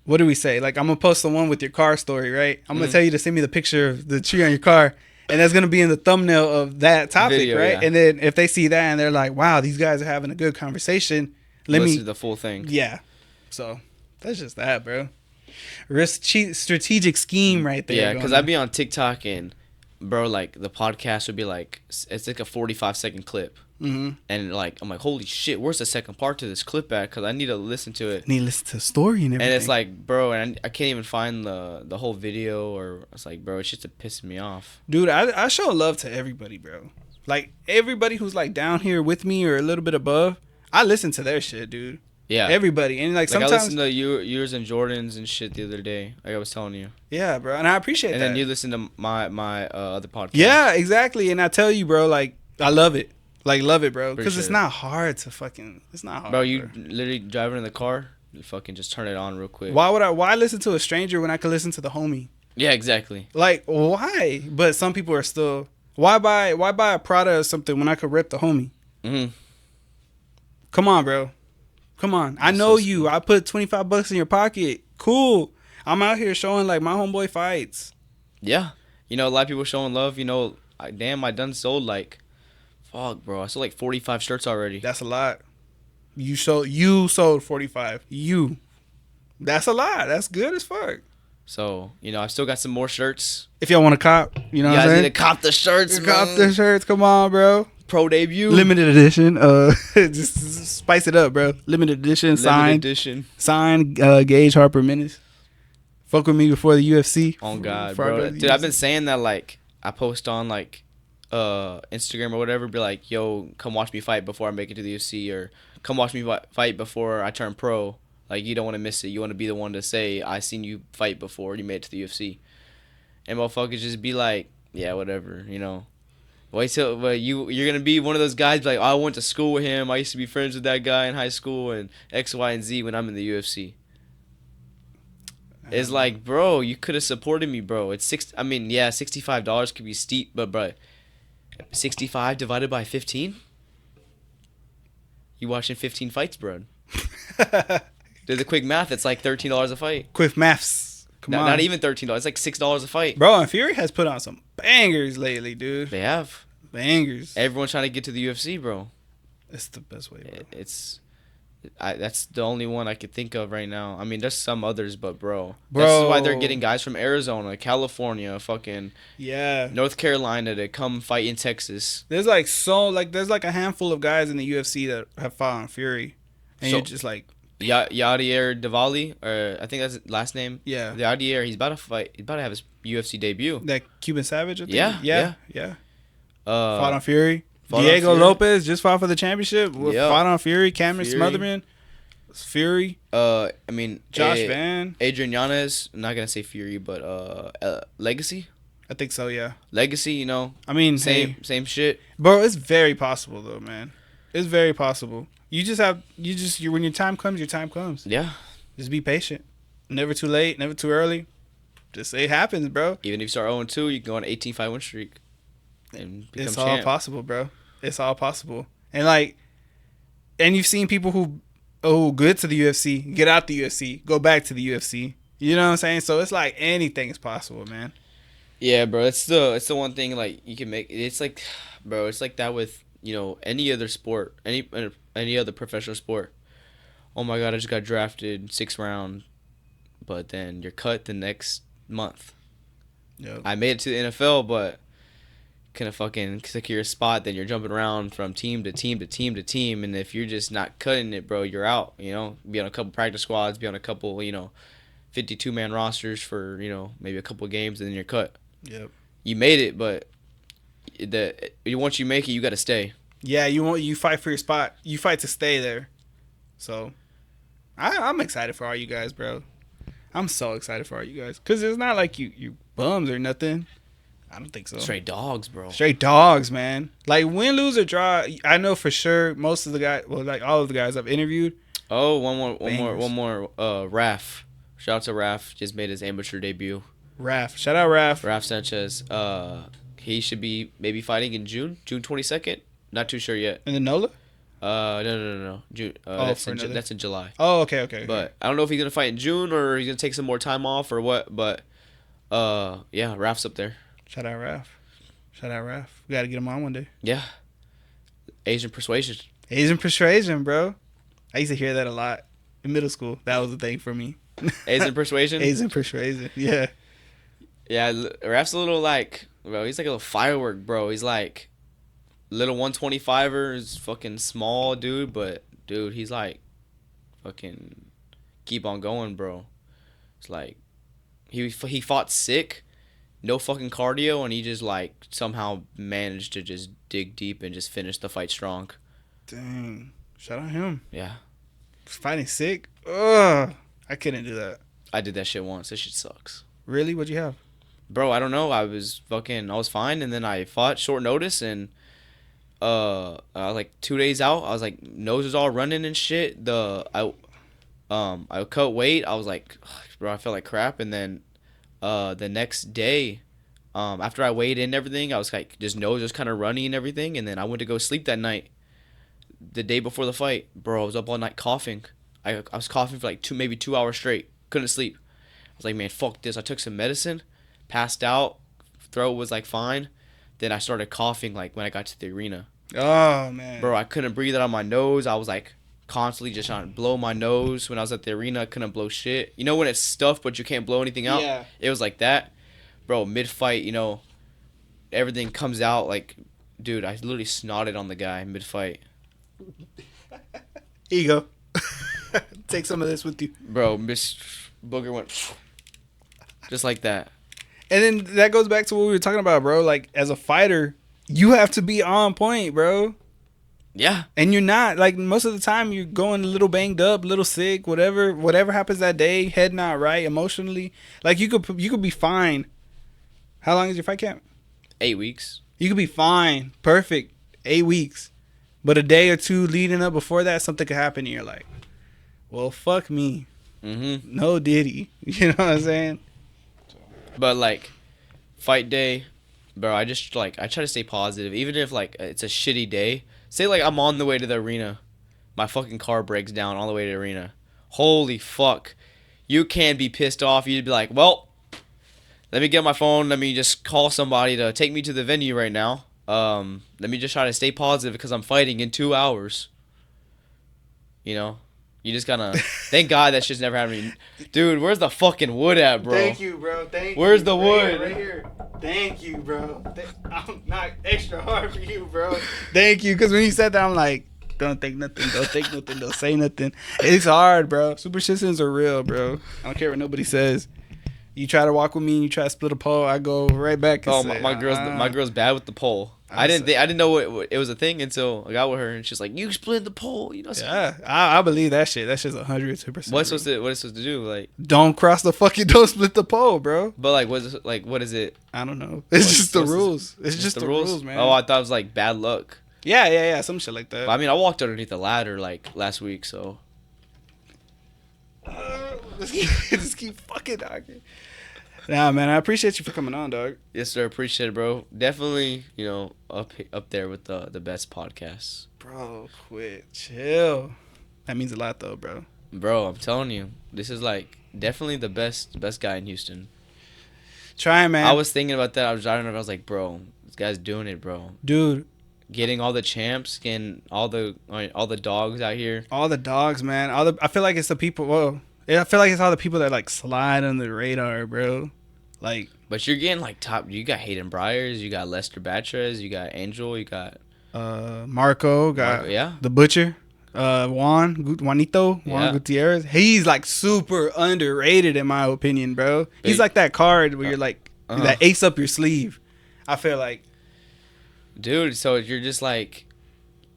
what do we say? Like I'm gonna post the one with your car story, right? I'm gonna tell you to send me the picture of the tree on your car, and that's gonna be in the thumbnail of that topic, video, right? Yeah. And then if they see that and they're like, wow, these guys are having a good conversation, listen to the full thing. Yeah. So that's just that, bro. Strategic scheme right there. Yeah, because I'd be on TikTok and. Bro, like the podcast would be like it's like a 45-second clip, and like I'm like, holy shit, where's the second part to this clip at? Because I need to listen to it. Need to listen to the story and everything. And it's like, bro, and I can't even find the whole video, or it's like, bro, it's just pissing me off. Dude, I show love to everybody, bro. Like everybody who's like down here with me or a little bit above, I listen to their shit, dude. Yeah, everybody. And like sometimes I listened to yours and Jordan's and shit the other day, like I was telling you. Yeah, bro, and I appreciate that. And then you listen to my other podcast. Yeah, exactly. And I tell you, bro, like I love it. Like love it, bro, because it's not hard to fucking. It's not hard, bro. You literally driving in the car, you fucking just turn it on real quick. Why listen to a stranger when I could listen to the homie? Yeah, exactly. Like why? But some people are still. Why buy a Prada or something when I could rep the homie? Come on, bro. Come on. I know you. I put $25 in your pocket. Cool. I'm out here showing like my homeboy fights. Yeah. You know, a lot of people showing love. You know, I done sold like, fuck, bro. I sold like 45 shirts already. That's a lot. You sold 45. That's a lot. That's good as fuck. So, you know, I've still got some more shirts. If y'all want to cop, you know You what I'm guys saying? need to cop the shirts, Cop man. the shirts. Come on, bro. Pro debut. Limited edition. Just spice it up, bro. Limited edition. Limited edition. Signed. Gage, Harper, Menace. Fuck with me before the UFC. Oh God, Before I go bro. to the Dude, I've UFC. been saying that like I post on like Instagram or whatever, be like, yo, come watch me fight before I make it to the UFC, or come watch me fight before I turn pro. Like, you don't want to miss it. You want to be the one to say, I seen you fight before you made it to the UFC. And motherfuckers just be like, yeah, whatever, you know. Wait till, but you're gonna be one of those guys like, oh, I went to school with him. I used to be friends with that guy in high school and X, Y, and Z when I'm in the UFC. It's like, bro, you could have supported me, bro. It's $65 could be steep, but bro, 65 divided by 15. You watching 15 fights, bro. Do the quick math. It's like $13 a fight. Quick maths. Come on. Not even $13. It's like $6 a fight. Bro, and Fury has put on some bangers lately, dude. They have. Bangers. Everyone's trying to get to the UFC, bro. It's the best way, bro. That's the only one I could think of right now. I mean, there's some others, but bro, this is why they're getting guys from Arizona, California, fucking North Carolina to come fight in Texas. There's like a handful of guys in the UFC that have fought on Fury, and you're just like Yadier Diwali, or I think that's his last name. Yeah, Yadier. He's about to fight. He's about to have his UFC debut. That Cuban Savage. I think. Yeah. Fought on Fury. Diego Lopez just fought for the championship. Fought on Fury. Cameron Smotherman. Fury. I mean, Josh Van. Adrian Yanez. I'm not gonna say Fury, but Legacy. I think so. Yeah. Legacy. You know. I mean, same shit. Bro, it's very possible though, man. It's very possible. When your time comes, your time comes. Yeah. Just be patient. Never too late. Never too early. Just say it happens, bro. Even if you start 0-2, you can go on an 18-5 win streak. And it's all possible, bro. It's all possible. And you've seen people who good to the UFC, get out the UFC, go back to the UFC. You know what I'm saying? So it's like anything is possible, man. Yeah, bro. It's the one thing like you can make. It's like, bro. It's like that with any other sport, any other professional sport. Oh my God, I just got drafted 6th round, but then you're cut the next month. Yep. I made it to the NFL, but kind of fucking secure a spot, then you're jumping around from team to team to team to team, and if you're just not cutting it, bro, you're out. Be on a couple practice squads, be on a couple 52-man rosters for maybe a couple games, and then you're cut. Yep. You made it, but once you make it, you got to stay. Yeah, you fight for your spot. You fight to stay there. So I'm excited for all you guys, bro. I'm so excited for all you guys, because it's not like you bums or nothing. I don't think so. Straight dogs, bro. Straight dogs, man. Like, win, lose, or draw, I know for sure most of the guys, well, like all of the guys I've interviewed. Oh, one more. Raph. Shout out to Raph. Just made his amateur debut. Raph. Shout out Raph. Raph Sanchez. He should be maybe fighting in June 22nd. Not too sure yet. In the NOLA? No. June. That's in July. Oh, okay. But I don't know if he's gonna fight in June or he's gonna take some more time off or what. But yeah, Raph's up there. Shout out Raph. We gotta get him on one day. Yeah. Asian persuasion, bro. I used to hear that a lot in middle school. That was the thing for me. Asian persuasion. Yeah. Yeah, Raph's a little bro. He's like a little firework, bro. He's like little 125er. He's fucking small dude, but dude, he's like fucking keep on going, bro. It's like he fought sick. No fucking cardio, and he just somehow managed to just dig deep and just finish the fight strong. Dang. Shout out him. Yeah. Fighting sick? Ugh. I couldn't do that. I did that shit once. That shit sucks. Really? What'd you have? Bro, I don't know. I was fine, and then I fought short notice, and 2 days out, I was like, nose was all running and shit. I cut weight. I was like, bro, I felt like crap, and then the next day, after I weighed in and everything, I was like, just nose was kind of runny and everything, and then I went to go sleep that night. The day before the fight, bro, I was up all night coughing. I was coughing for maybe 2 hours straight. Couldn't sleep. was like, man, fuck this. I took some medicine, passed out, throat was like fine. Then I started coughing like when I got to the arena. Oh man, Bro, I couldn't breathe out of my nose. I was like constantly just trying to blow my nose. When I was at the arena, I couldn't blow shit. You know when it's stuffed but you can't blow anything out? Yeah. It was like that. Bro, mid-fight, you know, everything comes out like, dude, I literally snotted on the guy mid-fight. Here you go. Take some of this with you. Bro, Miss Booger went just like that. And then that goes back to what we were talking about, bro. Like, as a fighter, you have to be on point, bro. Yeah. And you're not. Like, most of the time, you're going a little banged up, a little sick, whatever happens that day, head not right, emotionally. Like, you could be fine. How long is your fight camp? 8 weeks. You could be fine. Perfect. 8 weeks. But a day or two leading up before that, something could happen, and you're like, well, fuck me. Mm-hmm. No diddy. You know what I'm saying? But, like, fight day, bro, I try to stay positive. Even if, like, it's a shitty day. Say, like, I'm on the way to the arena. My fucking car breaks down on the way to the arena. Holy fuck. You can be pissed off. You'd be like, well, let me get my phone. Let me just call somebody to take me to the venue right now. Let me just try to stay positive because I'm fighting in 2 hours. You know? You just gotta... Thank God that shit's never happened. Dude, where's the fucking wood at, bro? Thank you, bro. Thank Where's you. the wood? Right here. Thank you, bro. I'm not extra hard for you, bro. Thank you. Because when you said that, I'm like, don't think nothing. Don't think nothing. Don't say nothing. It's hard, bro. Superstitions are real, bro. I don't care what nobody says. You try to walk with me and you try to split a pole, I go right back and say, my girl's bad with the pole. I didn't know it was a thing until I got with her and she's like, you split the pole, you know. Yeah, I believe that shit. That shit's 100%. What is supposed to do? Like, don't split the pole, bro. But like, what is it? I don't know. It's just the rules. It's just the rules, man. Oh, I thought it was like bad luck. Yeah, some shit like that. But, I mean, I walked underneath the ladder like last week, so. Just keep fucking talking. Nah, man, I appreciate you for coming on, dog. Yes, sir. Appreciate it, bro. Definitely, you know, up there with the best podcasts. Bro, quit. Chill. That means a lot, though, bro. Bro, I'm telling you. This is, like, definitely the best guy in Houston. Try, man. I was thinking about that. I was driving and I was like, bro, this guy's doing it, bro. Dude. Getting all the champs, getting all the dogs out here. All the dogs, man. I feel like it's the people, I feel like it's all the people that, like, slide under the radar, bro. Like, but you're getting, like, top. You got Hayden Bryars, you got Lester Batres, you got Angel, you got Marco, the Butcher, Juanito Gutierrez. He's, like, super underrated in my opinion, bro. He's like that card where you're like that ace up your sleeve. I feel like, dude. So you're just like,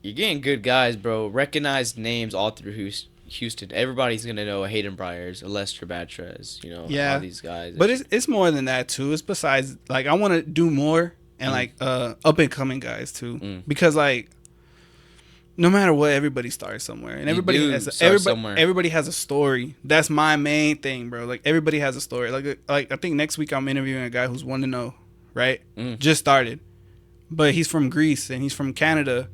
you're getting good guys, bro. Recognized names all through Houston. Everybody's gonna know a Hayden Bryars, a Lester Batres, you know, all these guys. But it's more than that too. It's besides, like, I want to do more and like up and coming guys too, because like no matter what, everybody starts somewhere, and everybody has a story. That's my main thing, bro. Like, everybody has a story. Like I think next week I'm interviewing a guy who's 1-0, right? Just started, but he's from Greece and he's from Canada.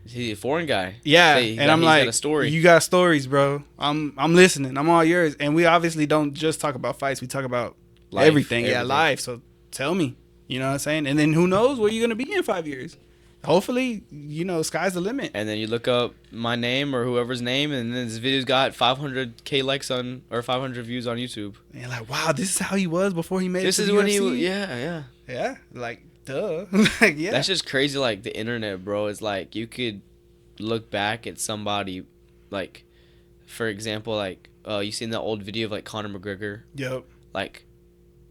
He's a foreign guy. Yeah, and I'm like, got a story. You got stories, bro. I'm listening. I'm all yours. And we obviously don't just talk about fights. We talk about everything. Yeah, life. So tell me, you know what I'm saying? And then who knows where you're gonna be in 5 years? Hopefully, you know, sky's the limit. And then you look up my name or whoever's name, and then this video's got 500K likes or 500 views on YouTube. And you're like, wow, this is how he was before he made. This it is to when UFC? Yeah. Like, duh. Like, yeah. That's just crazy. Like, the internet, bro. It's like you could look back at somebody, like, for example, like, you seen that old video of like Conor McGregor? Yep. Like,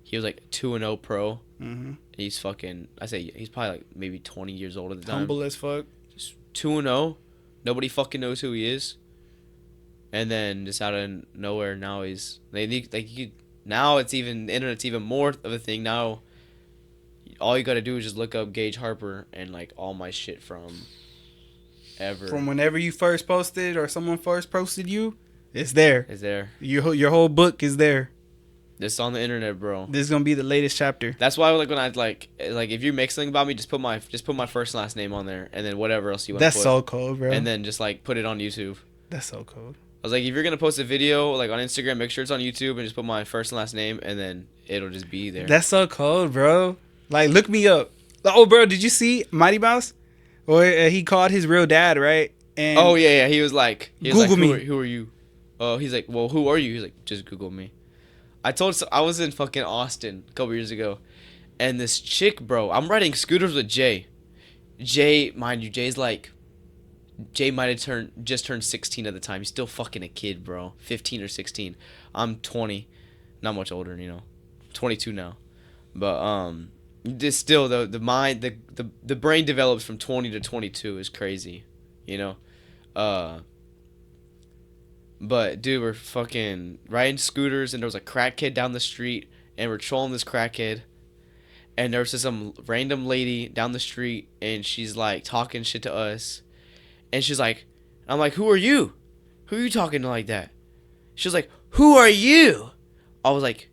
he was like 2-0 pro. Mm-hmm. He's fucking. I say he's probably like maybe 20 years old at the time. Humble as fuck. Just 2-0. Nobody fucking knows who he is. And then just out of nowhere, now he's now it's even the internet's even more of a thing now. All you gotta do is just look up Gage Harper and like all my shit from whenever you first posted or someone first posted you, it's there. It's there. Your whole book is there. It's on the internet, bro. This is gonna be the latest chapter. That's why, like, when I like if you make something about me, just put my first and last name on there, and then whatever else you want. That's so cool, bro. And then just like put it on YouTube. That's so cool. I was like, if you're gonna post a video like on Instagram, make sure it's on YouTube and just put my first and last name, and then it'll just be there. That's so cold, bro. Like, look me up. Oh, bro, did you see Mighty Mouse? Or he called his real dad, right? And oh yeah. He was like, Google me. Who are you? Oh, he's like, well, who are you? He's like, just Google me. I was in fucking Austin a couple years ago, and this chick, bro, I'm riding scooters with Jay. Jay, mind you, Jay might have just turned 16 at the time. He's still fucking a kid, bro. 15 or 16. I'm 20, not much older, 22 now. But this still the mind, the brain develops from 20 to 22 is crazy, But dude, we're fucking riding scooters, and there was a crackhead down the street, and we're trolling this crackhead. And there was just some random lady down the street, and she's like talking shit to us. And she's like, I'm like, who are you? Who are you talking to like that? She's like, who are you? I was like,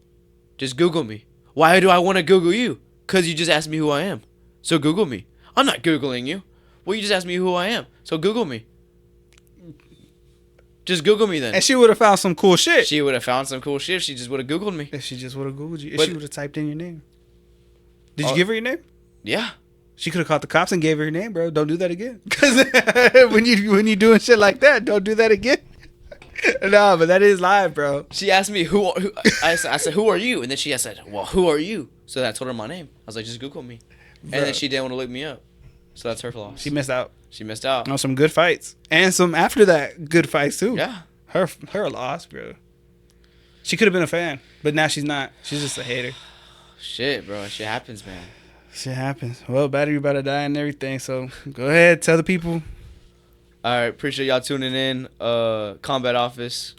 just Google me. Why do I want to Google you? Because you just asked me who I am. So Google me. I'm not Googling you. Well, you just asked me who I am. So Google me. Just Google me then. And she would have found some cool shit. She would have found some cool shit if she just would have Googled me. If she just would have Googled you. If But- she would have typed in your name. Did you give her your name? Yeah. She could have called the cops and gave her name, bro. Don't do that again. Because when you doing shit like that, don't do that again. No, but that is live, bro. She asked me who I said, who are you? And then she said, well, who are you? So I told her my name. I was like, just Google me. And Bro. then she didn't want to look me up. So that's her loss. She missed out She missed out. on some good fights. And some after that good fights, too. Yeah. Her loss, bro. She could have been a fan, but now she's not. She's just a hater. Shit, bro. Shit happens, man. Shit happens. Well, battery about to die and everything, so go ahead, tell the people. All right. Appreciate y'all tuning in. Combat Office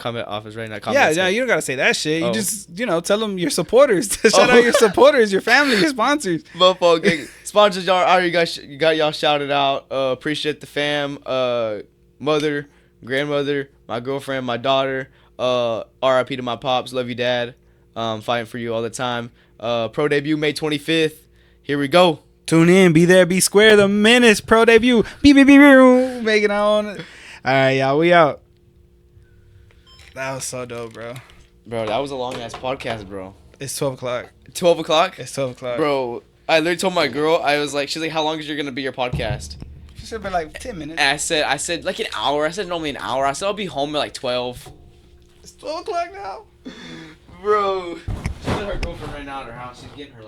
right now. Yeah, you don't got to say that shit. You Oh. just, tell them your supporters. Shout out your supporters, your family, your sponsors. Motherfucker. Sponsors, y'all. All right, you got y'all shouted out. Appreciate the fam. Mother, grandmother, my girlfriend, my daughter. RIP to my pops. Love you, Dad. Fighting for you all the time. Pro debut May 25th. Here we go. Tune in, be there, be square. The Menace pro debut. Make it on. All right, y'all, we out. That was so dope, bro. Bro, that was a long ass podcast, bro. It's 12 o'clock. 12 o'clock? It's 12 o'clock. Bro, I literally told my girl, she's like, how long is going to be your podcast? She should have been like 10 minutes. And I said like an hour. I said normally an hour. I said I'll be home at like 12. It's 12 o'clock now. Bro. She's at her girlfriend right now at her house. She's getting her